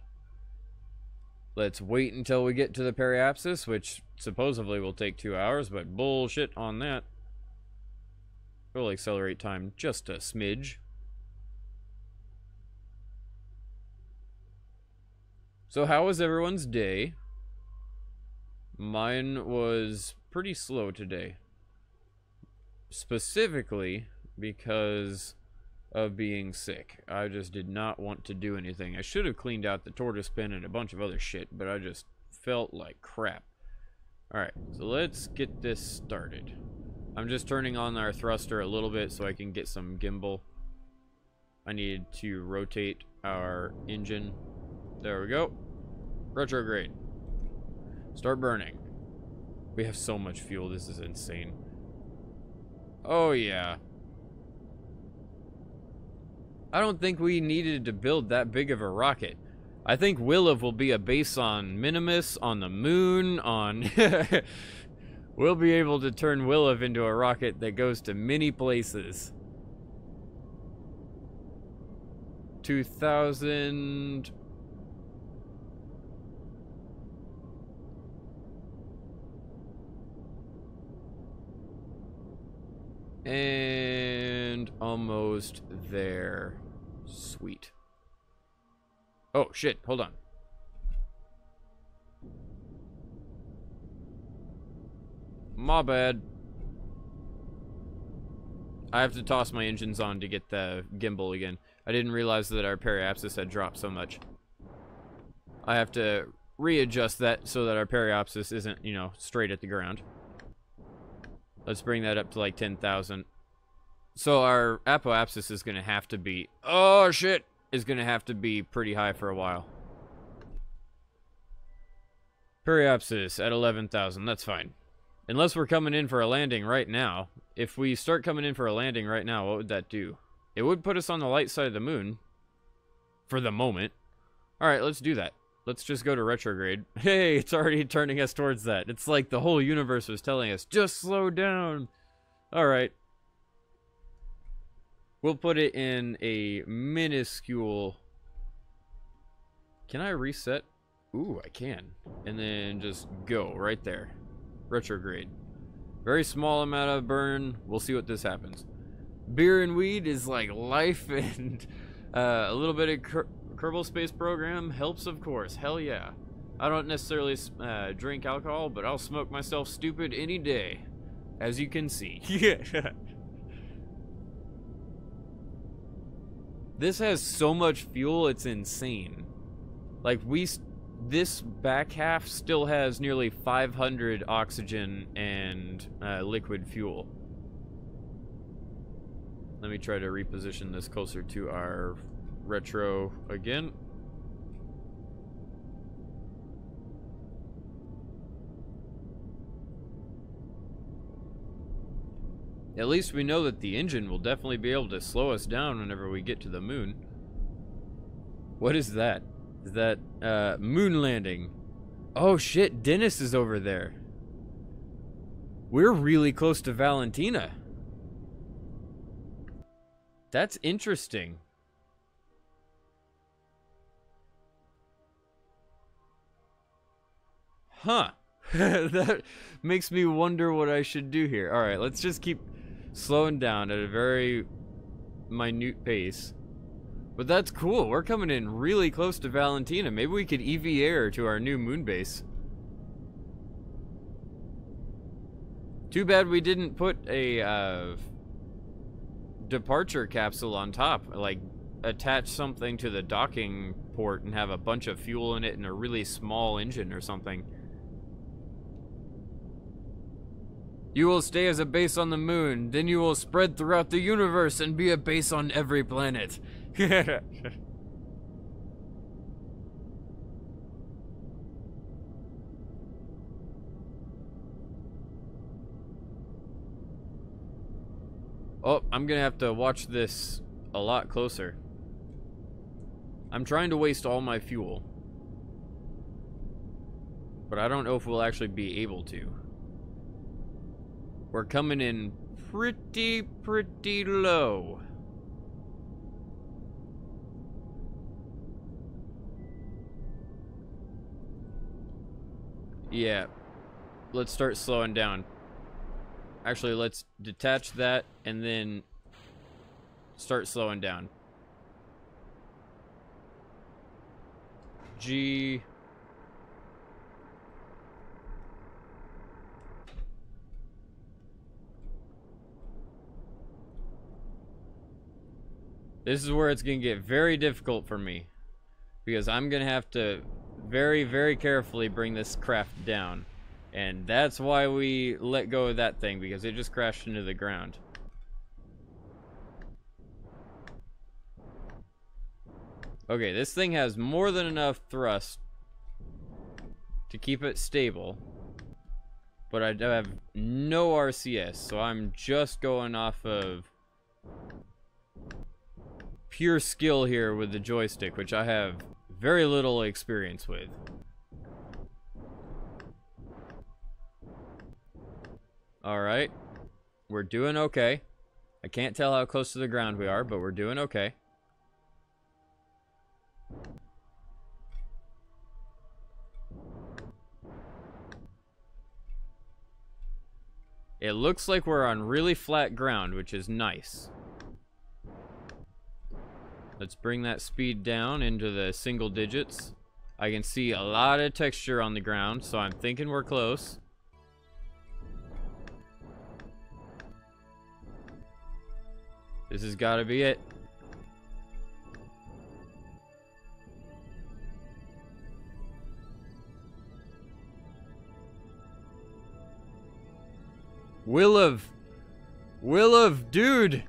Let's wait until we get to the periapsis, which supposedly will take 2 hours, but bullshit on that. We'll accelerate time just a smidge. So how was everyone's day? Mine was pretty slow today. Specifically because of being sick. I just did not want to do anything. I should have cleaned out the tortoise pen and a bunch of other shit, but I just felt like crap. Alright, so let's get this started. I'm just turning on our thruster a little bit so I can get some gimbal. I need to rotate our engine. There we go. Retrograde. Start burning. We have so much fuel, this is insane. Oh yeah. I don't think we needed to build that big of a rocket. I think Williv will be a base on Minimus, on the moon, on... We'll be able to turn Williv into a rocket that goes to many places. 2000... And almost there. Sweet. Oh, shit. Hold on. My bad. I have to toss my engines on to get the gimbal again. I didn't realize that our periapsis had dropped so much. I have to readjust that so that our periapsis isn't, you know, straight at the ground. Let's bring that up to like 10,000. So our apoapsis is going to have to be... Oh, shit! Is going to have to be pretty high for a while. Periapsis at 11,000. That's fine. Unless we're coming in for a landing right now. If we start coming in for a landing right now, what would that do? It would put us on the light side of the moon. For the moment. Alright, let's do that. Let's just go to retrograde. Hey, it's already turning us towards that. It's like the whole universe was telling us, just slow down. Alright. We'll put it in a minuscule... Can I reset? Ooh, I can. And then just go right there. Retrograde. Very small amount of burn. We'll see what this happens. Beer and weed is like life, and a little bit of Kerbal Space Program helps, of course. Hell yeah. I don't necessarily drink alcohol, but I'll smoke myself stupid any day, as you can see. This has so much fuel, it's insane. Like, this back half still has nearly 500 oxygen and liquid fuel. Let me try to reposition this closer to our retro again. At least we know that the engine will definitely be able to slow us down whenever we get to the moon. What is that? Is that moon landing? Oh shit, Dennis is over there. We're really close to Valentina. That's interesting. Huh. That makes me wonder what I should do here. Alright, let's just keep slowing down at a very minute pace. But that's cool. We're coming in really close to Valentina. Maybe we could EV air to our new moon base. Too bad we didn't put a departure capsule on top. Like, attach something to the docking port and have a bunch of fuel in it and a really small engine or something. You will stay as a base on the moon, then you will spread throughout the universe and be a base on every planet. Oh, I'm gonna have to watch this a lot closer. I'm trying to waste all my fuel, but I don't know if we'll actually be able to. We're coming in pretty low. Yeah, let's start slowing down. Actually, let's detach that and then start slowing down. G. This is where it's going to get very difficult for me, because I'm going to have to very carefully bring this craft down. And that's why we let go of that thing, because it just crashed into the ground. Okay, this thing has more than enough thrust to keep it stable, but I have no RCS, so I'm just going off of pure skill here with the joystick, which I have very little experience with. Alright, we're doing okay. I can't tell how close to the ground we are, but we're doing okay. It looks like we're on really flat ground, which is nice. Let's bring that speed down into the single digits. I can see a lot of texture on the ground, so I'm thinking we're close. This has got to be it. Willov, dude!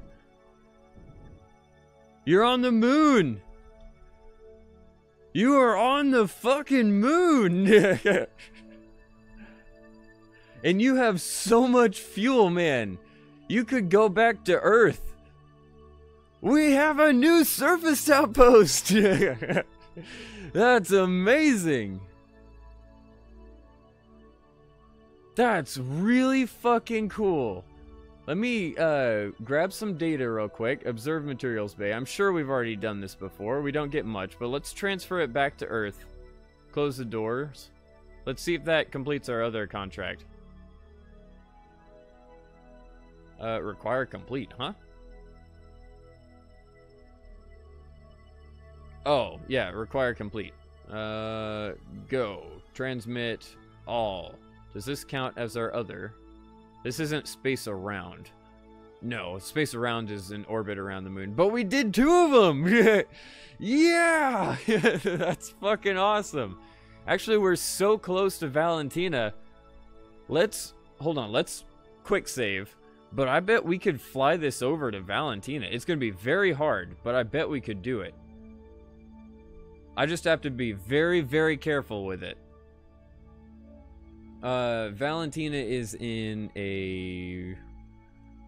You're on the moon! You are on the fucking moon! And you have so much fuel, man. You could go back to Earth. We have a new surface outpost! That's amazing! That's really fucking cool. Let me grab some data real quick. Observe materials bay. I'm sure we've already done this before. We don't get much, but let's transfer it back to Earth. Close the doors. Let's see if that completes our other contract. Require complete, huh? Oh, yeah, require complete. Go. Transmit all. Does this count as our other? This isn't space around. No, space around is an orbit around the moon. But we did 2 of them! Yeah! That's fucking awesome. Actually, we're so close to Valentina. Hold on, let's quick save. But I bet we could fly this over to Valentina. It's going to be very hard, but I bet we could do it. I just have to be very, very careful with it. Valentina is in a...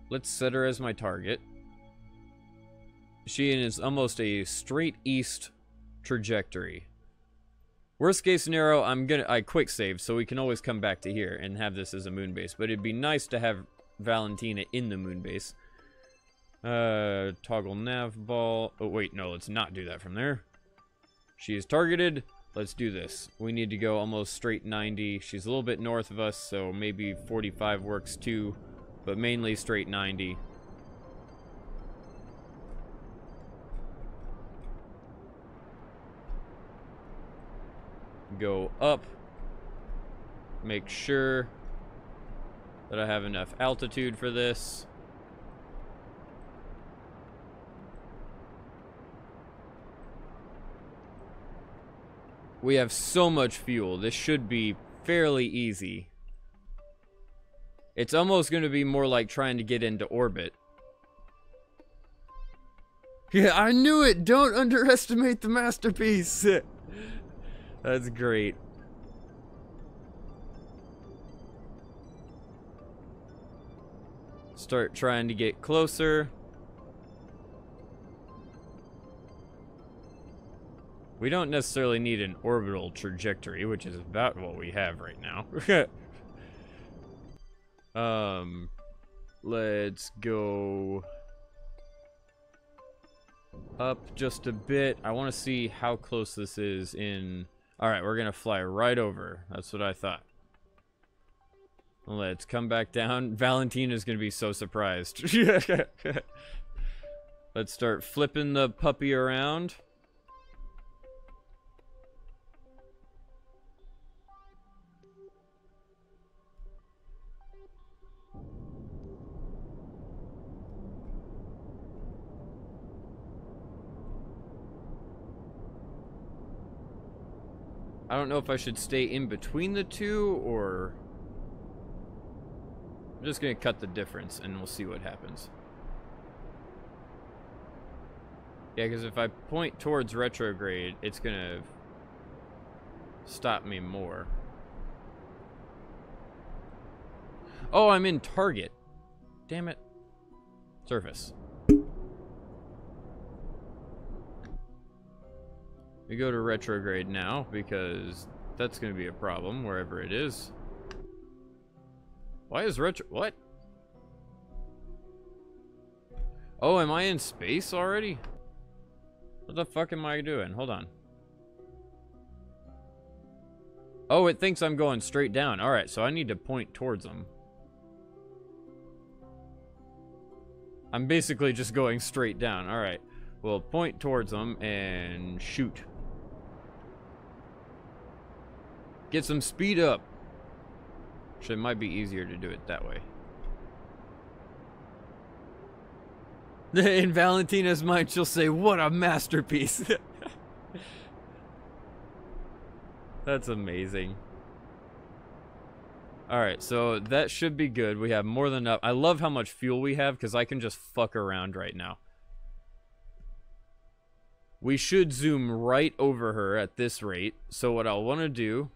Let's set her as my target. She is almost a straight east trajectory. Worst case scenario, I quick save so we can always come back to here and have this as a moon base. But it'd be nice to have Valentina in the moon base. Toggle nav ball. Oh wait, no, let's not do that from there. She is targeted. Let's do this. We need to go almost straight 90. She's a little bit north of us, so maybe 45 works too, but mainly straight 90. Go up. Make sure that I have enough altitude for this. We have so much fuel. This should be fairly easy. It's almost going to be more like trying to get into orbit. Yeah, I knew it! Don't underestimate the masterpiece! That's great. Start trying to get closer. We don't necessarily need an orbital trajectory, which is about what we have right now. Let's go up just a bit. I want to see how close this is in... Alright, we're gonna fly right over. That's what I thought. Let's come back down. Valentina's gonna be so surprised. Let's start flipping the puppy around. I don't know if I should stay in between the two, or... I'm just gonna cut the difference, and we'll see what happens. Yeah, because if I point towards retrograde, it's gonna stop me more. Oh, I'm in target. Damn it. Surface. We go to retrograde now, because that's going to be a problem wherever it is. Why is what? Oh, am I in space already? What the fuck am I doing? Hold on. Oh, it thinks I'm going straight down. Alright, so I need to point towards them. I'm basically just going straight down. Alright. Well, point towards them and shoot. Get some speed up. Actually, it might be easier to do it that way. In Valentina's mind, she'll say, "What a masterpiece." That's amazing. Alright, so that should be good. We have more than enough. I love how much fuel we have, because I can just fuck around right now. We should zoom right over her at this rate. So what I'll want to do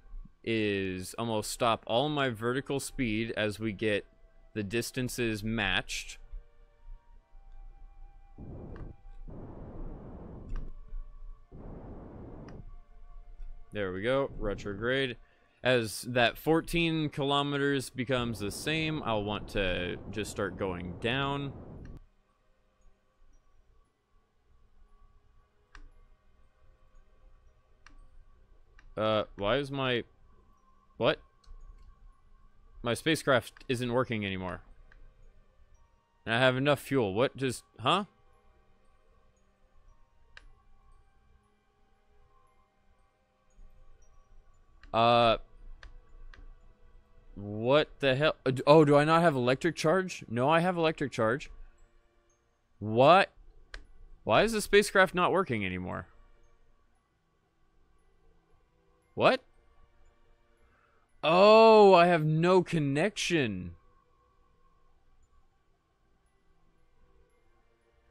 is almost stop all my vertical speed as we get the distances matched. There we go, retrograde. As that 14 kilometers becomes the same, I'll want to just start going down. Why is my... What? My spacecraft isn't working anymore. And I have enough fuel. What just... Huh? Uh, what the hell? Oh, do I not have electric charge? No, I have electric charge. What? Why is the spacecraft not working anymore? What? Oh, I have no connection.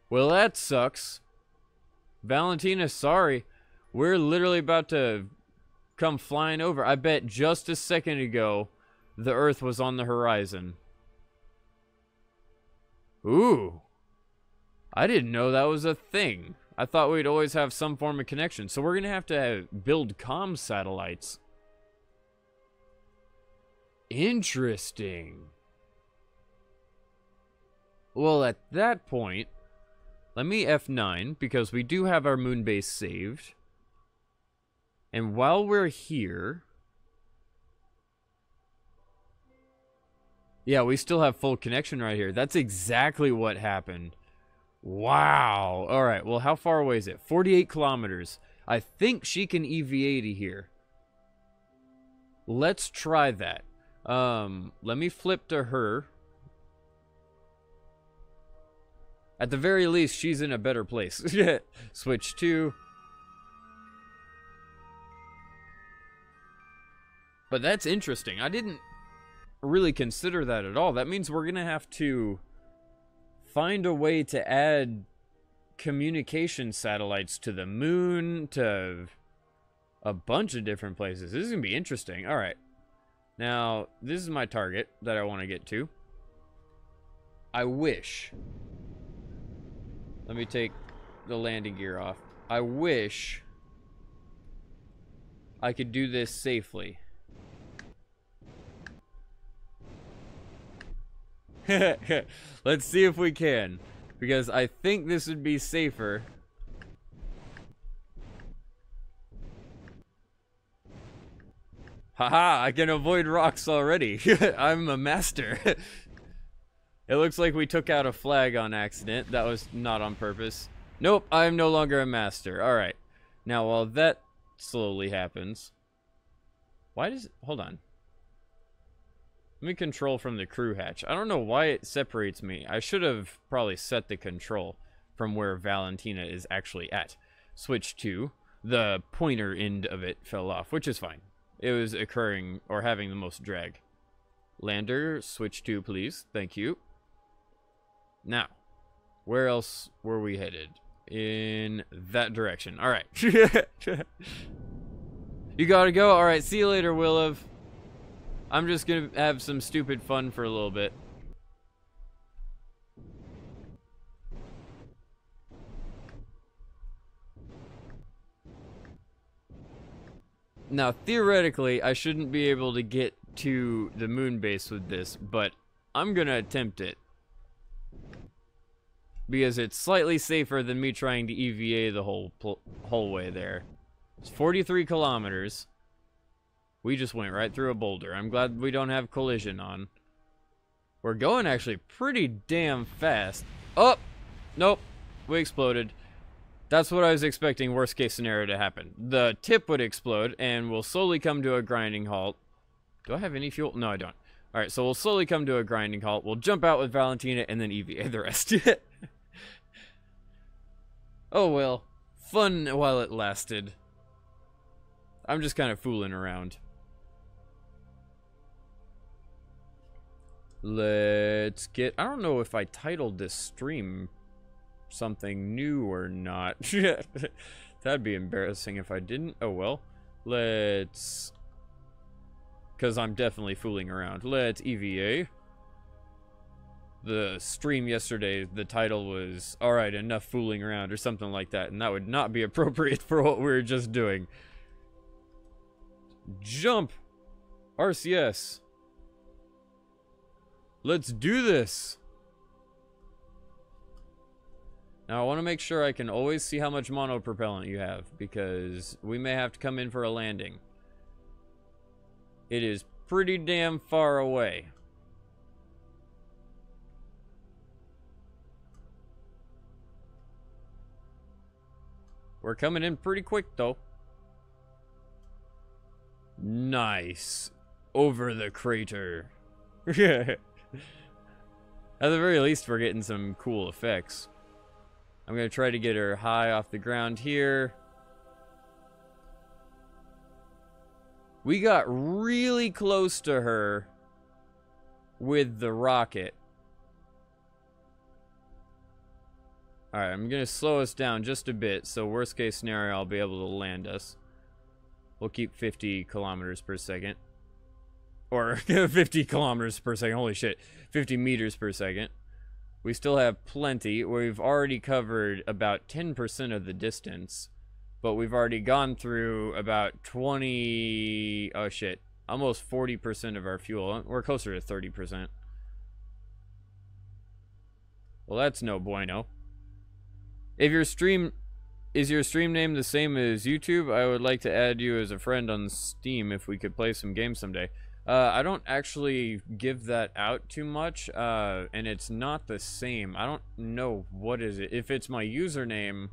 Well, that sucks. Valentina, sorry. We're literally about to come flying over. I bet just a second ago, the Earth was on the horizon. Ooh. I didn't know that was a thing. I thought we'd always have some form of connection. So we're going to have to build comm satellites. Interesting. Well, at that point, let me F9, because we do have our moon base saved. And while we're here... Yeah, we still have full connection right here. That's exactly what happened. Wow. Alright, well, how far away is it? 48 kilometers. I think she can EVA to here. Let's try that. Let me flip to her. At the very least, she's in a better place. Switch to... But that's interesting. I didn't really consider that at all. That means we're going to have to find a way to add communication satellites to the moon, to a bunch of different places. This is going to be interesting. All right. Now, this is my target that I want to get to. I wish... Let me take the landing gear off. I wish I could do this safely. Let's see if we can, because I think this would be safer. Haha, I can avoid rocks already. I'm a master. It looks like we took out a flag on accident. That was not on purpose. Nope, I'm no longer a master. Alright. Now, while that slowly happens... Why does... Hold on. Let me control from the crew hatch. I don't know why it separates me. I should have probably set the control from where Valentina is actually at. Switch to... The pointer end of it fell off, which is fine. It was occurring, or having the most drag. Lander, switch to, please. Thank you. Now, where else were we headed? In that direction. Alright. You gotta go? Alright, see you later, Williv. I'm just gonna have some stupid fun for a little bit. Now, theoretically, I shouldn't be able to get to the moon base with this, but I'm gonna attempt it. Because it's slightly safer than me trying to EVA the whole way there. It's 43 kilometers. We just went right through a boulder. I'm glad we don't have collision on. We're going actually pretty damn fast. Oh! Nope. We exploded. That's what I was expecting, worst case scenario, to happen. The tip would explode, and we'll slowly come to a grinding halt. Do I have any fuel? No, I don't. Alright, so we'll slowly come to a grinding halt. We'll jump out with Valentina, and then EVA the rest. Oh well. Fun while it lasted. I'm just kind of fooling around. Let's get... I don't know if I titled this stream something new or not. That'd be embarrassing if I didn't. Oh well. Let's... Because I'm definitely fooling around. Let's EVA. The stream yesterday, the title was, alright, enough fooling around, or something like that, and that would not be appropriate for what we were just doing. Jump! RCS. Let's do this! Now, I want to make sure I can always see how much monopropellant you have, because we may have to come in for a landing. It is pretty damn far away. We're coming in pretty quick, though. Nice. Over the crater. At the very least, we're getting some cool effects. I'm going to try to get her high off the ground here. We got really close to her with the rocket. Alright, I'm going to slow us down just a bit, so worst case scenario, I'll be able to land us. We'll keep 50 kilometers per second. Or 50 kilometers per second, holy shit. 50 meters per second. We still have plenty. We've already covered about 10% of the distance. But we've already gone through about 20... Oh shit. Almost 40% of our fuel. We're closer to 30%. Well, that's no bueno. If your stream... Is your stream name the same as YouTube? I would like to add you as a friend on Steam if we could play some games someday. I don't actually give that out too much, and it's not the same. I don't know what is it. If it's my username,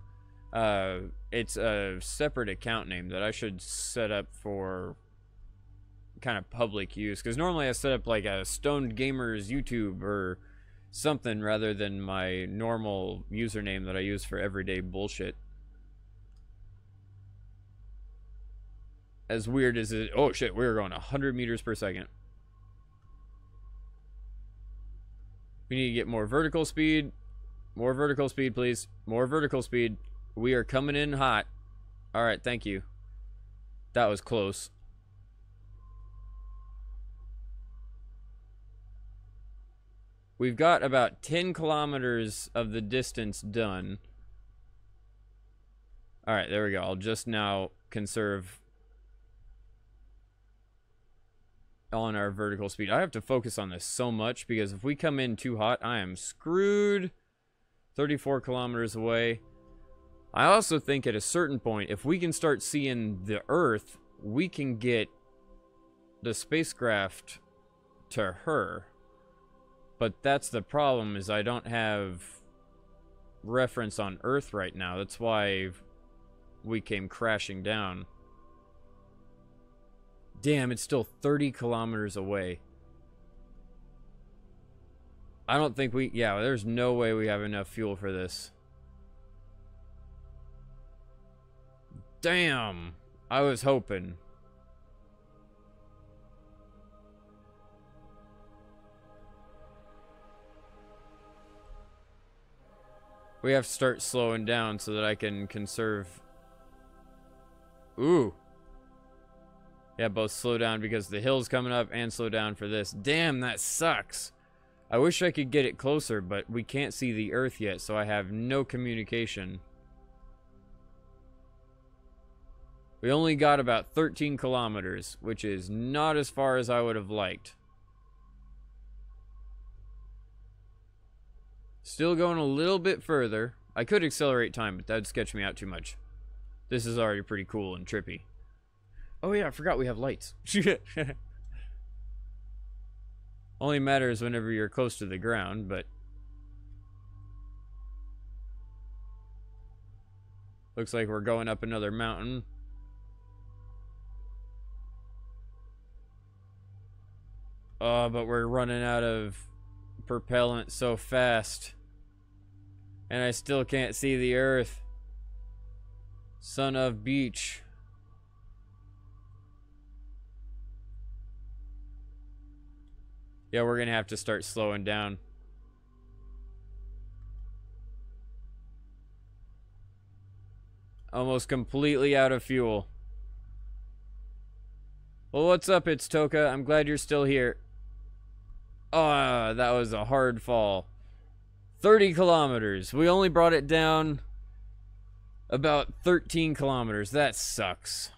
it's a separate account name that I should set up for kind of public use. Because normally I set up like a Stoned Gamers YouTube or something rather than my normal username that I use for everyday bullshit. As weird as it... Oh shit, we were going 100 meters per second. We need to get more vertical speed. More vertical speed, please. More vertical speed. We are coming in hot. Alright, thank you. That was close. We've got about 10 kilometers of the distance done. Alright, there we go. I'll just now conserve on our vertical speed. I have to focus on this so much because if we come in too hot, I am screwed. 34 kilometers away. I also think at a certain point, if we can start seeing the Earth, we can get the spacecraft to her. But that's the problem, is I don't have reference on Earth right now. That's why we came crashing down. Damn, it's still 30 kilometers away. I don't think we... Yeah, there's no way we have enough fuel for this. Damn! I was hoping. We have to start slowing down so that I can conserve... Ooh. Yeah, both slow down because the hill's coming up and slow down for this. Damn, that sucks. I wish I could get it closer, but we can't see the Earth yet, so I have no communication. We only got about 13 kilometers, which is not as far as I would have liked. Still going a little bit further. I could accelerate time, but that'd sketch me out too much. This is already pretty cool and trippy. Oh yeah, I forgot we have lights. Only matters whenever you're close to the ground, but... Looks like we're going up another mountain. Oh, but we're running out of propellant so fast. And I still can't see the Earth. Son of beach. Yeah, we're gonna have to start slowing down. Almost completely out of fuel. Well, what's up, it's Toka. I'm glad you're still here. Oh, that was a hard fall. 30 kilometers. We only brought it down about 13 kilometers. That sucks.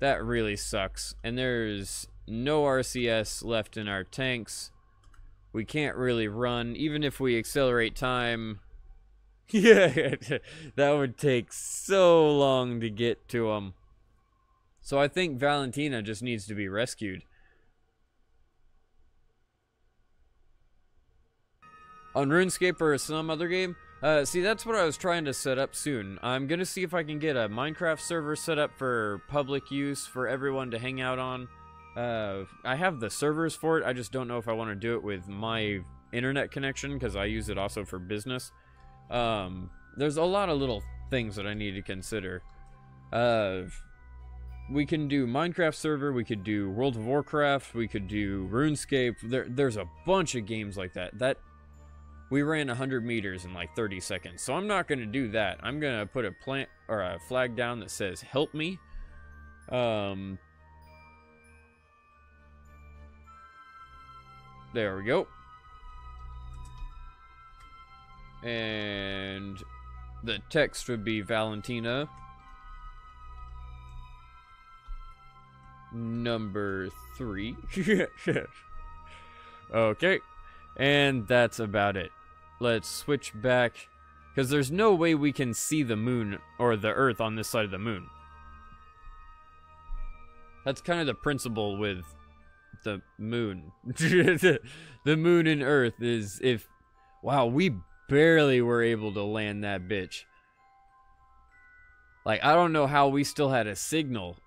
That really sucks. And there's no RCS left in our tanks. We can't really run. Even if we accelerate time... Yeah, that would take so long to get to them. So I think Valentina just needs to be rescued. On RuneScape or some other game? See, that's what I was trying to set up soon. I'm gonna see if I can get a Minecraft server set up for public use for everyone to hang out on. I have the servers for it, I just don't know if I want to do it with my internet connection, because I use it also for business. There's a lot of little things that I need to consider. We can do Minecraft server, we could do World of Warcraft, we could do RuneScape. There's a bunch of games like that. We ran 100 meters in like 30 seconds, so I'm not going to do that. I'm going to put a flag down that says help me. There we go. And the text would be Valentina number 3. Okay. And that's about it. Let's switch back, because there's no way we can see the moon or the Earth on this side of the moon. That's kind of the principle with the moon. The moon and Earth is if... Wow, we barely were able to land that bitch. Like, I don't know how we still had a signal.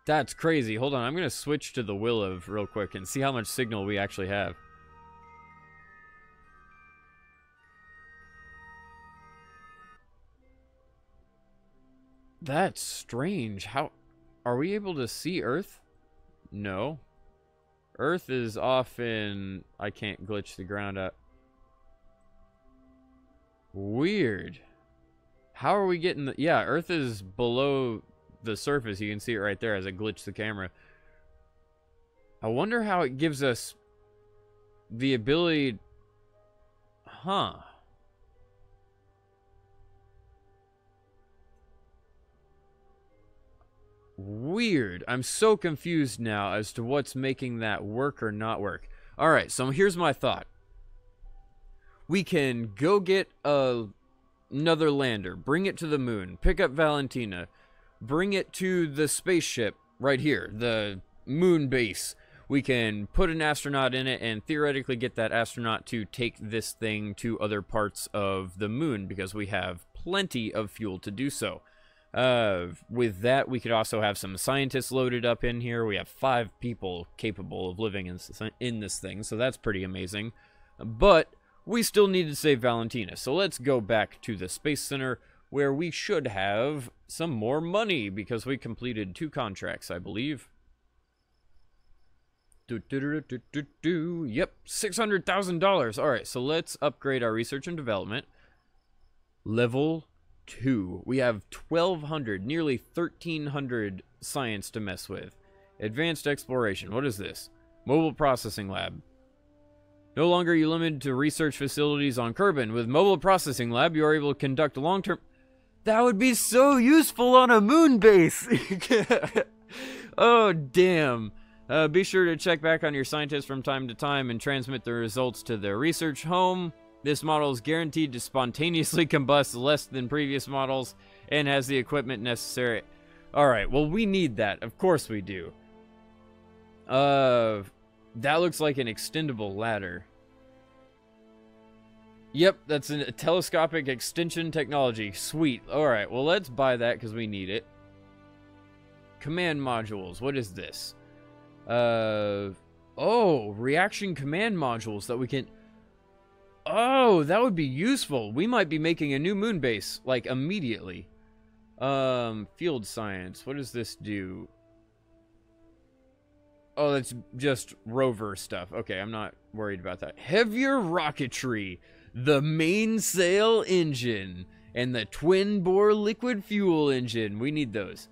That's crazy. Hold on, I'm going to switch to the Willow real quick and see how much signal we actually have. That's strange. How are we able to see Earth? No. Earth is off in... I can't glitch the ground up. Weird. How are we getting the... Yeah, Earth is below the surface. You can see it right there as I glitch the camera. I wonder how it gives us the ability... Huh. Weird. I'm so confused now as to what's making that work or not work. Alright, so here's my thought. We can go get another lander, bring it to the moon, pick up Valentina, bring it to the spaceship right here, the moon base. We can put an astronaut in it and theoretically get that astronaut to take this thing to other parts of the moon, because we have plenty of fuel to do so. With that, we could also have some scientists loaded up in here. We have 5 people capable of living in this thing, so that's pretty amazing. But we still need to save Valentina, so let's go back to the Space Center, where we should have some more money, because we completed 2 contracts, I believe. Yep, $600,000. Alright, so let's upgrade our research and development. Level 2. We have 1,200, nearly 1,300 science to mess with. Advanced exploration. What is this? Mobile processing lab. No longer are you limited to research facilities on Kerbin. With mobile processing lab, you are able to conduct long-term... That would be so useful on a moon base! Oh, damn. Be sure to check back on your scientists from time to time and transmit the results to their research home. This model is guaranteed to spontaneously combust less than previous models and has the equipment necessary. Alright, well, we need that. Of course we do. That looks like an extendable ladder. Yep, that's a telescopic extension technology. Sweet. Alright, well, let's buy that because we need it. Command modules. What is this? Oh, reaction command modules that we can... Oh, that would be useful. We might be making a new moon base, like, immediately. Field science. What does this do? Oh, that's just rover stuff. Okay, I'm not worried about that. Heavier rocketry. The mainsail engine. And the twin-bore liquid fuel engine. We need those.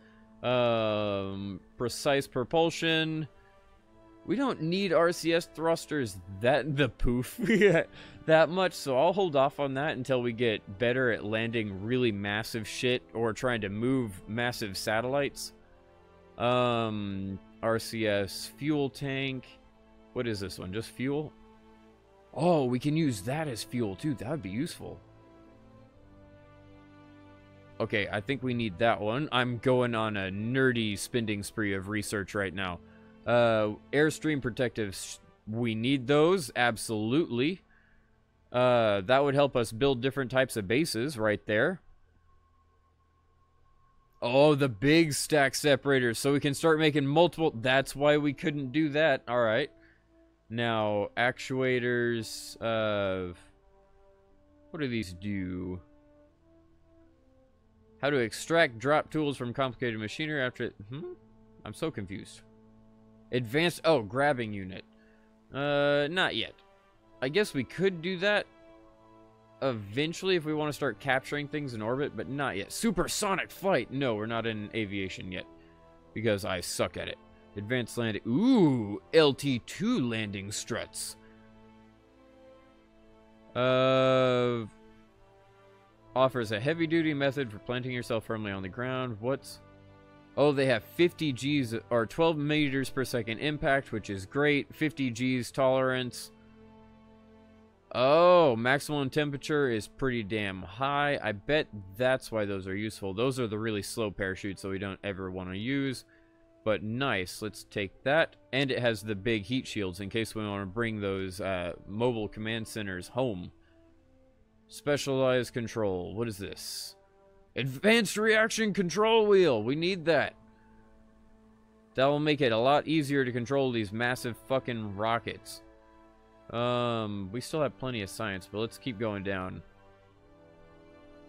Precise propulsion. We don't need RCS thrusters that much, so I'll hold off on that until we get better at landing really massive shit or trying to move massive satellites. RCS fuel tank. What is this one? Just fuel? Oh, we can use that as fuel too. That would be useful. Okay, I think we need that one. I'm going on a nerdy spending spree of research right now. Airstream protectives, we need those, absolutely. That would help us build different types of bases right there. Oh, the big stack separators, so we can start making multiple. That's why we couldn't do that. All right. Now, actuators. What do these do? How to extract drop tools from complicated machinery after it. I'm so confused. Advanced. Oh, grabbing unit. Not yet. I guess we could do that eventually if we want to start capturing things in orbit, but not yet. Supersonic flight. No, we're not in aviation yet because I suck at it. Advanced landing. Ooh, LT2 landing struts. Offers a heavy-duty method for planting yourself firmly on the ground. What's... Oh, they have 50 Gs or 12 meters per second impact, which is great. 50 Gs tolerance. Oh, maximum temperature is pretty damn high. I bet that's why those are useful. Those are the really slow parachutes that we don't ever want to use. But nice, let's take that. And it has the big heat shields in case we want to bring those mobile command centers home. Specialized control. What is this? Advanced reaction control wheel. We need that. That will make it a lot easier to control these massive fucking rockets. We still have plenty of science, but let's keep going down.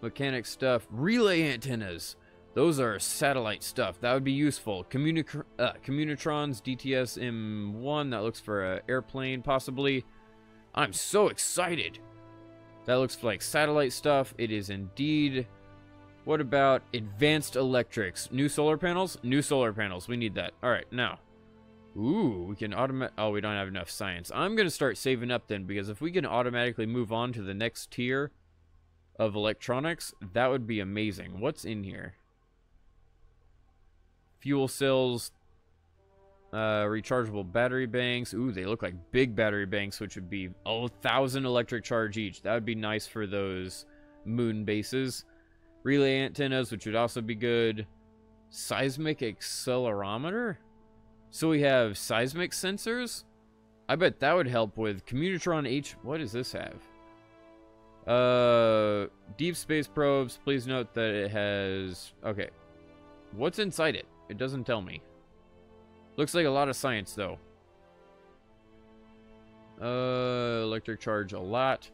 Mechanic stuff. Relay antennas. Those are satellite stuff. That would be useful. Communitrons, DTS M1. That looks for an airplane, possibly. I'm so excited. That looks like satellite stuff. It is indeed. What about advanced electrics? New solar panels? New solar panels. We need that. All right, now. Ooh, we can automate. Oh, we don't have enough science. I'm going to start saving up then, because if we can automatically move on to the next tier of electronics, that would be amazing. What's in here? Fuel cells, rechargeable battery banks. Ooh, they look like big battery banks, which would be 1,000 electric charge each. That would be nice for those moon bases. Relay antennas, which would also be good. Seismic accelerometer? So we have seismic sensors? I bet that would help with Commutron H. What does this have? Deep space probes. Please note that it has... Okay. What's inside it? It doesn't tell me. Looks like a lot of science, though. Electric charge a lot.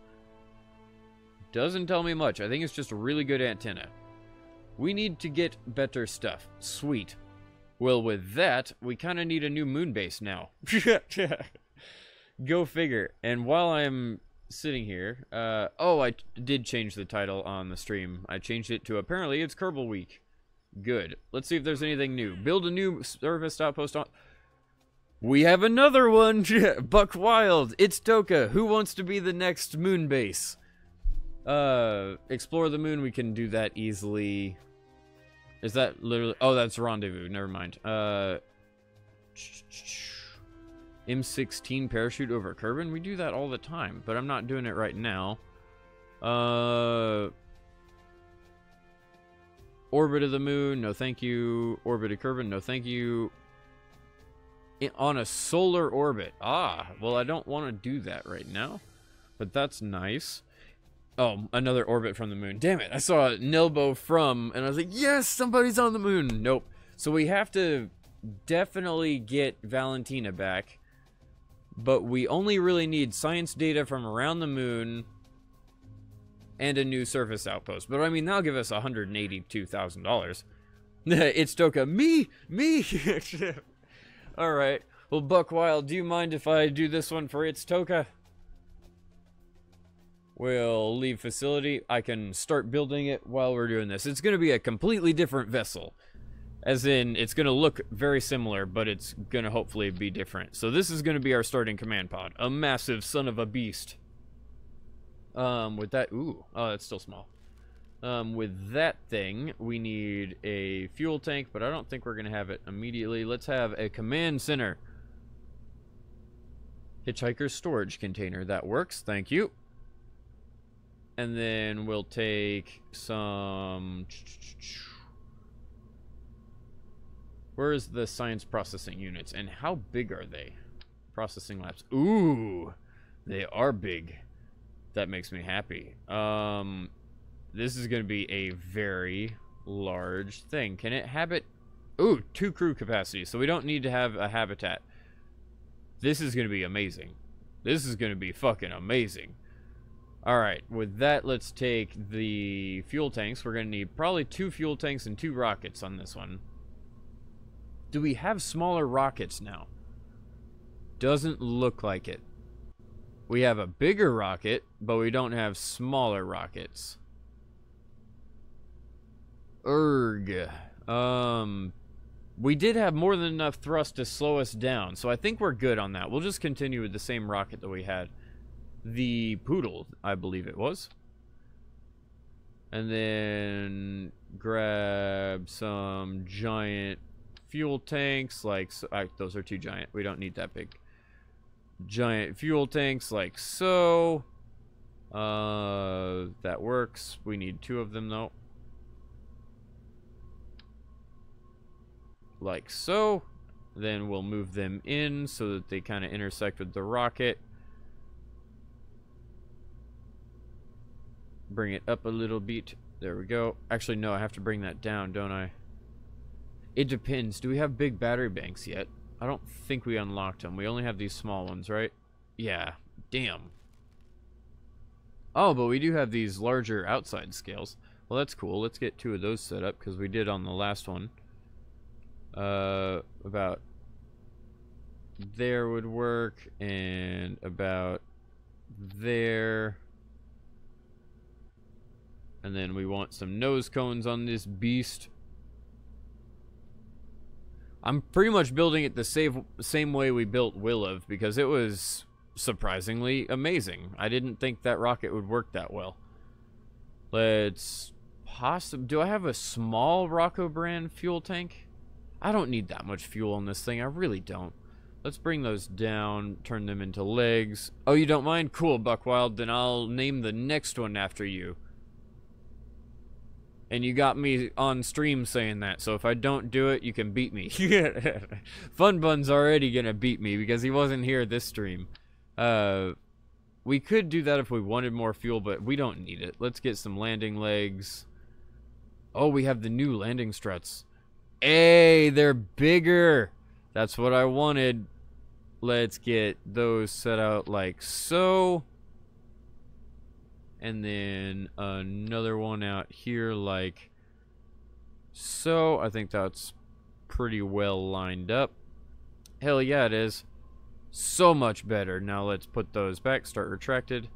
Doesn't tell me much. I think it's just a really good antenna. We need to get better stuff. Sweet. Well, with that, we kind of need a new moon base now. Go figure. And while I'm sitting here... oh, I did change the title on the stream. I changed it to apparently it's Kerbal Week. Good. Let's see if there's anything new. Build a new service outpost on... We have another one! Buck Wild! It's Toka! Who wants to be the next moon base? Explore the moon. We can do that easily. Is that literally... Oh, that's Rendezvous. Never mind. M16 parachute over Kerbin? We do that all the time, but I'm not doing it right now. Orbit of the moon, no thank you. Orbit of Kerbin, no thank you. On a solar orbit. Ah, well, I don't want to do that right now, but that's nice. Oh, another orbit from the moon. Damn it, I saw Nilbo from, and I was like, yes, somebody's on the moon. Nope. So we have to definitely get Valentina back, but we only really need science data from around the moon and a new surface outpost. But I mean, that'll give us $182,000. It's Toka. Me! Alright. Well, Buck Wild, do you mind if I do this one for It's Toka? We'll leave facility. I can start building it while we're doing this. It's going to be a completely different vessel. As in, it's going to look very similar, but it's going to hopefully be different. So this is going to be our starting command pod. A massive son of a beast. With that... Ooh. Oh, that's still small. With that thing, we need a fuel tank, but I don't think we're going to have it immediately. Let's have a command center. Hitchhiker's storage container. That works. Thank you. And then we'll take some... Where is the science processing units? And how big are they? Processing labs. Ooh! They are big. That makes me happy. This is going to be a very large thing. Can it habit? Ooh, 2 crew capacity, so we don't need to have a habitat. This is going to be amazing. This is going to be fucking amazing. Alright, with that, let's take the fuel tanks. We're going to need probably 2 fuel tanks and 2 rockets on this one. Do we have smaller rockets now? Doesn't look like it. We have a bigger rocket, but we don't have smaller rockets. Erg. We did have more than enough thrust to slow us down, so I think we're good on that. We'll just continue with the same rocket that we had. The Poodle, I believe it was. And then grab some giant fuel tanks, like so. Those are too giant. We don't need that big. Giant fuel tanks, like so. That works. We need 2 of them, though. Like so. Then we'll move them in so that they kind of intersect with the rocket. Bring it up a little bit. There we go. Actually, no, I have to bring that down, don't I? It depends. Do we have big battery banks yet? I don't think we unlocked them. We only have these small ones, right? Yeah. Damn. Oh, but we do have these larger outside scales. Well, that's cool. Let's get 2 of those set up, because we did on the last one. About there would work, and about there. And then we want some nose cones on this beast. I'm pretty much building it the same way we built Will of, because it was surprisingly amazing. I didn't think that rocket would work that well. Let's do I have a small Rocco brand fuel tank? I don't need that much fuel on this thing. I really don't. Let's bring those down, turn them into legs. Oh, you don't mind? Cool, Buckwild. Then I'll name the next one after you. And you got me on stream saying that, so if I don't do it, you can beat me. Fun Bun's already gonna beat me because he wasn't here this stream. We could do that if we wanted more fuel, but we don't need it. Let's get some landing legs. Oh, we have the new landing struts. Hey, they're bigger. That's what I wanted. Let's get those set out like so. And then another one out here like so. I think that's pretty well lined up. Hell yeah, it is. So much better. Now let's put those back, start retracted.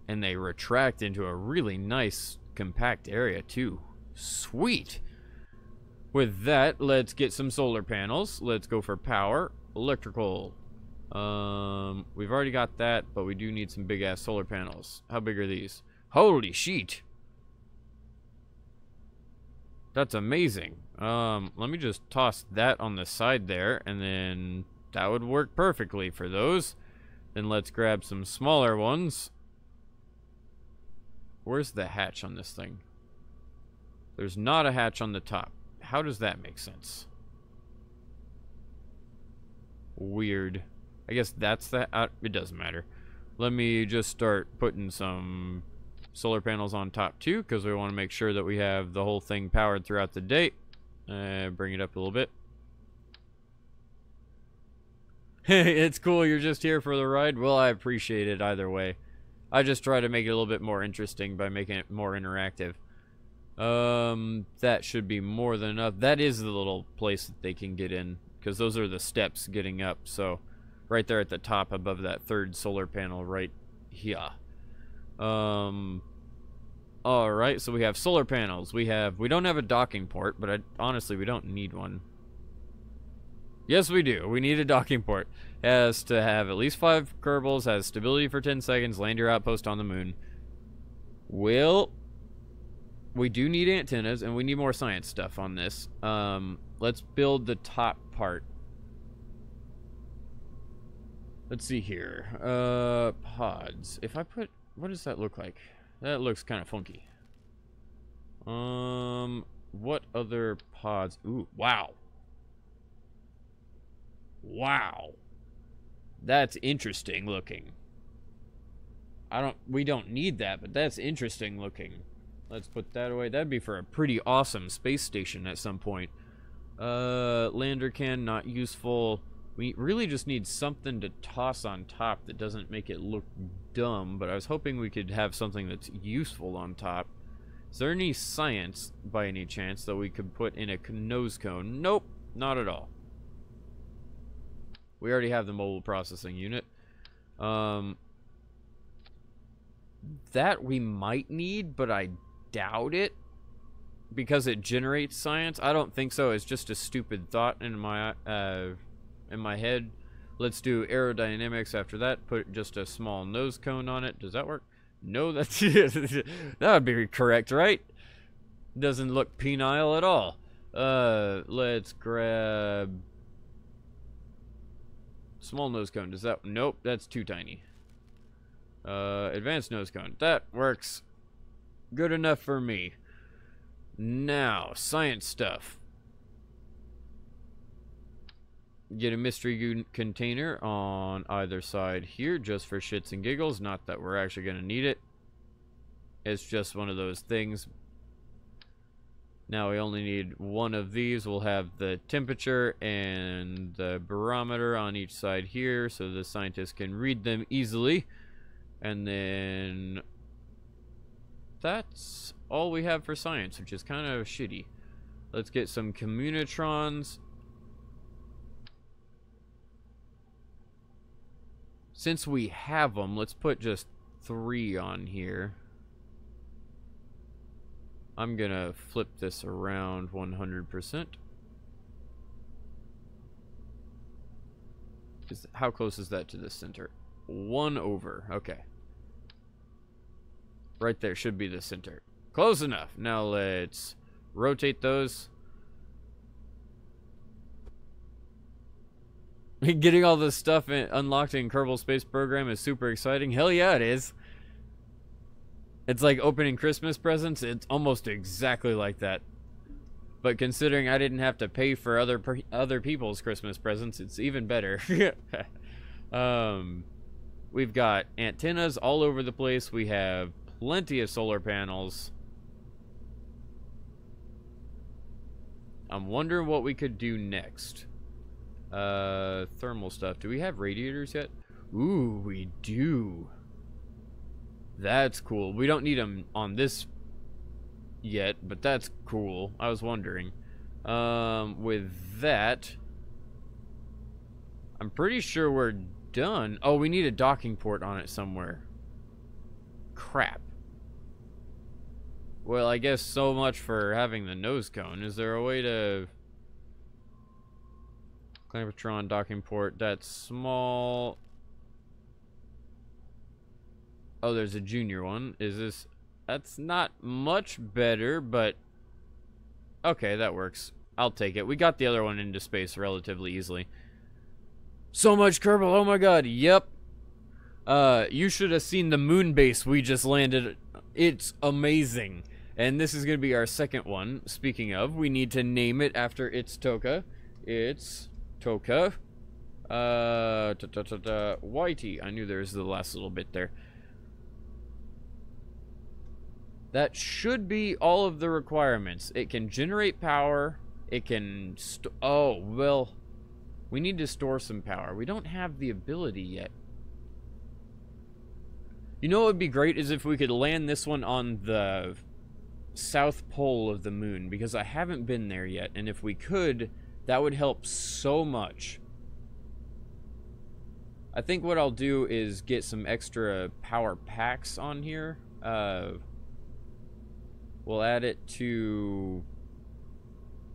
And they retract into a really nice compact area too. Sweet. With that, let's get some solar panels. Let's go for power. Electrical. We've already got that, but we do need some big ass solar panels. How big are these? Holy shit. That's amazing. Let me just toss that on the side there, and then that would work perfectly for those. Then let's grab some smaller ones. Where's the hatch on this thing? There's not a hatch on the top. How does that make sense? Weird. I guess that's that. It doesn't matter. Let me just start putting some solar panels on top too, because we want to make sure that we have the whole thing powered throughout the day. Bring it up a little bit. It's cool you're just here for the ride. Well, I appreciate it either way. I just try to make it a little bit more interesting by making it more interactive. That should be more than enough. That is the little place that they can get in, because those are the steps getting up. So right there at the top above that third solar panel right here. Alright, so we have solar panels. We don't have a docking port, but honestly we don't need one. Yes, we do. We need a docking port. It has to have at least 5 Kerbals, has stability for 10 seconds, land your outpost on the moon. Well, we do need antennas, and we need more science stuff on this. Let's build the top part. Let's see here. Pods. If I put... What does that look like? That looks kind of funky. What other pods? Ooh, wow. Wow. That's interesting looking. we don't need that, but that's interesting looking. Let's put that away. That'd be for a pretty awesome space station at some point. Lander can, not useful. We really just need something to toss on top that doesn't make it look dumb, but I was hoping we could have something that's useful on top. Is there any science, by any chance, that we could put in a nose cone? Nope, not at all. We already have the mobile processing unit. That we might need, but I doubt it. Because it generates science? I don't think so. It's just a stupid thought in my head. Let's do aerodynamics after that. Put just a small nose cone on it. Does that work? No, that's that would be correct, right? Doesn't look penile at all. Let's grab small nose cone. Does that? Nope, that's too tiny. Advanced nose cone. That works. Good enough for me. Now, science stuff. Get a mystery container on either side here, just for shits and giggles. Not that we're actually going to need it. It's just one of those things. Now we only need one of these. We'll have the temperature and the barometer on each side here, so the scientists can read them easily. And then that's all we have for science, which is kind of shitty. Let's get some communitrons. Since we have them, let's put just 3 on here. I'm gonna flip this around 100%. How close is that to the center? 1 over. Okay. Right there should be the center. Close enough. Now let's rotate those. Getting all this stuff unlocked in Kerbal Space Program is super exciting. Hell yeah, it is. It's like opening Christmas presents. It's almost exactly like that. But considering I didn't have to pay for other people's Christmas presents, it's even better. We've got antennas all over the place. We have plenty of solar panels. I'm wondering what we could do next. Thermal stuff. Do we have radiators yet? Ooh, we do. That's cool. We don't need them on this yet, but that's cool. I was wondering. With that, I'm pretty sure we're done. Oh, we need a docking port on it somewhere. Crap. Well, I guess so much for having the nose cone. Is there a way to... Clampotron docking port, that's small. Oh, there's a junior one. Is this... That's not much better, but... Okay, that works. I'll take it. We got the other one into space relatively easily. So much Kerbal, oh my god, yep. You should have seen the moon base we just landed. It's amazing. And this is going to be our second one. Speaking of, we need to name it after its Toka. It's... Toka. Whitey. I knew there was the last little bit there. That should be all of the requirements. It can generate power. It can... Oh, well... We need to store some power. We don't have the ability yet. You know what would be great is if we could land this one on the south pole of the moon, because I haven't been there yet, and if we could, that would help so much. I think what I'll do is get some extra power packs on here. We'll add it to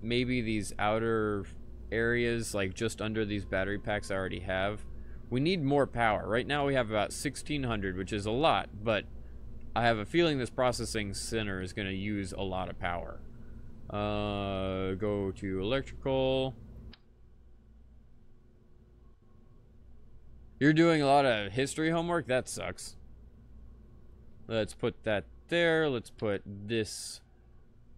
maybe these outer areas, like just under these battery packs I already have. We need more power. Right now we have about 1600, which is a lot, but I have a feeling this processing center is going to use a lot of power. Go to electrical. You're doing a lot of history homework? That sucks. Let's put that there. Let's put this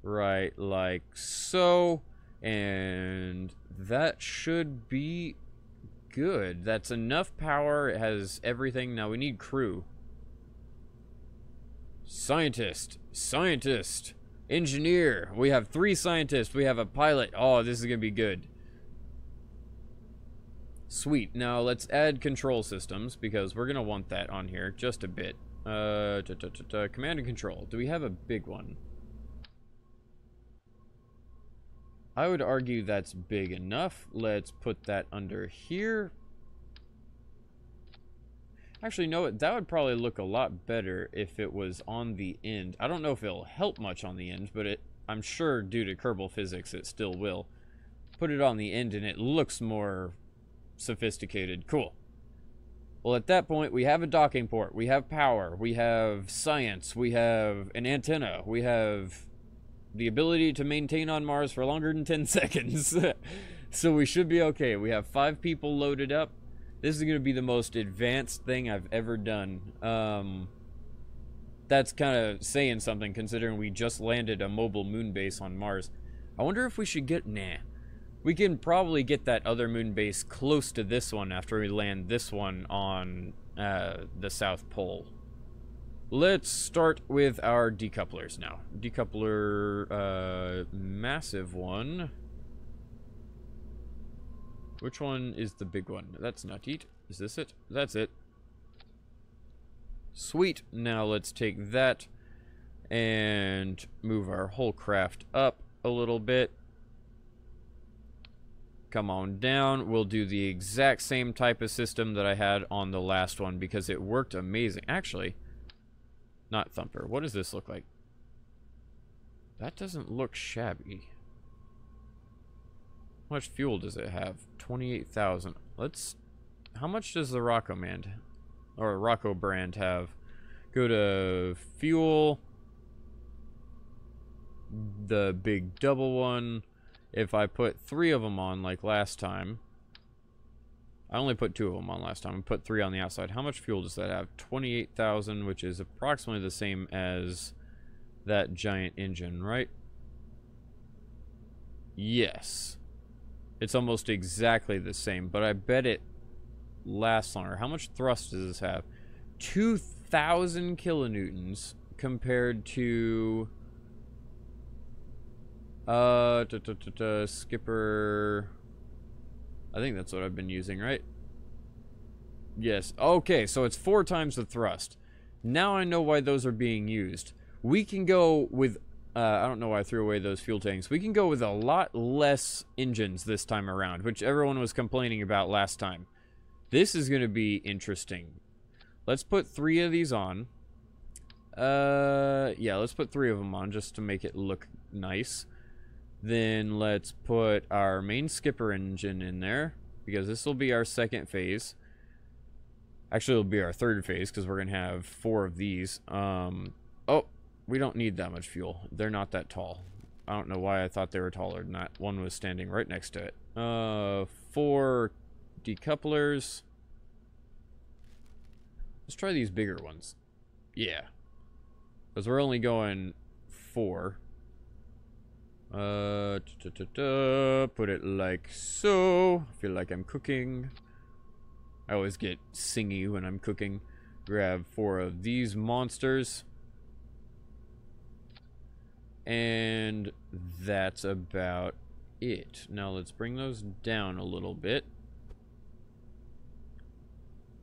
right like so. And that should be good. That's enough power. It has everything. Now we need crew. Scientist. Scientist. Engineer. We have 3 scientists. We have a pilot. Oh, this is going to be good. Sweet. Now, let's add control systems, because we're going to want that on here just a bit. Command and control. Do we have a big one? I would argue that's big enough. Let's put that under here. Actually, no, that would probably look a lot better if it was on the end. I don't know if it'll help much on the end, but I'm sure due to Kerbal physics it still will. Put it on the end and it looks more sophisticated. Cool. Well, at that point, we have a docking port. We have power. We have science. We have an antenna. We have the ability to maintain on Mars for longer than 10 seconds. So we should be okay. We have 5 people loaded up. This is going to be the most advanced thing I've ever done. That's kind of saying something, considering we just landed a mobile moon base on Mars. I wonder if we should get... Nah. We can probably get that other moon base close to this one after we land this one on the South Pole. Let's start with our decouplers now. Decoupler, massive one. Which one is the big one? That's not it. Is this it? That's it. Sweet. Now let's take that and move our whole craft up a little bit. Come on down. We'll do the exact same type of system that I had on the last one because it worked amazing. Actually, not Thumper. What does this look like? That doesn't look shabby. How much fuel does it have? 28,000. Let's... How much does the Rocco brand have? Go to fuel. The big double one. If I put 3 of them on like last time. I only put 2 of them on last time. I put 3 on the outside. How much fuel does that have? 28,000, which is approximately the same as that giant engine, right? Yes. It's almost exactly the same, but I bet it lasts longer. How much thrust does this have? 2,000 kilonewtons compared to... Skipper... I think that's what I've been using, right? Yes. Okay, so it's 4 times the thrust. Now I know why those are being used. We can go with... I don't know why I threw away those fuel tanks. We can go with a lot less engines this time around, which everyone was complaining about last time. This is going to be interesting. Let's put 3 of these on. Yeah, let's put 3 of them on just to make it look nice. Then let's put our main skipper engine in there, because this will be our 2nd phase. Actually, it'll be our 3rd phase, because we're going to have 4 of these. Oh, we don't need that much fuel. They're not that tall. I don't know why I thought they were taller than that. One was standing right next to it. 4 decouplers. Let's try these bigger ones. Yeah. Because we're only going 4. Put it like so. I feel like I'm cooking. I always get singy when I'm cooking. Grab 4 of these monsters. And that's about it. Now let's bring those down a little bit.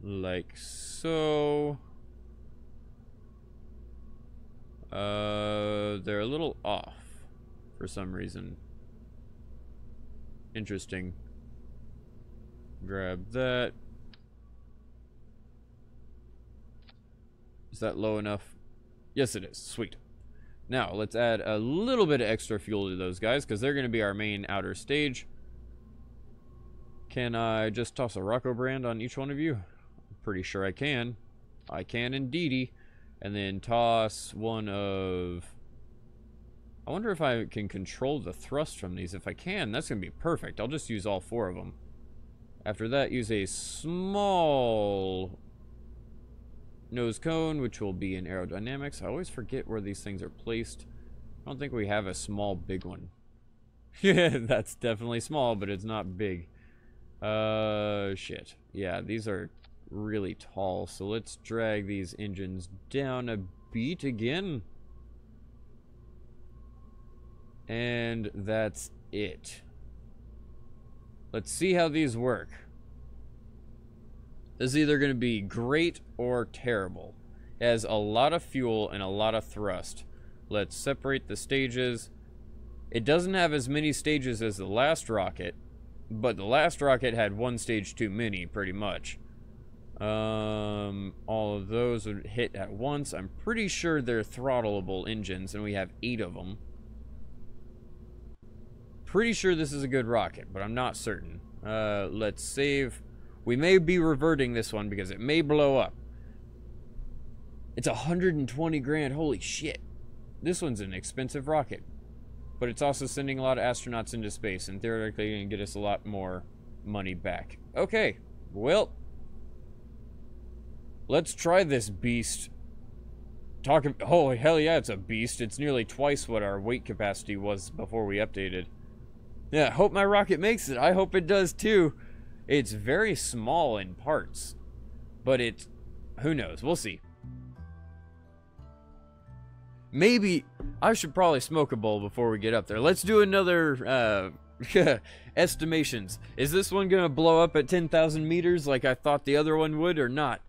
Like so. They're a little off for some reason. Interesting. Grab that. Is that low enough? Yes, it is. Sweet. Now, let's add a little bit of extra fuel to those guys, because they're going to be our main outer stage. Can I just toss a Rocco brand on each one of you? I'm pretty sure I can. I can indeedy. And then toss one of... I wonder if I can control the thrust from these. If I can, that's going to be perfect. I'll just use all 4 of them. After that, use a small nose cone, which will be in aerodynamics. I always forget where these things are placed. I don't think we have a small big one. Yeah, that's definitely small, but it's not big. Shit. Yeah, these are really tall, so let's drag these engines down a beat again. And that's it. Let's see how these work. This is either going to be great or terrible. It has a lot of fuel and a lot of thrust. Let's separate the stages. It doesn't have as many stages as the last rocket, but the last rocket had one stage too many, pretty much. All of those would hit at once. I'm pretty sure they're throttleable engines, and we have 8 of them. Pretty sure this is a good rocket, but I'm not certain. Let's save. We may be reverting this one because it may blow up. It's 120 grand. Holy shit. This one's an expensive rocket. But it's also sending a lot of astronauts into space, and theoretically going to get us a lot more money back. Okay, well, let's try this beast. Oh, hell yeah, it's a beast. It's nearly twice what our weight capacity was before we updated. Yeah, hope my rocket makes it. I hope it does too. It's very small in parts, but who knows? We'll see. Maybe I should probably smoke a bowl before we get up there. Let's do another estimations. Is this one gonna blow up at 10,000 meters like I thought the other one would, or not?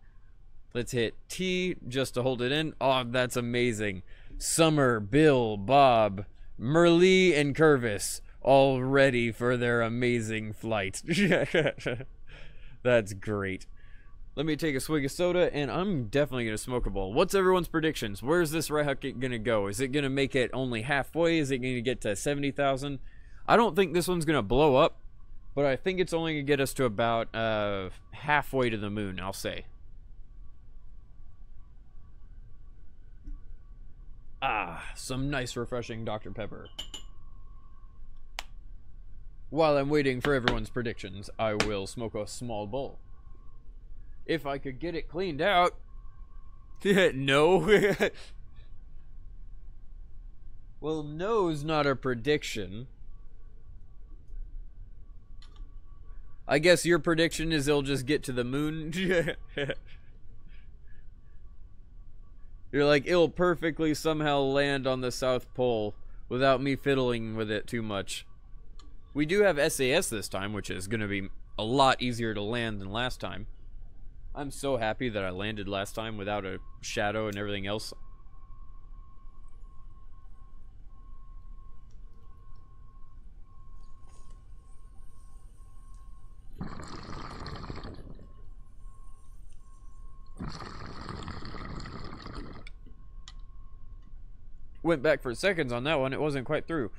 Let's hit T just to hold it in. Oh, that's amazing. Summer, Bill, Bob, Merle, and Curvis all ready for their amazing flight. That's great. Let me take a swig of soda, and I'm definitely going to smoke a bowl. What's everyone's predictions? Where's this rocket going to go? Is it going to make it only halfway? Is it going to get to 70,000? I don't think this one's going to blow up, but I think it's only going to get us to about halfway to the moon, I'll say. Ah, some nice refreshing Dr. Pepper. While I'm waiting for everyone's predictions, I will smoke a small bowl. If I could get it cleaned out. No. Well, no's not a prediction. I guess your prediction is they'll just get to the moon. You're like, it'll perfectly somehow land on the South Pole without me fiddling with it too much. We do have SAS this time, which is going to be a lot easier to land than last time. I'm so happy that I landed last time without a shadow and everything else. Went back for seconds on that one. It wasn't quite through.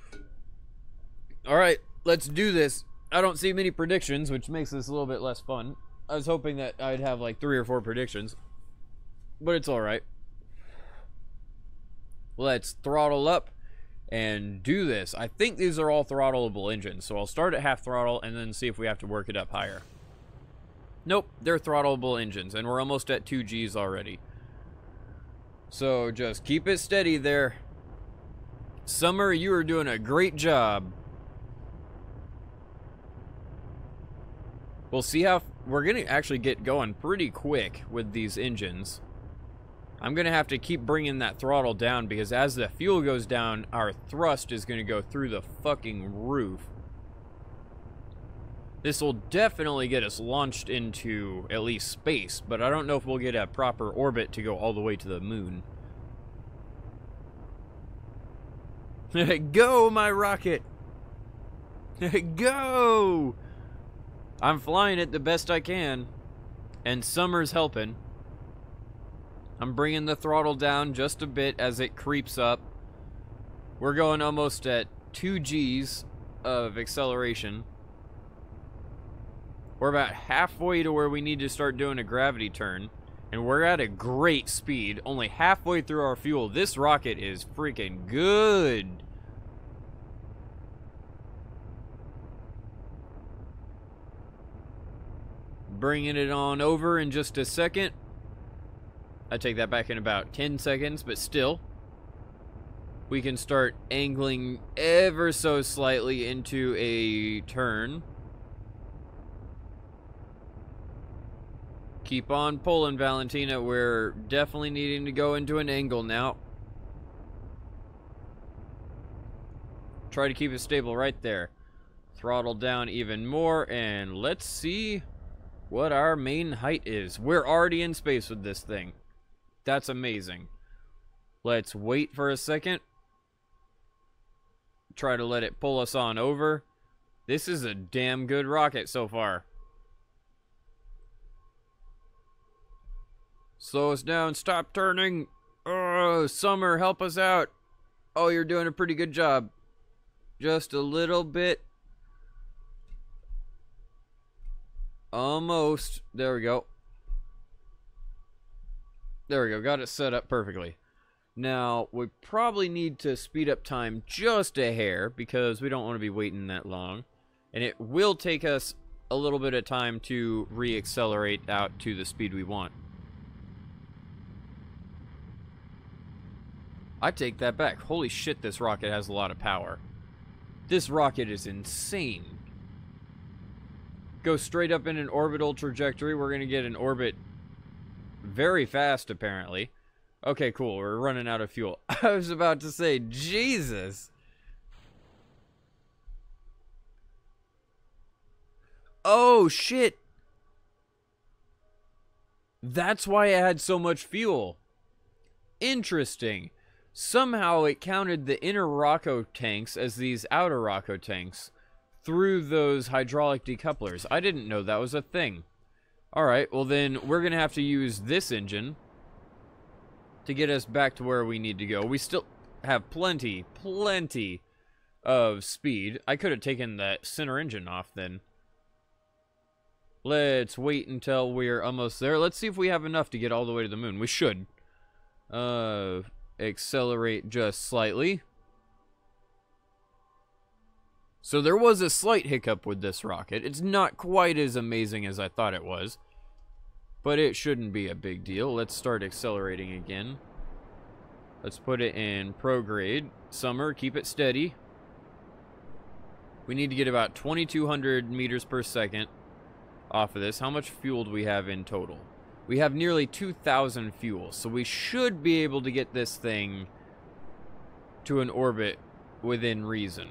Alright, let's do this. I don't see many predictions, which makes this a little bit less fun. I was hoping that I'd have like 3 or 4 predictions, but it's alright. Let's throttle up and do this. I think these are all throttleable engines, so I'll start at half throttle and then see if we have to work it up higher. Nope, they're throttleable engines, and we're almost at 2 Gs already. So just keep it steady there. Summer, you are doing a great job. We'll see how... We're going to actually get going pretty quick with these engines. I'm going to have to keep bringing that throttle down because as the fuel goes down, our thrust is going to go through the fucking roof. This will definitely get us launched into at least space, but I don't know if we'll get a proper orbit to go all the way to the moon. Go, my rocket! Go! I'm flying it the best I can, and Summer's helping. I'm bringing the throttle down just a bit as it creeps up. We're going almost at 2 Gs of acceleration. We're about halfway to where we need to start doing a gravity turn, and we're at a great speed, only halfway through our fuel. This rocket is freaking good. Bringing it on over in just a second. I take that back in about 10 seconds, but still. We can start angling ever so slightly into a turn. Keep on pulling, Valentina. We're definitely needing to go into an angle now. Try to keep it stable right there. Throttle down even more, and let's see what our main height is. We're already in space with this thing. That's amazing. Let's wait for a second. Try to let it pull us on over. This is a damn good rocket so far. Slow us down. Stop turning. Oh, Summer, help us out. Oh, you're doing a pretty good job. Just a little bit. Almost. There we go. There we go. Got it set up perfectly. Now, we probably need to speed up time just a hair because we don't want to be waiting that long. And it will take us a little bit of time to re-accelerate out to the speed we want. I take that back. Holy shit, this rocket has a lot of power. This rocket is insane. Go straight up in an orbital trajectory. We're going to get an orbit very fast, apparently. Okay, cool. We're running out of fuel. I was about to say, Jesus. Oh, shit. That's why it had so much fuel. Interesting. Somehow it counted the inner Rocco tanks as these outer Rocco tanks through those hydraulic decouplers. I didn't know that was a thing. Alright, well then we're going to have to use this engine to get us back to where we need to go. We still have plenty of speed. I could have taken that center engine off then. Let's wait until we're almost there. Let's see if we have enough to get all the way to the moon. We should. Accelerate just slightly. So there was a slight hiccup with this rocket. It's not quite as amazing as I thought it was, but it shouldn't be a big deal. Let's start accelerating again. Let's put it in prograde. Summer, keep it steady. We need to get about 2,200 meters per second off of this. How much fuel do we have in total? We have nearly 2,000 fuel, so we should be able to get this thing to an orbit within reason.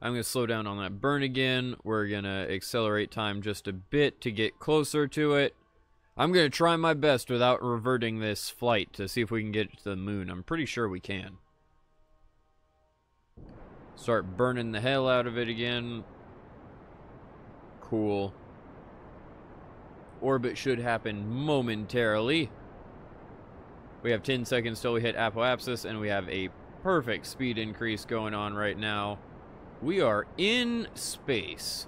I'm going to slow down on that burn again. We're going to accelerate time just a bit to get closer to it. I'm going to try my best without reverting this flight to see if we can get to the moon. I'm pretty sure we can. Start burning the hell out of it again. Cool. Orbit should happen momentarily. We have 10 seconds till we hit apoapsis, and we have a perfect speed increase going on right now. We are in space.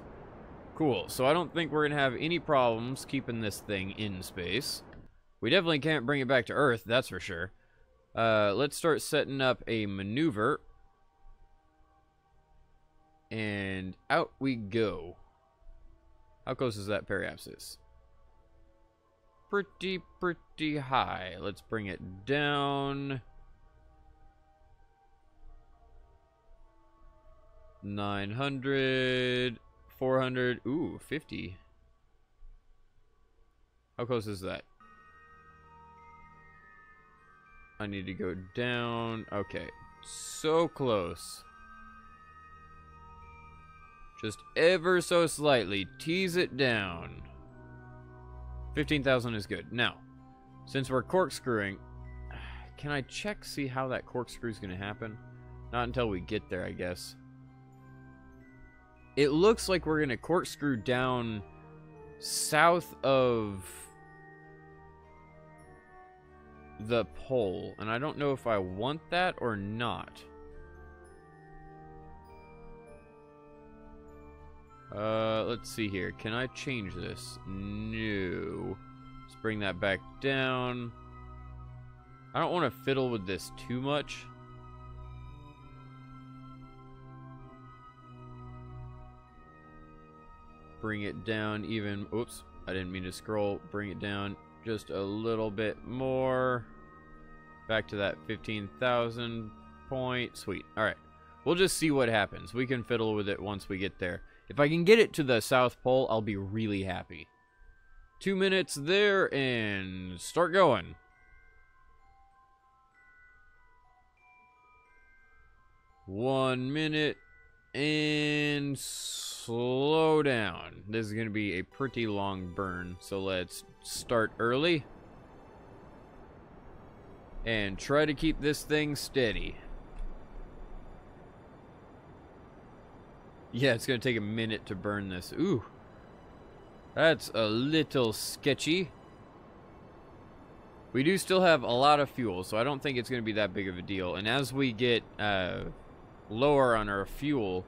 Cool. So I don't think we're going to have any problems keeping this thing in space. We definitely can't bring it back to Earth, that's for sure. Let's start setting up a maneuver. And out we go. How close is that periapsis? Pretty high. Let's bring it down. 900, 400, ooh, 50. How close is that? I need to go down. Okay, so close. Just ever so slightly. Tease it down. 15,000 is good. Now, since we're corkscrewing, can I check, see how that corkscrew is going to happen? Not until we get there, I guess. It looks like we're going to corkscrew down south of the pole. And I don't know if I want that or not. Let's see here. Can I change this? No. Let's bring that back down. I don't want to fiddle with this too much. Bring it down even... Oops. I didn't mean to scroll. Bring it down just a little bit more. Back to that 15,000 point. Sweet. Alright. We'll just see what happens. We can fiddle with it once we get there. If I can get it to the South Pole, I'll be really happy. 2 minutes there, and start going. One minute, and slow down. This is going to be a pretty long burn, so let's start early. And try to keep this thing steady. Yeah, it's going to take a minute to burn this. Ooh. That's a little sketchy. We do still have a lot of fuel, so I don't think it's going to be that big of a deal. And as we get lower on our fuel,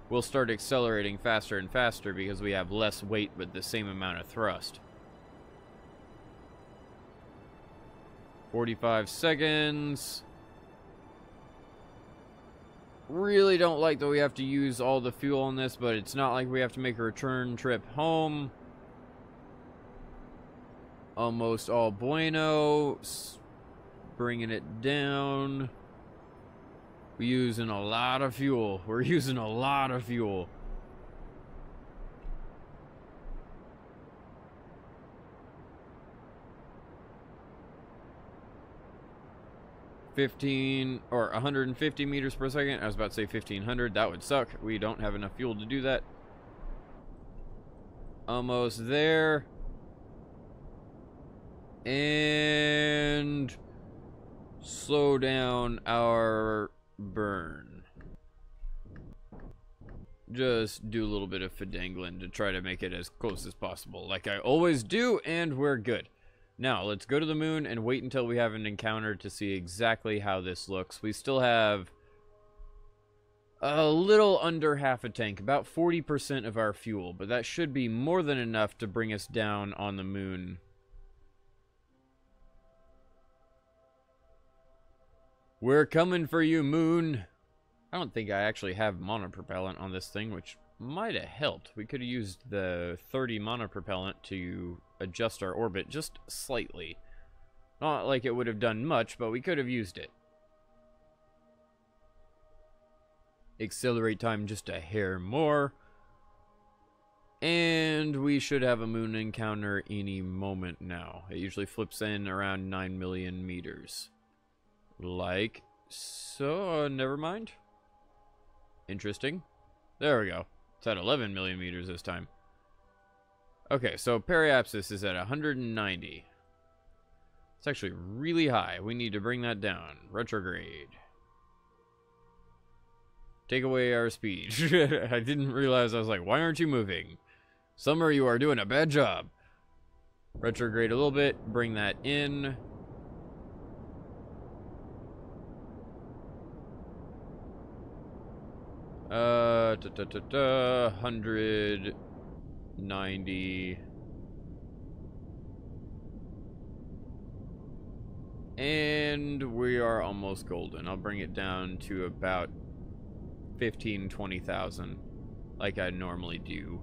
we'll start accelerating faster and faster because we have less weight but the same amount of thrust. 45 seconds. Really don't like that we have to use all the fuel on this, but it's not like we have to make a return trip home. Almost all bueno. Bringing it down. We're using a lot of fuel. We're using a lot of fuel. Or 150 meters per second. I was about to say 1500. That would suck. We don't have enough fuel to do that. Almost there. And slow down our burn. Just do a little bit of fidangling to try to make it as close as possible, like I always do, and we're good. Now, let's go to the moon and wait until we have an encounter to see exactly how this looks. We still have a little under half a tank, about 40% of our fuel, but that should be more than enough to bring us down on the moon. We're coming for you, moon. I don't think I actually have monopropellant on this thing, which might have helped. We could have used the 30 monopropellant to adjust our orbit just slightly. Not like it would have done much, but we could have used it. Accelerate time just a hair more. And we should have a moon encounter any moment now. It usually flips in around 9 million meters. Like so. Never mind. Interesting. There we go. It's at 11 million meters this time. Okay, so periapsis is at 190. It's actually really high. We need to bring that down. Retrograde. Take away our speed. I didn't realize. I was like, why aren't you moving? Summer, you are doing a bad job. Retrograde a little bit. Bring that in. Uh, 190. And we are almost golden. I'll bring it down to about 20,000 like I normally do.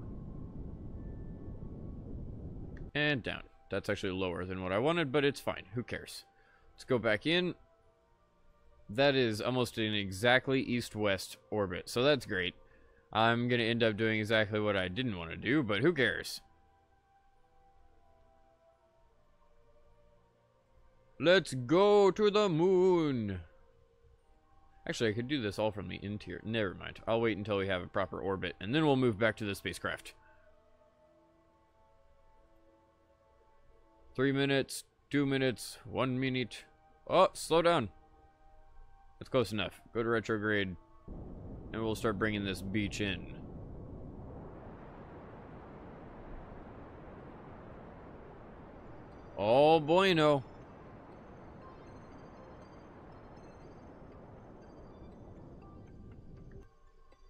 And down. That's actually lower than what I wanted, but it's fine. Who cares? Let's go back in. That is almost an exactly east-west orbit, so that's great. I'm going to end up doing exactly what I didn't want to do, but who cares? Let's go to the moon! Actually, I could do this all from the interior. Never mind. I'll wait until we have a proper orbit, and then we'll move back to the spacecraft. 3 minutes, 2 minutes, 1 minute. Oh, slow down. That's close enough. Go to retrograde, and we'll start bringing this beach in. Oh, bueno.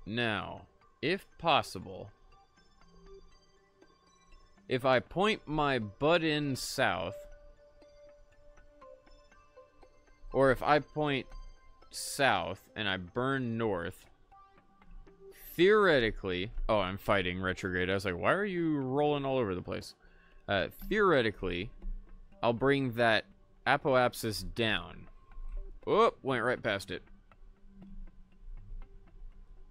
Now, if possible, if I point my butt in south, or if I point south and I burn north, theoretically, oh, I'm fighting retrograde. I was like, why are you rolling all over the place? Theoretically, I'll bring that apoapsis down. Oh, went right past it.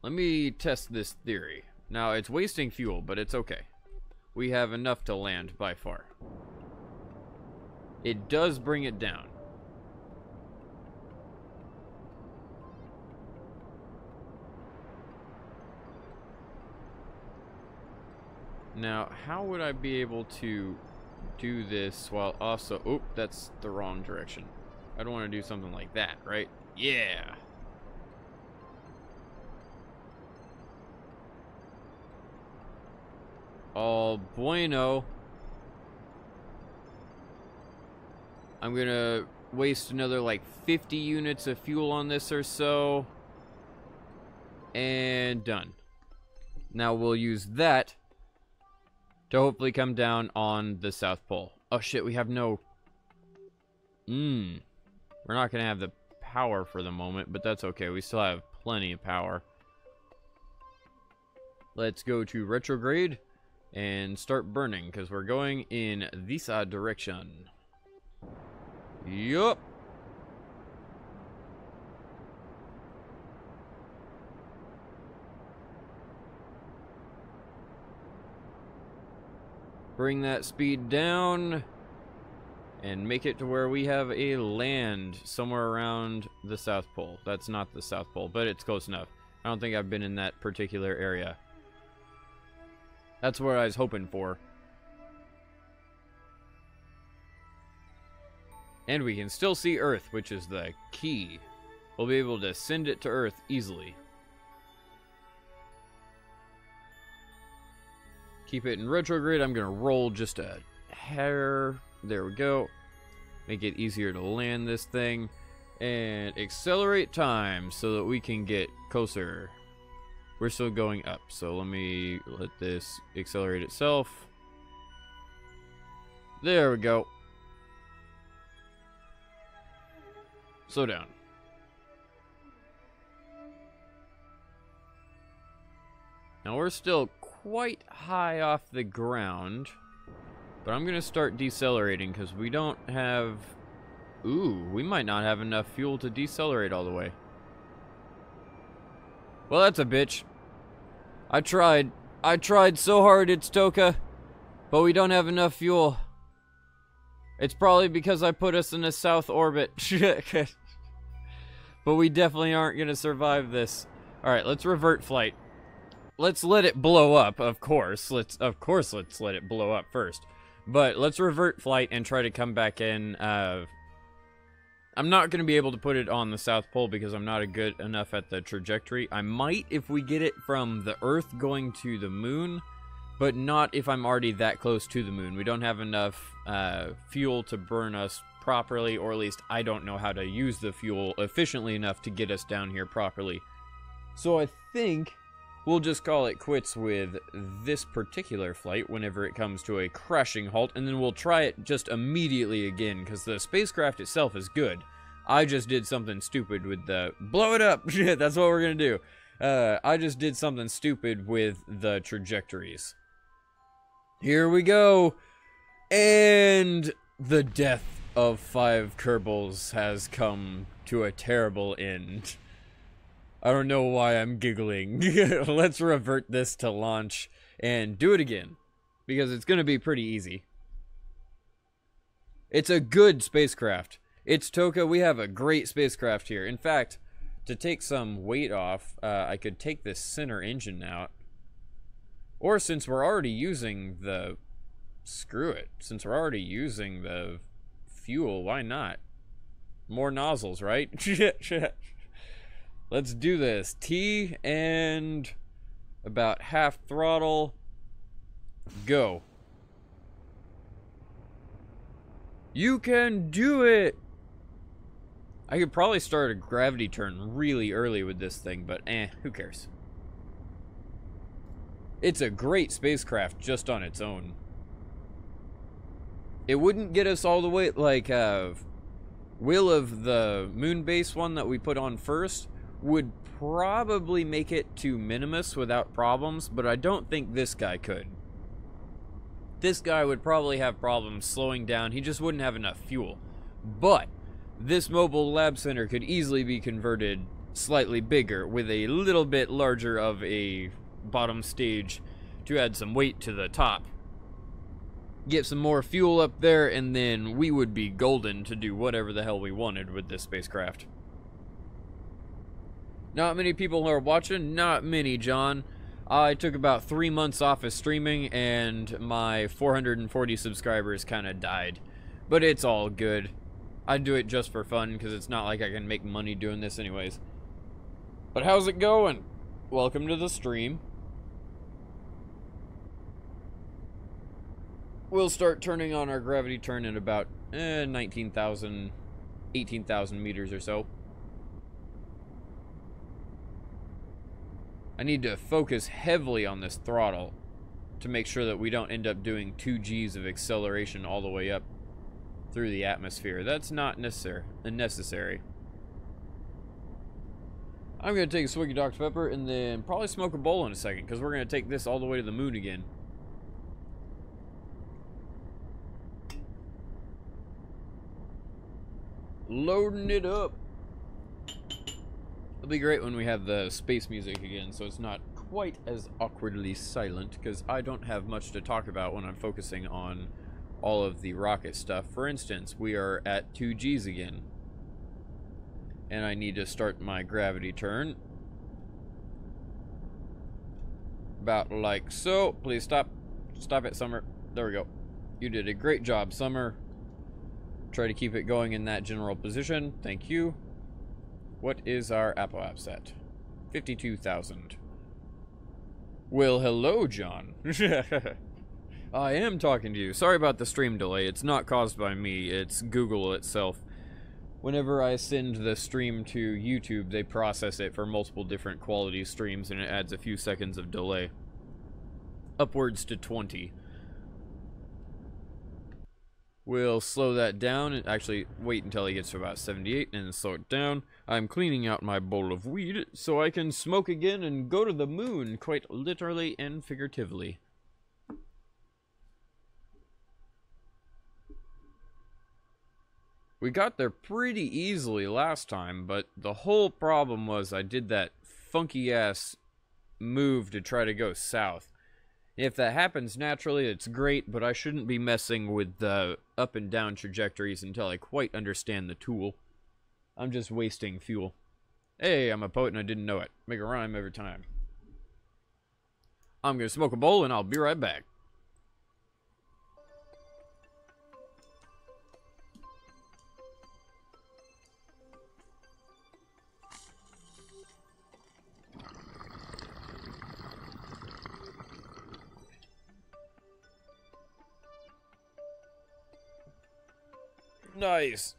Let me test this theory. Now, it's wasting fuel, but it's okay. We have enough to land by far. It does bring it down. Now, how would I be able to do this while also... Oh, that's the wrong direction. I don't want to do something like that, right? Yeah! All bueno. I'm gonna waste another like 50 units of fuel on this or so. And done. Now we'll use that to hopefully come down on the South Pole. Oh shit, we have no... We're not gonna have the power for the moment, but that's okay. We still have plenty of power. Let's go to retrograde and start burning, because we're going in this direction. Yup. Bring that speed down and make it to where we have a land somewhere around the South Pole. That's not the South Pole, but it's close enough. I don't think I've been in that particular area. That's what I was hoping for. And we can still see Earth, which is the key. We'll be able to send it to Earth easily. Keep it in retrograde. I'm going to roll just a hair. There we go. Make it easier to land this thing. And accelerate time so that we can get closer. We're still going up, so let me let this accelerate itself. There we go. Slow down. Now we're still quite high off the ground, but I'm going to start decelerating because we don't have... Ooh, we might not have enough fuel to decelerate all the way. Well, that's a bitch. I tried so hard, it's Toka, but we don't have enough fuel. It's probably because I put us in a south orbit. But we definitely aren't going to survive this. Alright, let's revert flight. Let's let it blow up, of course. Let's let it blow up first. But let's revert flight and try to come back in. I'm not going to be able to put it on the South Pole because I'm not good enough at the trajectory. I might if we get it from the Earth going to the moon, but not if I'm already that close to the moon. We don't have enough fuel to burn us properly, or at least I don't know how to use the fuel efficiently enough to get us down here properly. So I think we'll just call it quits with this particular flight whenever it comes to a crashing halt, and then we'll try it just immediately again, because the spacecraft itself is good. I just did something stupid with the... Blow it up! That's what we're gonna do. I just did something stupid with the trajectories. Here we go! And the death of 5 Kerbals has come to a terrible end. I don't know why I'm giggling. Let's revert this to launch and do it again, because it's going to be pretty easy. It's a good spacecraft. It's Toka. We have a great spacecraft here. In fact, to take some weight off, I could take this center engine out. Or since we're already using the... Screw it. Since we're already using the fuel, why not? More nozzles, right? Let's do this. T and about half throttle. Go. You can do it! I could probably start a gravity turn really early with this thing, but who cares? It's a great spacecraft just on its own. It wouldn't get us all the way, like, Will of the moon base one that we put on first would probably make it to Minimus without problems, but I don't think this guy could. This guy would probably have problems slowing down. He just wouldn't have enough fuel. But this mobile lab center could easily be converted slightly bigger with a little bit larger of a bottom stage to add some weight to the top. Get some more fuel up there, and then we would be golden to do whatever the hell we wanted with this spacecraft. Not many people are watching. Not many, John. I took about 3 months off of streaming, and my 440 subscribers kind of died. But it's all good. I do it just for fun, because it's not like I can make money doing this anyways. But how's it going? Welcome to the stream. We'll start turning on our gravity turn in about 19,000, 18,000 meters or so. I need to focus heavily on this throttle to make sure that we don't end up doing 2 Gs of acceleration all the way up through the atmosphere. That's not necessary. I'm going to take a swig of Dr. Pepper and then probably smoke a bowl in a second, because we're going to take this all the way to the moon again. Loading it up. It'll be great when we have the space music again, so it's not quite as awkwardly silent, because I don't have much to talk about when I'm focusing on all of the rocket stuff. For instance, we are at 2 Gs again, and I need to start my gravity turn. About like so. Please stop. Stop it, Summer. There we go. You did a great job, Summer. Try to keep it going in that general position. Thank you. What is our apoapse at? 52,000. Well, hello, John. I am talking to you. Sorry about the stream delay. It's not caused by me. It's Google itself. Whenever I send the stream to YouTube, they process it for multiple different quality streams, and it adds a few seconds of delay. Upwards to 20. We'll slow that down and actually wait until he gets to about 78 and then slow it down. I'm cleaning out my bowl of weed so I can smoke again and go to the moon, quite literally and figuratively. We got there pretty easily last time, but the whole problem was I did that funky ass move to try to go south. If that happens naturally, it's great, but I shouldn't be messing with the up and down trajectories until I quite understand the tool. I'm just wasting fuel. Hey, I'm a poet and I didn't know it. Make a rhyme every time. I'm gonna smoke a bowl and I'll be right back. Nice.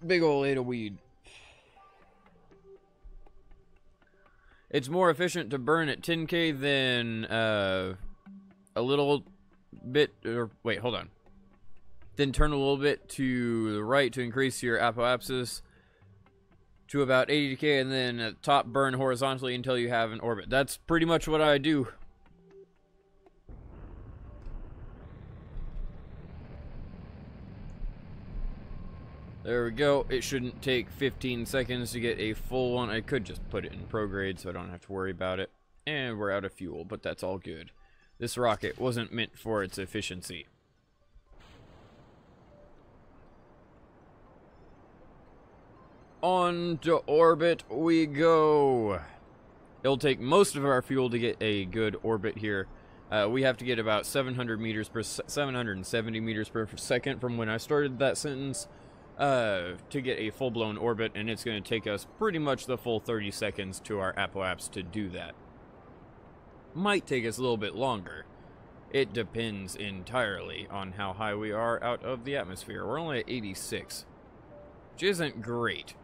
Big ol' 8 of weed. It's more efficient to burn at 10K than a little bit, or wait, hold on. Then turn a little bit to the right to increase your apoapsis to about 80K, and then at top burn horizontally until you have an orbit. That's pretty much what I do. There we go. It shouldn't take 15 seconds to get a full one. I could just put it in prograde so I don't have to worry about it. And we're out of fuel, but that's all good. This rocket wasn't meant for its efficiency. On to orbit we go. It'll take most of our fuel to get a good orbit here. We have to get about 770 meters per second from when I started that sentence. To get a full-blown orbit, and it's going to take us pretty much the full 30 seconds to our apoapse to do that. Might take us a little bit longer. It depends entirely on how high we are out of the atmosphere. We're only at 86, which isn't great.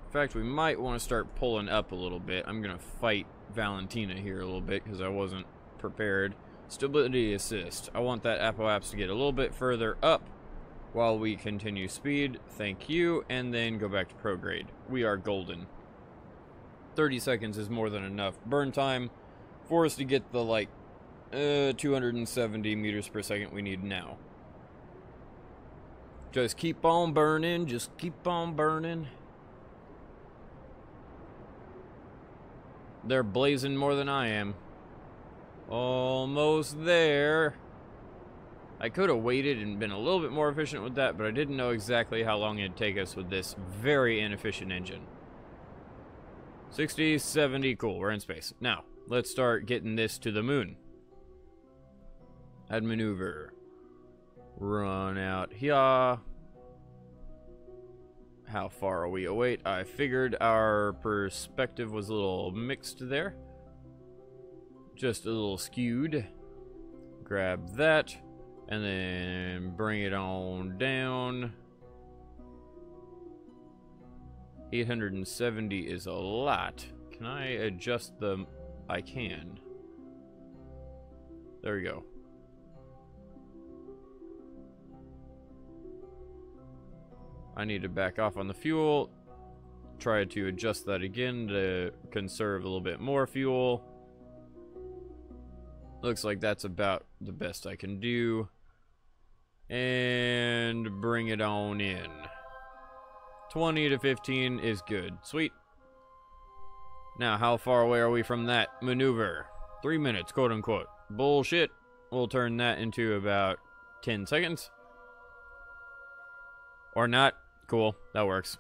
In fact, we might want to start pulling up a little bit. I'm going to fight Valentina here a little bit because I wasn't prepared. Stability assist. I want that apoapse to get a little bit further up while we continue speed. Thank you. And then go back to prograde. We are golden. 30 seconds is more than enough burn time for us to get the, like, 270 meters per second we need now. Just keep on burning. Just keep on burning. they're blazing more than I am. Almost there. I could have waited and been a little bit more efficient with that, but I didn't know exactly how long it'd take us with this very inefficient engine. 60, 70, cool, we're in space. Now, let's start getting this to the moon. Add maneuver. Run out here. How far are we? Oh, wait, I figured our perspective was a little mixed there. Just a little skewed. Grab that. And then bring it on down. 870 is a lot. Can I adjust the... I can. There we go. I need to back off on the fuel. Try to adjust that again to conserve a little bit more fuel. Looks like that's about the best I can do. And bring it on in. 20 to 15 is good. Sweet. Now, how far away are we from that maneuver? 3 minutes, quote unquote. Bullshit. We'll turn that into about 10 seconds. Or not. Cool. That works.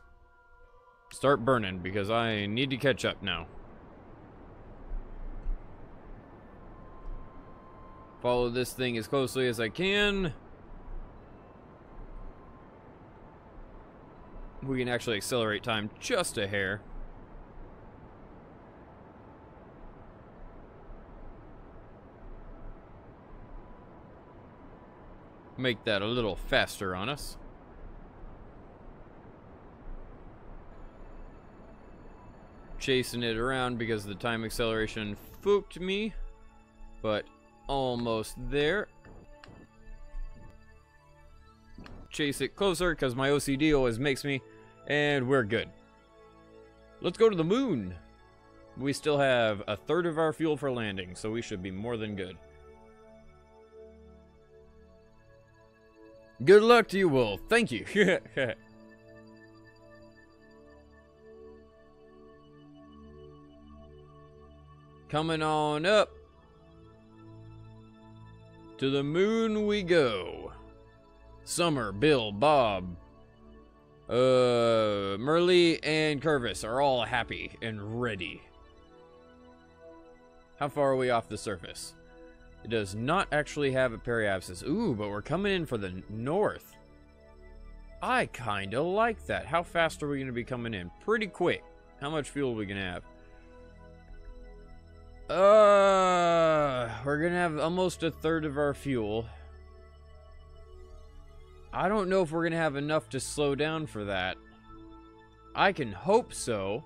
Start burning because I need to catch up now. Follow this thing as closely as I can. We can actually accelerate time just a hair. Make that a little faster on us. Chasing it around because the time acceleration fooked me. But almost there. Chase it closer because my OCD always makes me. And we're good. Let's go to the moon. We still have a third of our fuel for landing, so we should be more than good. Good luck to you, Will. Thank you. Coming on up. To the moon we go. Summer, Bill, Bob, Merle, and Curvis are all happy and ready. How far are we off the surface? It does not actually have a periapsis. Ooh, but we're coming in for the north. I kind of like that. How fast are we going to be coming in? Pretty quick. How much fuel are we going to have? We're going to have almost a third of our fuel. I don't know if we're going to have enough to slow down for that. I can hope so.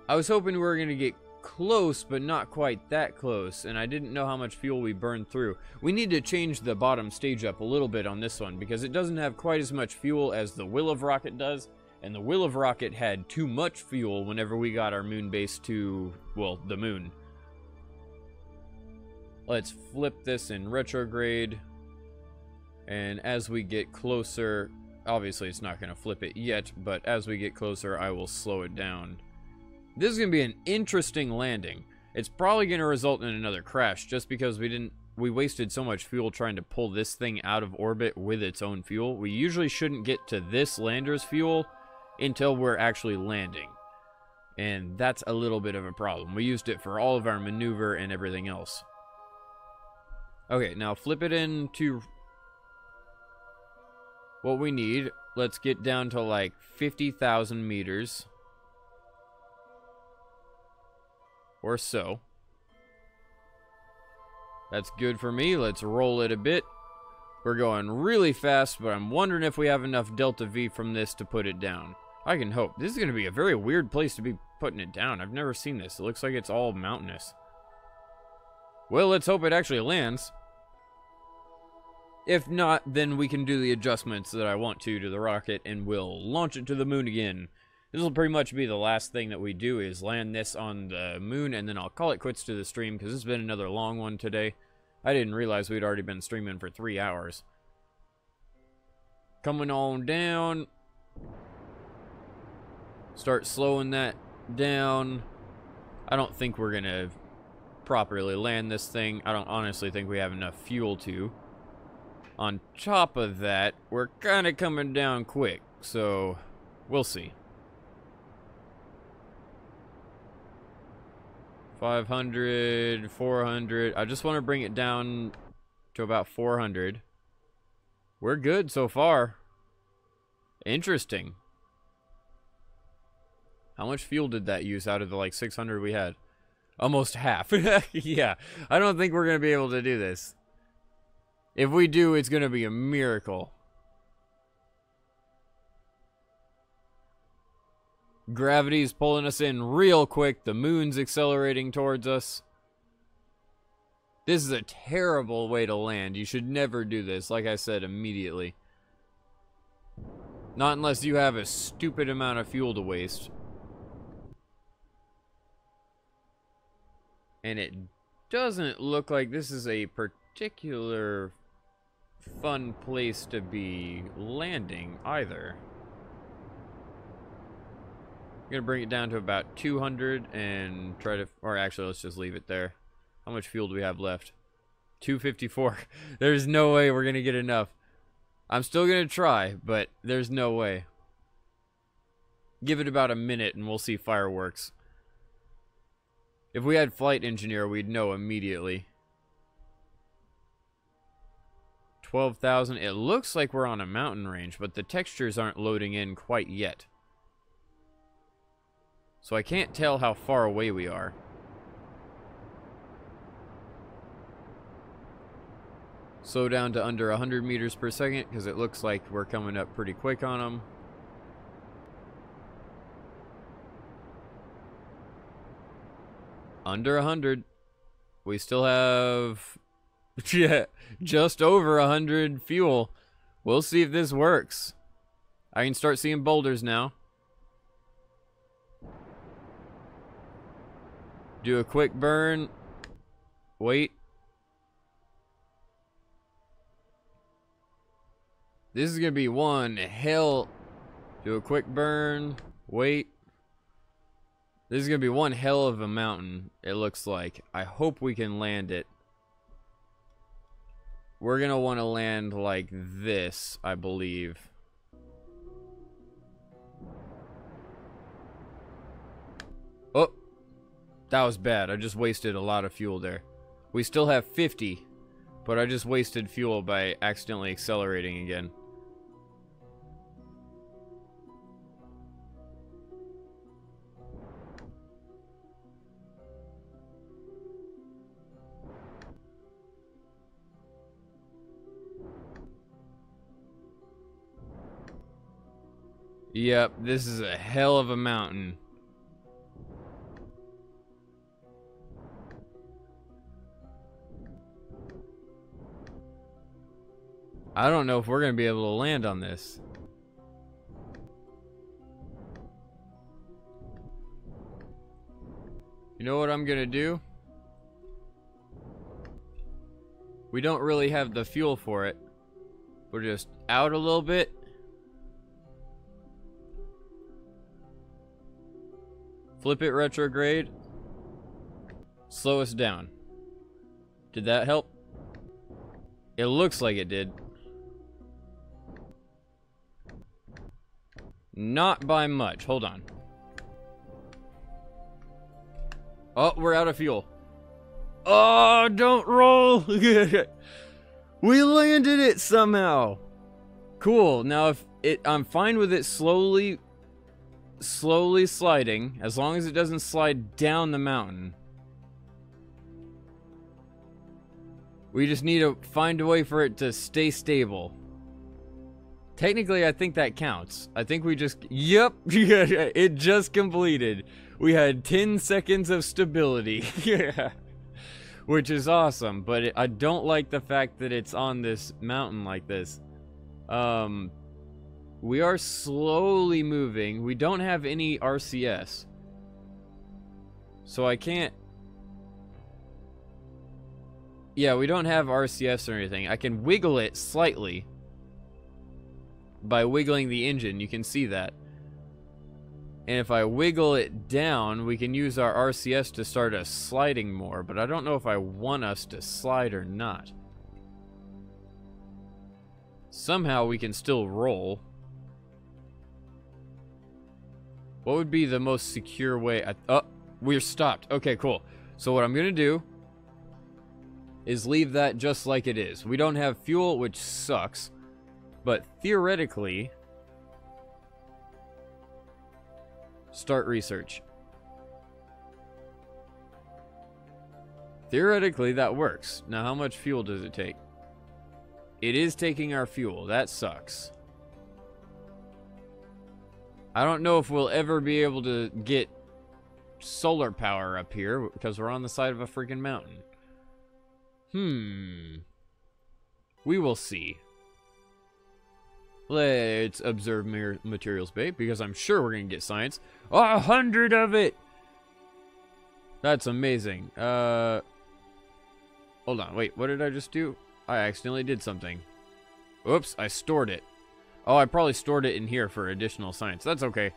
I was hoping we were going to get close, but not quite that close, and I didn't know how much fuel we burned through. We need to change the bottom stage up a little bit on this one, because it doesn't have quite as much fuel as the Will of Rocket does, and the Will of Rocket had too much fuel whenever we got our moon base to, well, the moon. Let's flip this in retrograde. And as we get closer, obviously it's not going to flip it yet, but as we get closer, I will slow it down. This is going to be an interesting landing. It's probably going to result in another crash, just because we wasted so much fuel trying to pull this thing out of orbit with its own fuel. We usually shouldn't get to this lander's fuel until we're actually landing. And that's a little bit of a problem. We used it for all of our maneuver and everything else. Okay, now flip it into what we need. Let's get down to like 50,000 meters. Or so. That's good for me. Let's roll it a bit. We're going really fast, but I'm wondering if we have enough delta V from this to put it down. I can hope. This is going to be a very weird place to be putting it down. I've never seen this. It looks like it's all mountainous. Well, let's hope it actually lands. If not, then we can do the adjustments that I want to the rocket, and we'll launch it to the moon again. This will pretty much be the last thing that we do, is land this on the moon, and then I'll call it quits to the stream, because it's been another long one today. I didn't realize we'd already been streaming for 3 hours. Coming on down. Start slowing that down. I don't think we're gonna properly land this thing. I don't honestly think we have enough fuel to. On top of that, we're kind of coming down quick, so we'll see. 500, 400. I just want to bring it down to about 400. We're good so far. Interesting. How much fuel did that use out of the like 600 we had? Almost half. Yeah, I don't think we're going to be able to do this. If we do, it's going to be a miracle. Gravity's pulling us in real quick. The moon's accelerating towards us. This is a terrible way to land. You should never do this, like I said, immediately. Not unless you have a stupid amount of fuel to waste. And it doesn't look like this is a particular fun place to be landing either. I'm gonna bring it down to about 200 and try to, or actually let's just leave it there. How much fuel do we have left? 254. There's no way we're gonna get enough. I'm still gonna try, but there's no way. Give it about a minute and we'll see fireworks. If we had flight engineer, we'd know immediately. 12,000. It looks like we're on a mountain range, but the textures aren't loading in quite yet. So I can't tell how far away we are. Slow down to under 100 meters per second because it looks like we're coming up pretty quick on them. Under 100. We still have yeah, just over 100 fuel. We'll see if this works. I can start seeing boulders now. Do a quick burn. Wait. This is gonna be one hell. Do a quick burn. Wait. This is gonna be one hell of a mountain, it looks like. I hope we can land it. We're gonna want to land like this, I believe. Oh, that was bad. I just wasted a lot of fuel there. We still have 50, but I just wasted fuel by accidentally accelerating again. Yep, this is a hell of a mountain. I don't know if we're gonna be able to land on this. You know what I'm gonna do? We don't really have the fuel for it. We're just out a little bit. Flip it retrograde. Slow us down. Did that help? It looks like it did. Not by much. Hold on. Oh, we're out of fuel. Oh, don't roll. We landed it somehow. Cool. Now if it, I'm fine with it slowly sliding, as long as it doesn't slide down the mountain. We just need to find a way for it to stay stable. Technically, I think that counts. I think we just... Yep! It just completed. We had 10 seconds of stability. Yeah. Which is awesome, but I don't like the fact that it's on this mountain like this. We are slowly moving. We don't have any RCS. So I can't... Yeah, we don't have RCS or anything. I can wiggle it slightly. By wiggling the engine, you can see that. And if I wiggle it down, we can use our RCS to start us sliding more, but I don't know if I want us to slide or not. Somehow we can still roll. What would be the most secure way? Oh, we're stopped. Okay, cool. So what I'm going to do is leave that just like it is. We don't have fuel, which sucks. But theoretically, start research. Theoretically, that works. Now, how much fuel does it take? It is taking our fuel. That sucks. I don't know if we'll ever be able to get solar power up here because we're on the side of a freaking mountain. We will see. Let's observe materials bay because I'm sure we're going to get science. 100 of it! That's amazing. Hold on, wait, what did I just do? I accidentally did something. Oops, I stored it. Oh, I probably stored it in here for additional science. That's okay.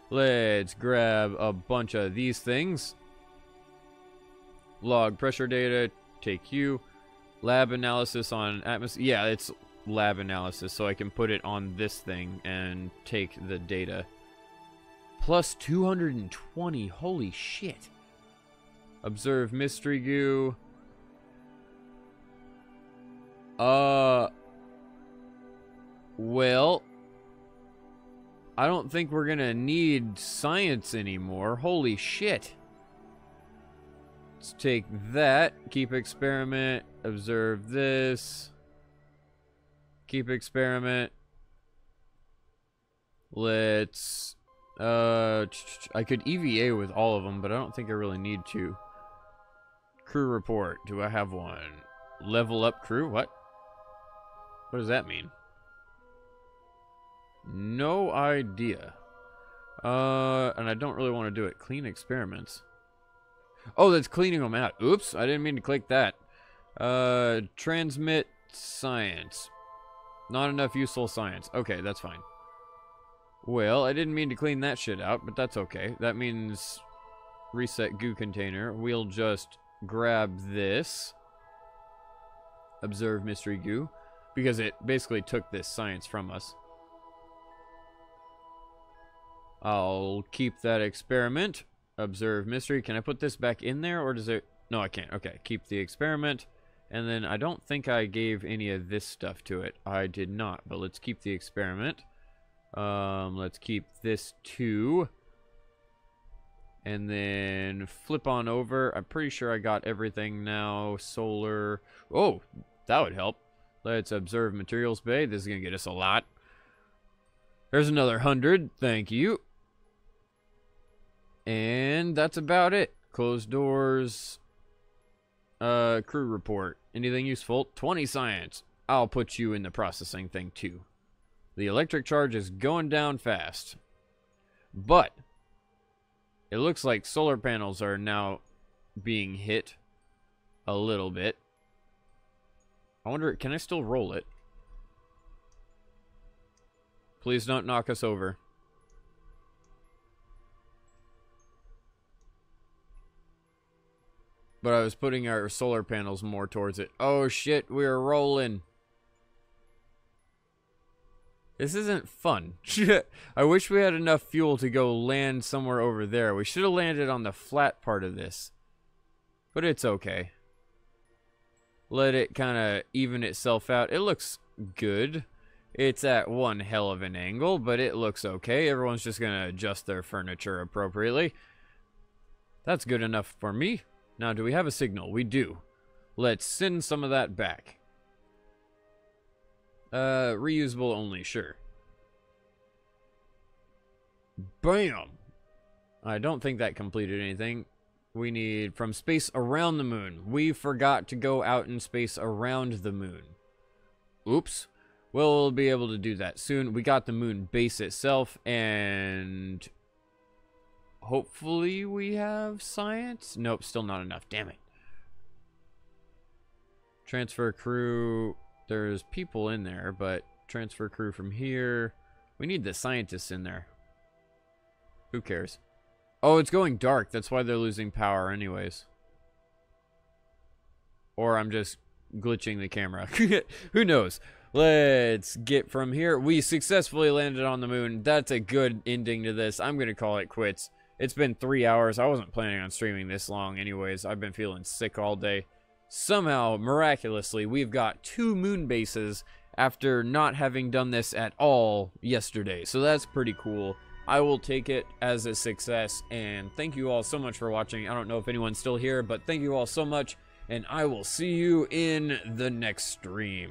Let's grab a bunch of these things. Log pressure data, take you. Lab analysis on atmosphere. Yeah, it's lab analysis, so I can put it on this thing and take the data. Plus 220, holy shit. Observe mystery goo. Well, I don't think we're gonna need science anymore. Holy shit. Let's take that. Keep experiment. Observe this. Keep experiment. Let's... I could EVA with all of them, but I don't think I really need to. Crew report. Do I have one? Level up crew? What? What does that mean? No idea. And I don't really want to do it. Clean experiments. Oh, that's cleaning them out. Oops, I didn't mean to click that. Transmit science. Not enough useful science. Okay, that's fine. Well, I didn't mean to clean that shit out, but that's okay. That means reset goo container. We'll just grab this. Observe mystery goo. Because it basically took this science from us. I'll keep that experiment. Observe mystery. Can I put this back in there, or does it... No, I can't. Okay, keep the experiment. And then I don't think I gave any of this stuff to it. I did not, but let's keep the experiment. Let's keep this too. And then flip on over. I'm pretty sure I got everything now. Solar. Oh, that would help. Let's observe materials bay. This is going to get us a lot. There's another 100. Thank you. And that's about it. Closed doors. Crew report. Anything useful? 20 science. I'll put you in the processing thing too. The electric charge is going down fast. But it looks like solar panels are now being hit a little bit. I wonder, can I still roll it? Please don't knock us over. But I was putting our solar panels more towards it. Oh shit, we're rolling. This isn't fun. I wish we had enough fuel to go land somewhere over there. We should have landed on the flat part of this. But it's okay. Let it kind of even itself out. It looks good. It's at one hell of an angle, but it looks okay. Everyone's just going to adjust their furniture appropriately. That's good enough for me. Now, do we have a signal? We do. Let's send some of that back. Reusable only, sure. Bam! I don't think that completed anything. We need from space around the moon. We forgot to go out in space around the moon. Oops. We'll be able to do that soon. We got the moon base itself, and hopefully we have science. Nope, still not enough. Damn it. Transfer crew. There's people in there, but transfer crew from here. We need the scientists in there. Who cares? Oh, it's going dark. That's why they're losing power anyways. Or I'm just glitching the camera. Who knows? Let's get from here. We successfully landed on the moon. That's a good ending to this. I'm going to call it quits. It's been 3 hours. I wasn't planning on streaming this long anyways. I've been feeling sick all day. Somehow, miraculously, we've got 2 moon bases after not having done this at all yesterday. So that's pretty cool. I will take it as a success. And thank you all so much for watching. I don't know if anyone's still here, but thank you all so much. And I will see you in the next stream.